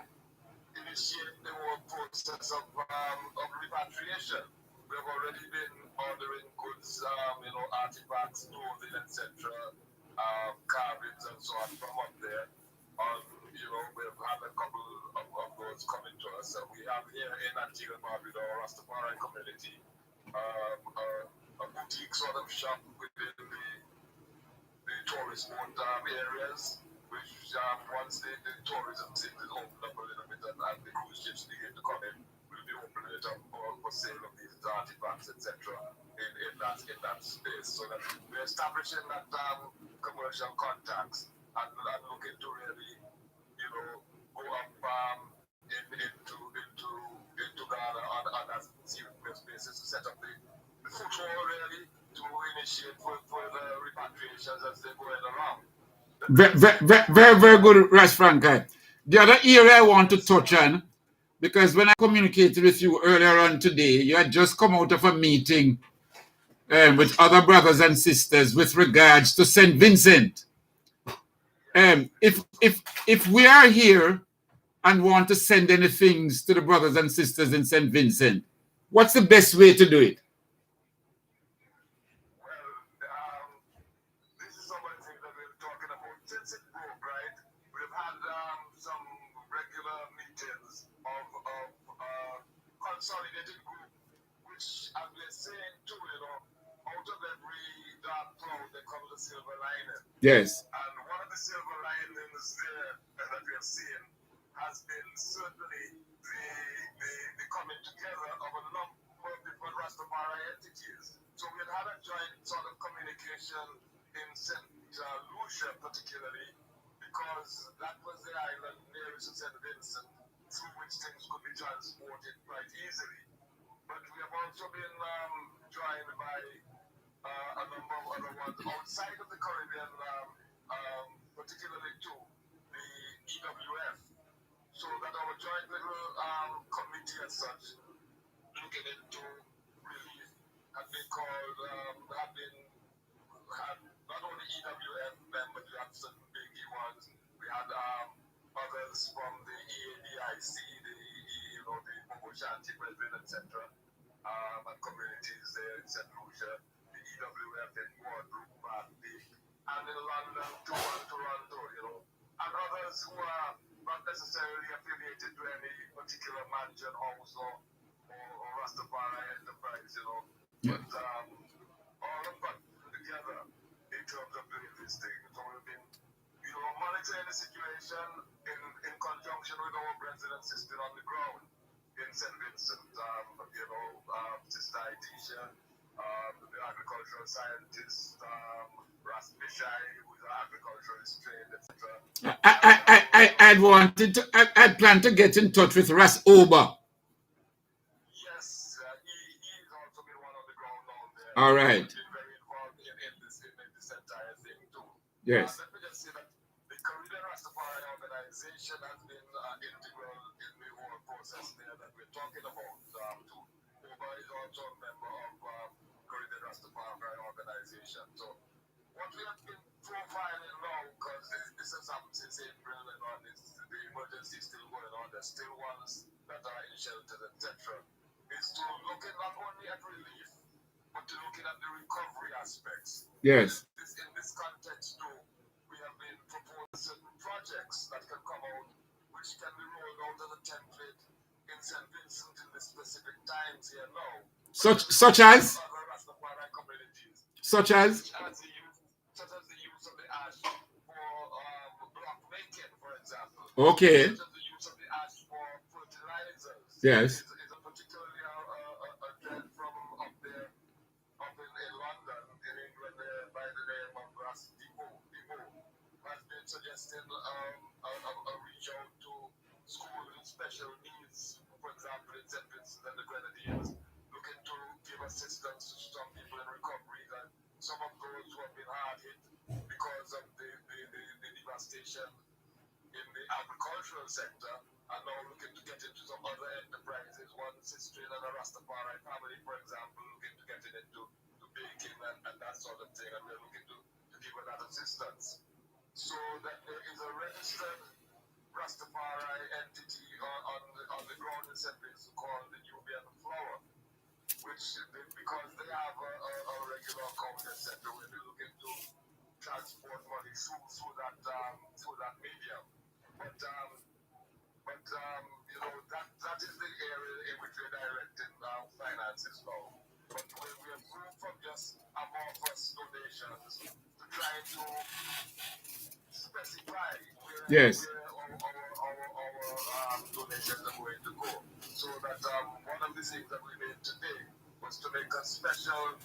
Speaker 6: initiate the whole process of repatriation. We have already been ordering goods, you know, artifacts, clothing, etc., carvings and so on from up there. You know, we've had a couple of those coming to us. We have here in Antigua and Barbuda, Rastafari community, a boutique sort of shop within the tourist boat areas, which once the tourism season is opened up a little bit and the cruise ships begin to come in, we'll be opening it up for sale of these artifacts, etc. in that space, so that we're establishing that commercial contacts and looking to really, you know, go up into Ghana on that serious basis to set up the foothold really to initiate further repatriations as they're going along.
Speaker 1: Very good, Ras Franca. The other area I want to touch on, because when I communicated with you earlier on today, you had just come out of a meeting with other brothers and sisters with regards to St. Vincent. If we are here and want to send any things to the brothers and sisters in St. Vincent, what's the best way to do it?
Speaker 6: This is some of the things that we're talking about. Since it broke, right, we've had some regular meetings of consolidated group, which, as we're saying too, you know, out of every dark cloud there comes a silver lining.
Speaker 1: Yes.
Speaker 6: And one of the silver linings there that we have seen has been certainly the coming together of a number of different Rastafari entities. So we had a joint sort of communication in St. Lucia particularly, because that was the island nearest to St. Vincent, through which things could be transported quite easily. But we have also been joined by a number of other ones outside of the Caribbean, particularly too, the EWF. So that our joint little committee as such, looking into relief, had been called, had not only EWF members, we had some biggie ones, we had others from the EADIC, the Bobo Shanti Brethren, etc., and communities there in St. Lucia, the EWF in Guadeloupe, and in London, too, and Toronto, you know, and others who are not necessarily affiliated to any particular mansion house or Rastafari enterprise, you know, but all of us together in terms of doing this thing. So we've been, you know, monitoring the situation in conjunction with our brothers and sisters on the ground in St. Vincent, you know, Sister Itisha, the agricultural scientist, Ras Bishai, who's an agriculturalist trained, etc.
Speaker 1: I'd planned to get in touch with Ras Oba.
Speaker 6: Yes, he's also been one on the ground down there.
Speaker 1: All right.
Speaker 6: He's been very involved in this entire thing too.
Speaker 1: Yes.
Speaker 6: Let me just say that the Caribbean Rastafari organization has been integral in the whole process there that we're talking about too. Oba is also a member of Caribbean Rastafari organization. So what we have been profiling now, because this has happened since April and on, the emergency is still going on, there's still ones that are in shelters, etc., is to looking not only at relief, but to looking at the recovery aspects.
Speaker 1: Yes.
Speaker 6: In this context too, we have been proposing certain projects that can come out, which can be rolled out as a template in St. Vincent in the specific times here now.
Speaker 1: Such as?
Speaker 6: Other Rastafari communities.
Speaker 1: Such as?
Speaker 6: Such as the use of the ash for block making, for example.
Speaker 1: Okay.
Speaker 6: Such as the use of the ash for fertilizers.
Speaker 1: Yes.
Speaker 6: Is a particularly a trend from up there, up in London, in England, by the name suggesting a reach out to schools with special needs, for example, in St. Vincent and the Grenadines, looking to give assistance to some people in recovery, and some of those who have been hard hit because of the devastation in the agricultural sector are now looking to get into some other enterprises. One sister and a Rastafari family, for example, looking to get into baking and that sort of thing, and we're looking to give her that assistance. So that there is a registered Rastafari entity on the ground in St. Vincent called the Nubian Flower, which, because they have a regular account in center where they're looking to transport money through that medium. But you know, that is the area in which we're directing finances now. But we have moved from just amorphous donations to trying to specify where our donations are going to go. So that one of the things that we made today was to make a special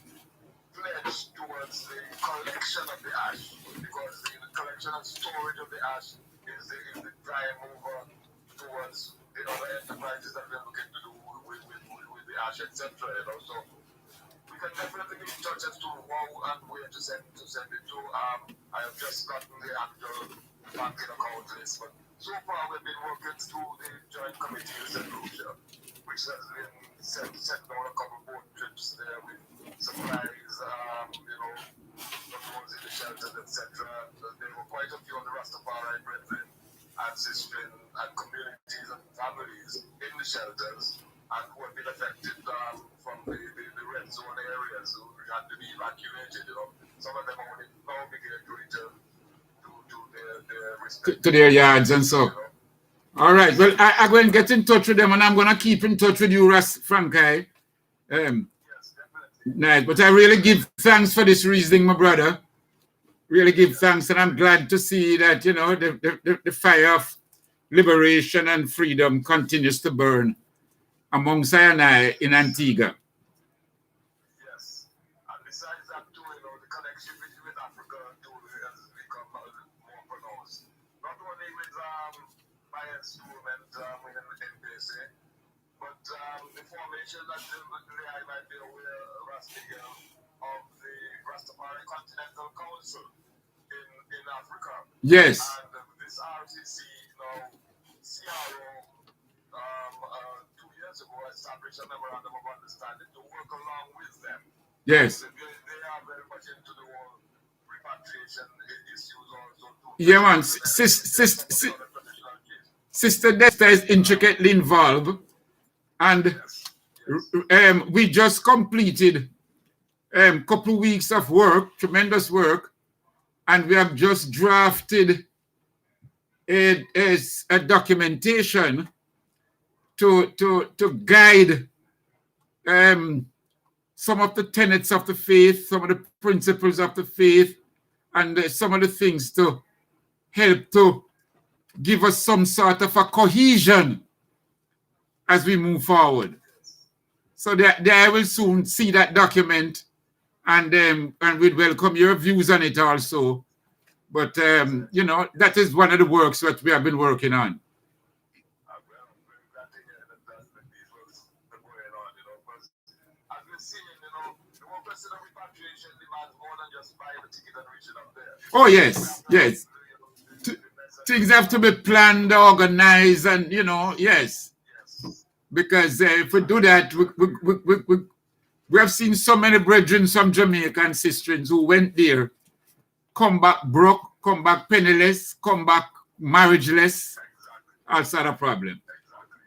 Speaker 6: pledge towards the collection of the ash, because the collection and storage of the ash is the prime mover towards the other enterprises that we're looking to do with the ash, etc. You know, so we can definitely be in touch as to how and where to send it to. I have just gotten the actual banking account list, but so far we've been working through the joint committee in St. Lucia, which has been sent down a couple boat trips there with supplies, you know, the ones in the shelters, etc. There were quite a few of the Rastafari brethren and sisters and communities and families in the shelters and who have been affected from the red zone areas who had to be evacuated. You know, some of them only now beginning to return to their respective
Speaker 1: to their yards and so. You know. All right. Well, I'm going to get in touch with them, and I'm going to keep in touch with you, Frankai.
Speaker 6: Yes, definitely.
Speaker 1: Nice. But I really give thanks for this reasoning, my brother. Really give thanks, and I'm glad to see that, you know, the fire of liberation and freedom continues to burn among Sinai in Antigua.
Speaker 6: Yes. And besides that too, you know, the connection with Africa too has become more pronounced. Not only with my instrument in BC, but the formation that I might be aware, Miguel, of the Rastafari Continental Council in Africa.
Speaker 1: Yes.
Speaker 6: And this RCC, now CRO, 2 years ago established a memorandum of understanding to work along with them.
Speaker 1: Yes.
Speaker 6: They are very much into the whole repatriation issues also too.
Speaker 1: Yeah, man. Sister Desta is intricately involved, and we just completed a couple of weeks of work, tremendous work, and we have just drafted a documentation to guide some of the tenets of the faith, some of the principles of the faith, and some of the things to help to give us some sort of a cohesion as we move forward. So I will soon see that document, and we'd welcome your views on it also. But, you know, that is one of the works that we have been working on. Oh, yes, yes. Things have to be planned, organized, and, you know, yes. Because if we do that, we have seen so many brethren, some Jamaican sisters who went there, come back broke, come back penniless, come back marriageless. That's not a problem.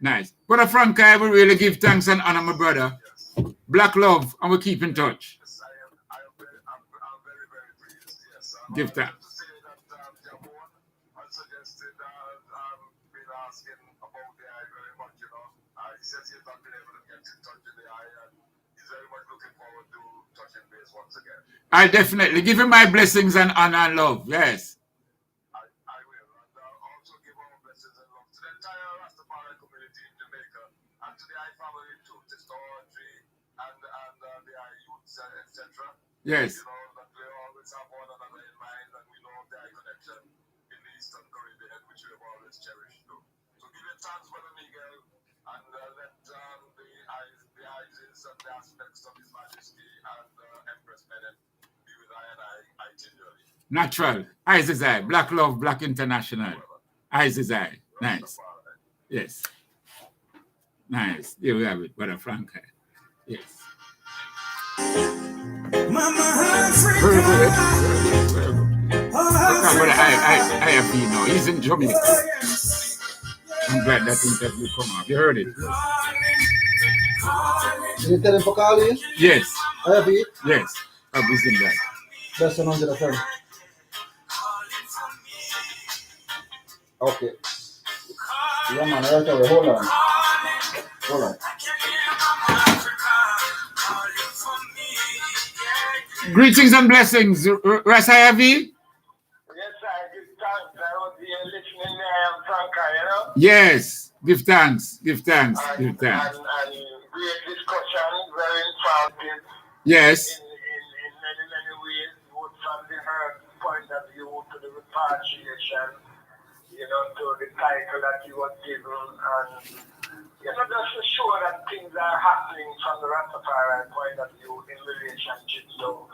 Speaker 1: Nice. Brother Frank, I will really give thanks and honor my brother. Black love, and we'll keep in touch.
Speaker 6: I'm very, very pleased, yes.
Speaker 1: Give thanks.
Speaker 6: To say that Jamon has suggested, been asking about the eye very much, you know. He says he's not been able to get in touch with the eye, and he's very much looking forward to touching base once again.
Speaker 1: I definitely give him my blessings and honor and love, yes.
Speaker 6: I will, and also give our blessings and love to the entire Rastafari community in Jamaica, and to the eye family too, Sister Audrey, and the eye youths, etc.
Speaker 1: Yes.
Speaker 6: You know, that we always have one another in mind, and we know the eye connection in these Eastern Caribbean, which we have always cherished too. So give it thanks, Brother Miguel, and let the ideas and the aspects of His Majesty and Empress Bennett be with I and I continually.
Speaker 1: Natural. Eyes is eye. Black love, black international. Eyes is eye. Nice. Yes. Nice. There we have it, Brother Frank. Yes.
Speaker 5: Mama
Speaker 1: Very good.
Speaker 5: Africa.
Speaker 1: Very good. Brother Ep.5 now. He's in Jamaica. I'm glad that interview come up. You heard it?
Speaker 2: Did you tell him for call you?
Speaker 1: Yes.
Speaker 2: Ep.5?
Speaker 1: Yes. I was in that.
Speaker 2: Best one under the friend. Okay. Yeah, man, right away. Hold on. Hold on.
Speaker 1: Greetings and blessings, Rasa Yavi.
Speaker 6: Yes, I give thanks. I was here listening there, Franca, you know?
Speaker 1: Yes, give thanks, give thanks, give thanks.
Speaker 6: And great discussion, very informative.
Speaker 1: Yes.
Speaker 6: In many ways, both from the herd point of view to the repatriation, you know, to the title that you was given, and, you know, just to show that things are happening from the Rastafari point of view in relationship to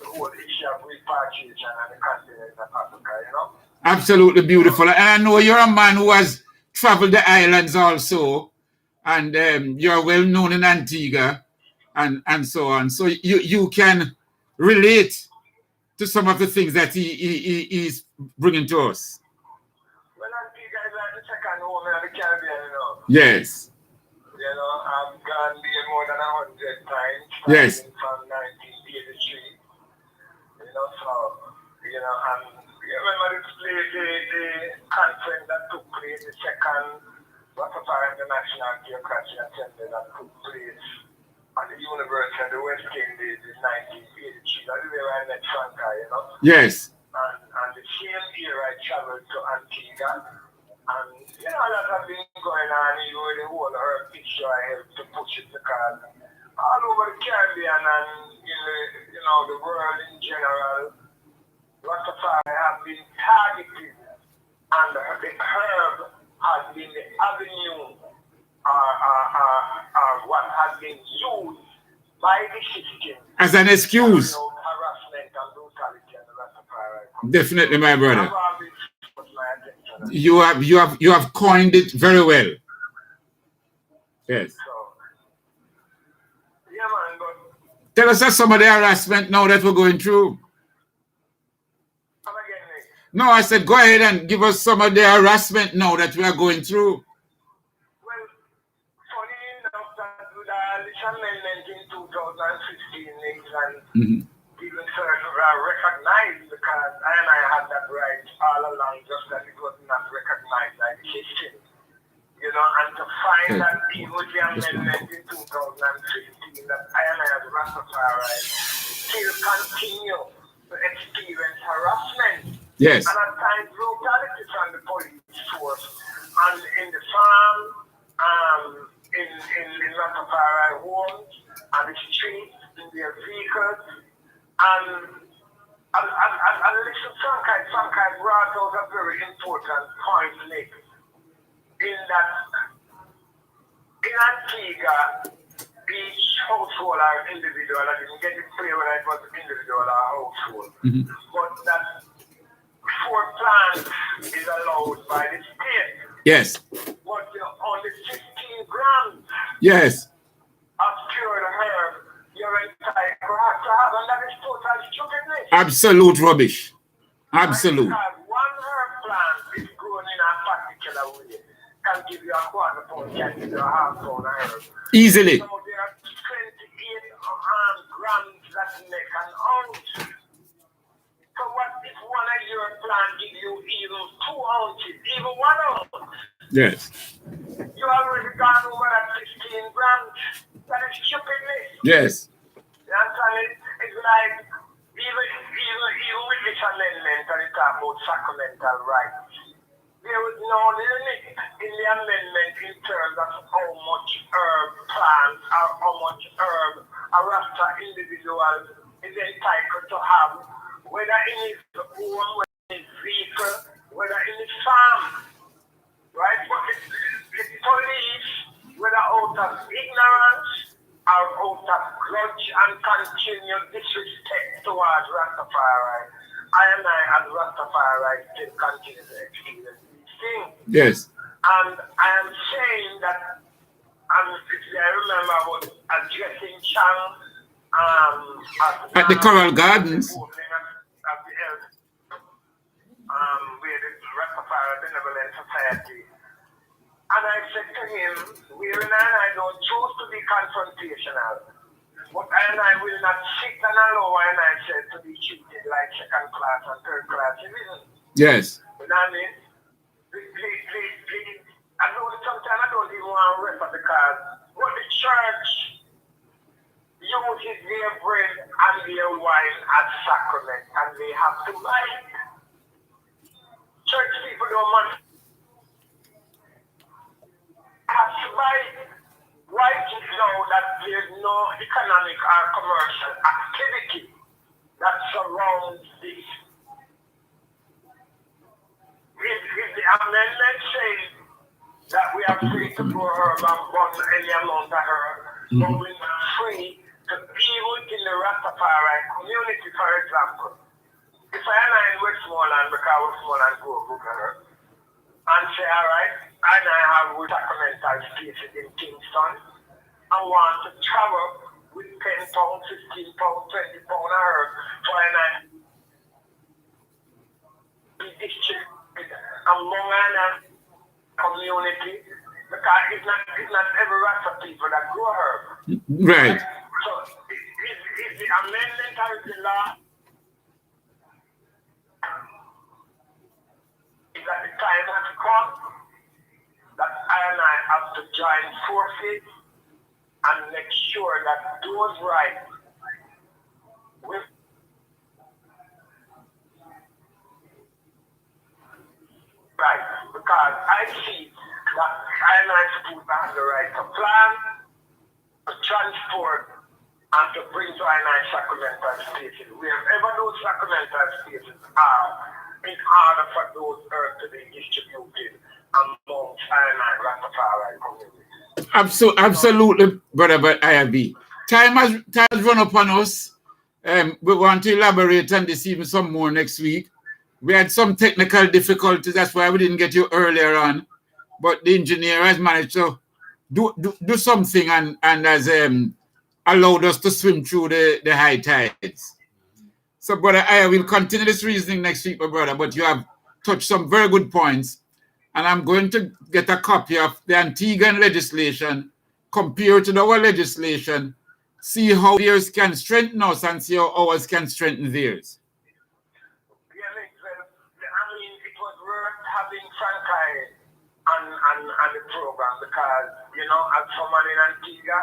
Speaker 6: the whole issue of repatriation and the continent of Africa, you know?
Speaker 1: Absolutely beautiful. And I know you're a man who has traveled the islands also, and you're well known in Antigua and so on. So you can relate to some of the things that he's bringing to us.
Speaker 6: Well, Antigua is like the second home in the Caribbean, you know?
Speaker 1: Yes.
Speaker 6: You know, I've gone there more than 100 times.
Speaker 1: Yes.
Speaker 6: From 1983. You know, so, you know, and you remember the conference that took place, the second Rastafari International Theocracy Assembly that took place at the University of the West Indies in 1983. That's where I met Franca, you know?
Speaker 1: Yes.
Speaker 6: And the same year I traveled to Antigua. And, you know, that has been going on, you know, the whole Earth picture I helped to push it because all over the Caribbean and in the, you know, the world in general, Rastafari have been targeted and the herb has been the avenue or what has been used by the system
Speaker 1: as an excuse.
Speaker 6: Harassment and brutality and the Rastafari.
Speaker 1: Definitely, my brother. You have coined it very well. Yes.
Speaker 6: Yeah, man, but
Speaker 1: tell us some of the harassment now that we're going through.
Speaker 6: come again, Nick.
Speaker 1: No, I said go ahead and give us some of the harassment now that we are going through.
Speaker 6: Well, funny enough that with this amendment in 2015, Nick, and even certain recognized because I had that right all along, just that it was not recognized by the system. You know, and to find that even with the amendment in 2015 that I as Rastafari still continue to experience harassment.
Speaker 1: Yes.
Speaker 6: And at times brutality from the police force and in the farm, in Rastafari homes, and the streets, in their vehicles, and listen, some kind brought out a very important point, Nick, in that in Antigua, each household or individual, I didn't get it clear when it was individual or household, but that 4 plants is allowed by the state.
Speaker 1: Yes.
Speaker 6: But you know, only 15 grams
Speaker 1: Yes.
Speaker 6: of cured herb you're entitled to have, and that is total stupidness.
Speaker 1: Absolute rubbish. Absolute.
Speaker 6: Because one herb plant is grown in a particular way, can give you a quarter pound, can give you a half pound herb.
Speaker 1: Easily.
Speaker 6: So there are 28 grams that make an ounce. So what if one of your plant give you even 2 ounces, even 1 ounce?
Speaker 1: Yes.
Speaker 6: You already gone over that 15 grams. That is stupidness.
Speaker 1: Yes.
Speaker 6: You understand? It's like even with this amendment and it talk about sacramental rights, there was no limit in the amendment in terms of how much herb plants or how much herb a Rasta individual is entitled to have, whether in his home, whether in his vehicle, whether in his of ignorance or out of grudge and continued disrespect towards Rastafari, I and I as Rastafari still continue to experience these things.
Speaker 1: Yes.
Speaker 6: And I am saying that, and if I remember about addressing Chang
Speaker 1: at the Coral Gardens.
Speaker 6: Where the Rastafari Benevolent Society. And I said to him, we and I don't choose to be confrontational, but I and I will not sit and allow and I said to be treated like second class and third class citizens.
Speaker 1: Yes.
Speaker 6: You know what I mean? Please. Sometimes I don't even want to refer because what the church uses their bread and their wine as sacrament and they have to buy it. Church people don't want have to buy it. Why is it now that there's no economic or commercial activity that surrounds this? If the amendment says that we are free to grow herb and burn any amount of herb, but we're not free to deal within the Rastafari community, for example. If I am in Westmoreland, because Westmoreland grow good herb, and say, all right, and I have sacramental spaces in Kingston, I want to travel with 10 pounds, 15 pounds, 20 pounds of herb, so I be distributed among our community, because it's not every Rasta people that grow herb.
Speaker 1: Right.
Speaker 6: So is the amendment of the law is that the time has come that I and I have to join forces and make sure that those rights will right, because I see that I and I suppose have the right to plan, to transport, and to bring to I and I sacramental spaces, wherever those sacramental spaces are, in order for those earth to be distributed amongst I and I Rastafari community.
Speaker 1: Absolutely, brother, but IRB. Time has run upon us. We want to elaborate on this even some more next week. We had some technical difficulties, that's why we didn't get you earlier on. But the engineer has managed to do something and has allowed us to swim through the high tides. So, brother, I will continue this reasoning next week, my brother, but you have touched some very good points. And I'm going to get a copy of the Antiguan legislation, compare it to our legislation, see how theirs can strengthen us and see how ours can strengthen theirs.
Speaker 6: I mean, it was worth having Frankai on the program because, you know, as someone in Antigua,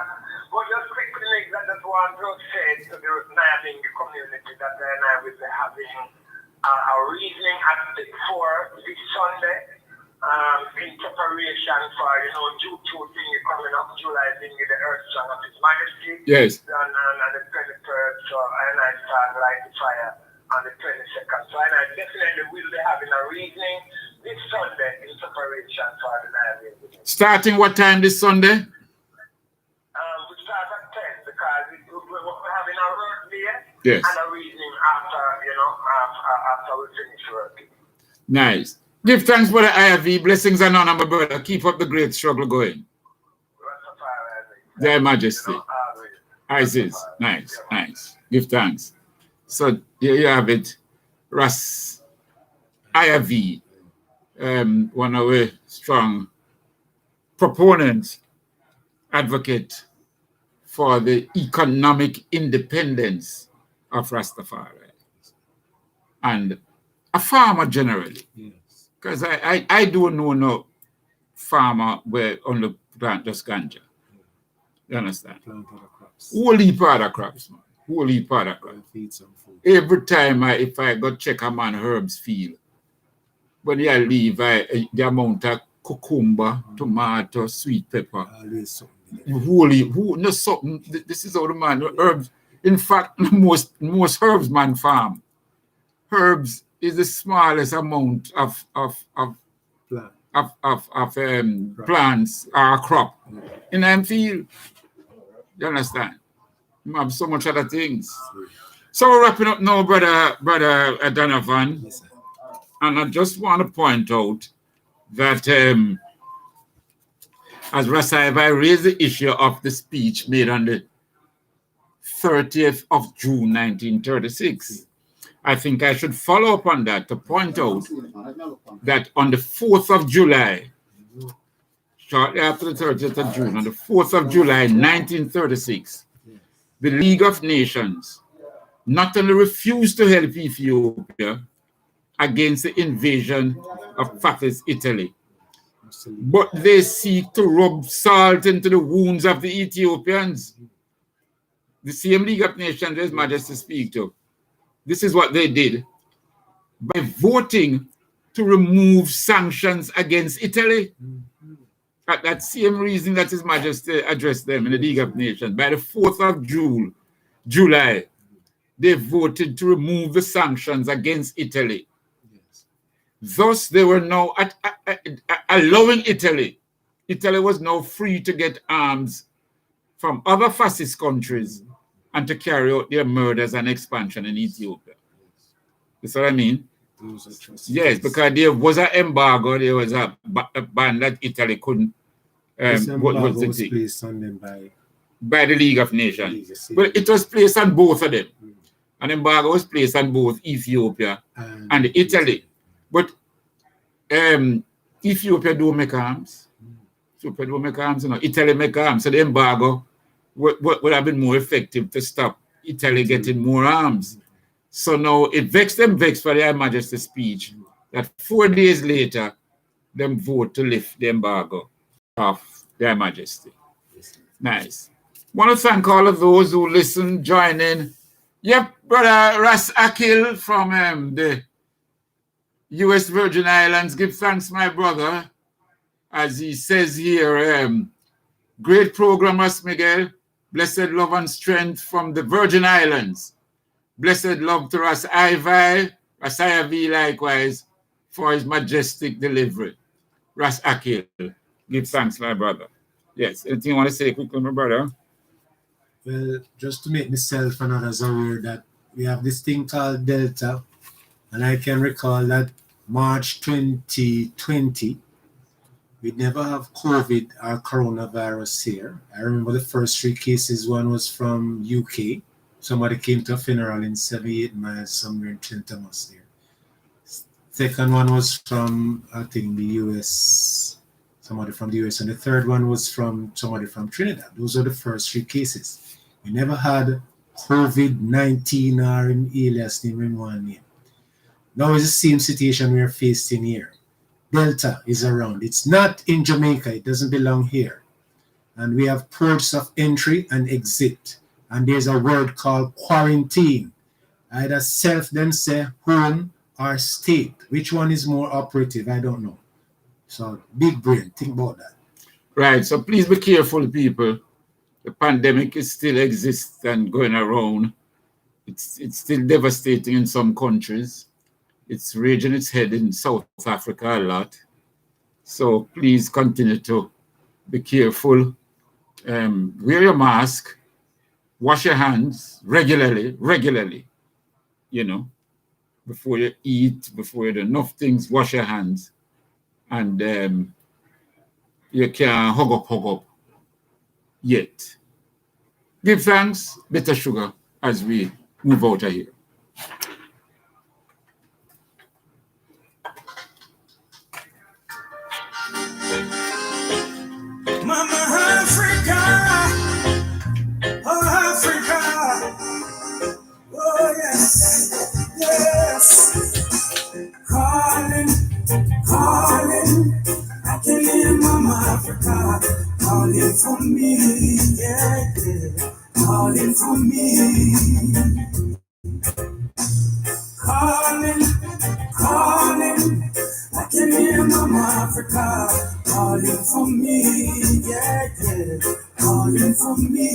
Speaker 6: but just quickly, that's one to say to the Nayabing community that then I will be having a reasoning aspect for this Sunday in preparation for, you know, June 2 thing coming up, July thing with the Earth Song of His Majesty.
Speaker 1: Yes.
Speaker 6: And the 23rd, so and I start light the fire on the 22nd. So and I definitely will be having a reasoning this Sunday in preparation for the Nayabing.
Speaker 1: Starting what time this Sunday?
Speaker 6: We start at 10 because we're having a work there.
Speaker 1: Yes.
Speaker 6: And a reasoning after, you know, after we finish working.
Speaker 1: Nice. Give thanks for the IRV. Blessings and honor, my brother. Keep up the great struggle going. Their Majesty. Isis. Nice, nice. Give thanks. So here you have it. Ras IRV, one of our strong proponents, advocate for the economic independence of Rastafari and a farmer generally. Because I don't know no farmer where only plant just ganja. You understand?
Speaker 4: Plant other crops.
Speaker 1: Whole heap of other crops, man. Whole heap of other crops.
Speaker 4: Feed some food.
Speaker 1: Every time if I go check a man herbs field, when I leave, the amount of cucumber, tomato, sweet pepper.
Speaker 4: Always something.
Speaker 1: No something. This is how the man herbs. In fact, most herbs man farm. Herbs is the smallest amount of of plants or crop in them field. You understand? You have so much other things. So we're wrapping up now, brother Donovan.
Speaker 4: Yes, sir.
Speaker 1: And I just want to point out that as Rasaiva raised the issue of the speech made on the 30th of June 1936, I think I should follow up on that to point out that on the 4th of July, shortly after the 30th of June, on the 4th of July 1936, the League of Nations not only refused to help Ethiopia against the invasion of fascist Italy, but they seek to rub salt into the wounds of the Ethiopians. The same League of Nations His Majesty speak to. This is what they did by voting to remove sanctions against Italy. For that same reason that His Majesty addressed them in the League of Nations. By the 4th of July, they voted to remove the sanctions against Italy. Thus, they were now allowing Italy. Italy was now free to get arms from other fascist countries and to carry out their murders and expansion in Ethiopia. That's what I mean? Yes, because there was an embargo, there was a ban that Italy couldn't.
Speaker 4: This embargo was placed on them
Speaker 1: by the League of Nations. But it was placed on both of them. An embargo was placed on both Ethiopia and Italy. But Ethiopia don't make arms. Ethiopia don't make arms, you know. Italy make arms. So the embargo would have been more effective to stop Italy getting more arms. So now it vexed for their Majesty's speech that 4 days later, them vote to lift the embargo of their Majesty. Nice. Want to thank all of those who listen, join in. Yep, brother Ras Akil from the U.S. Virgin Islands. Give thanks, my brother. As he says here, great program, Ras Miguel. Blessed love and strength from the Virgin Islands. Blessed love to Ras Ivy, Ras Ivy likewise, for his majestic delivery. Ras Akil. Give thanks, my brother. Yes, anything you want to say quickly, my brother?
Speaker 4: Well, just to make myself and others aware that we have this thing called Delta, and I can recall that March 2020, we never have COVID or coronavirus here. I remember the first 3 cases, one was from UK. Somebody came to a funeral in 78 miles somewhere in St. Thomas there. Second one was from, I think, the US, somebody from the US. And the third one was from somebody from Trinidad. Those are the first 3 cases. We never had COVID-19 or in alias name in one name. Now it's the same situation we're facing here. Delta is around. It's not in Jamaica. It doesn't belong here. And we have ports of entry and exit. And there's a word called quarantine. Either self, then say home or state. Which one is more operative? I don't know. So big brain, think about that.
Speaker 1: Right. So please be careful, people. The pandemic is still exists and going around. It's still devastating in some countries. It's raging its head in South Africa a lot. So please continue to be careful. Wear your mask. Wash your hands regularly, you know, before you eat, before you do enough things, wash your hands. And you can't hug up yet. Give thanks, bitter sugar, as we move out of here.
Speaker 5: Mama Africa, oh Africa, oh yes, yes, calling, I can hear Mama Africa calling for me, yeah, calling for me, calling, I can hear Mama Africa calling for me, yeah, calling for me.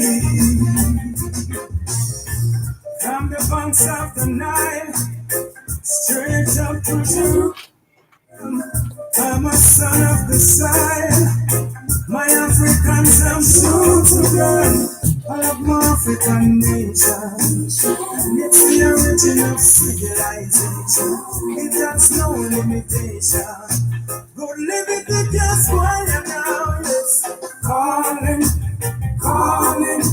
Speaker 5: From the banks of the Nile, straight up to Jerusalem, I'm a son of the soil. My Africans, I'm true to them. I love my African nation. It's the origin of civilization. It has no limitation. Go live it with your spoil and now it's calling, calling.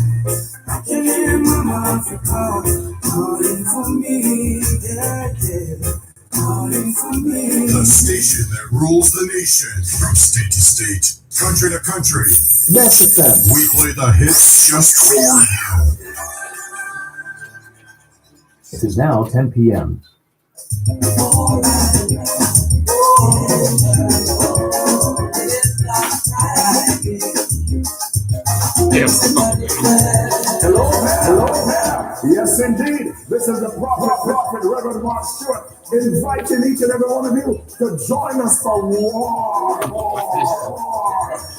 Speaker 5: I can hear Mama Africa calling for me, yeah, yeah. Calling for me.
Speaker 9: The station that rules the nation from state to state, country to country.
Speaker 5: Mexican.
Speaker 9: We play the hits just for you.
Speaker 10: It is now 10 p.m.
Speaker 1: Yes.
Speaker 11: Hello there. Yes, indeed. This is the prophet, Reverend Mark Stewart, inviting each and every one of you to join us for war.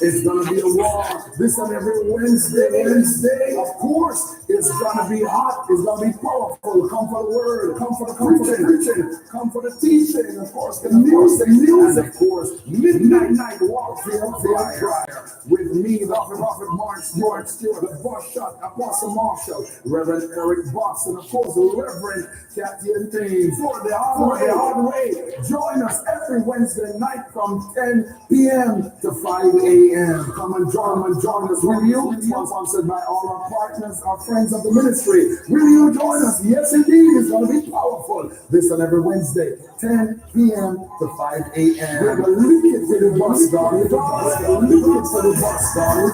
Speaker 11: It's going to be a war this and every Wednesday. Of course, it's going to be hot. It's going to be powerful. Come for the word. Come for the preaching. Come for the teaching. Of course, the music. And of course, midnight warfare with me, the prophet Mark Stewart, the boss shot, Apostle Marshall, Reverend Eric Boss, and of course, Reverend Captain Thames. For the hard way. Join us every Wednesday night from 10 p.m. to 5 a.m. Come and join us. Will you? Sponsored by all our partners, our friends of the ministry. Will you join us? Yes, indeed. It's going to be powerful. This on every Wednesday, 10 p.m. to 5 a.m. We're going to link it to the bus, darling. Link it to the bus, darling.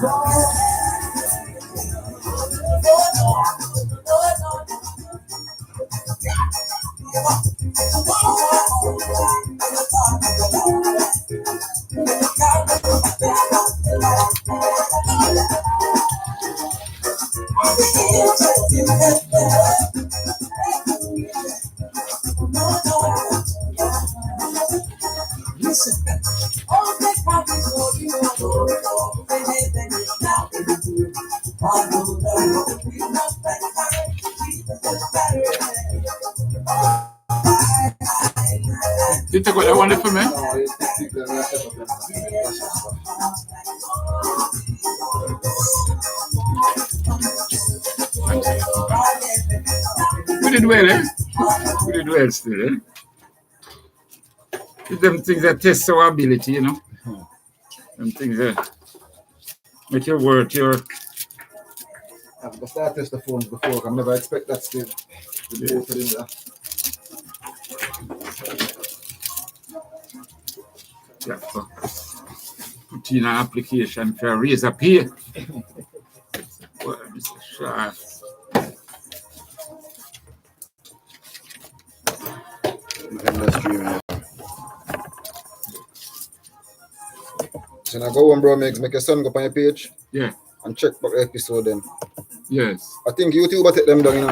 Speaker 1: You take what I wanted for me? We did well, eh? We did well still, eh? It's them things that test our ability, you know? Them things that make your work,
Speaker 2: I've started test the phones before. I never expect that still.
Speaker 1: Yeah, so put in an application for a razor pay. Well, Mr. Sharp.
Speaker 2: So now go on, bro, make your son go on your page.
Speaker 1: Yeah.
Speaker 2: And check back the episode then.
Speaker 1: Yes.
Speaker 2: I think YouTube will take them down, you know.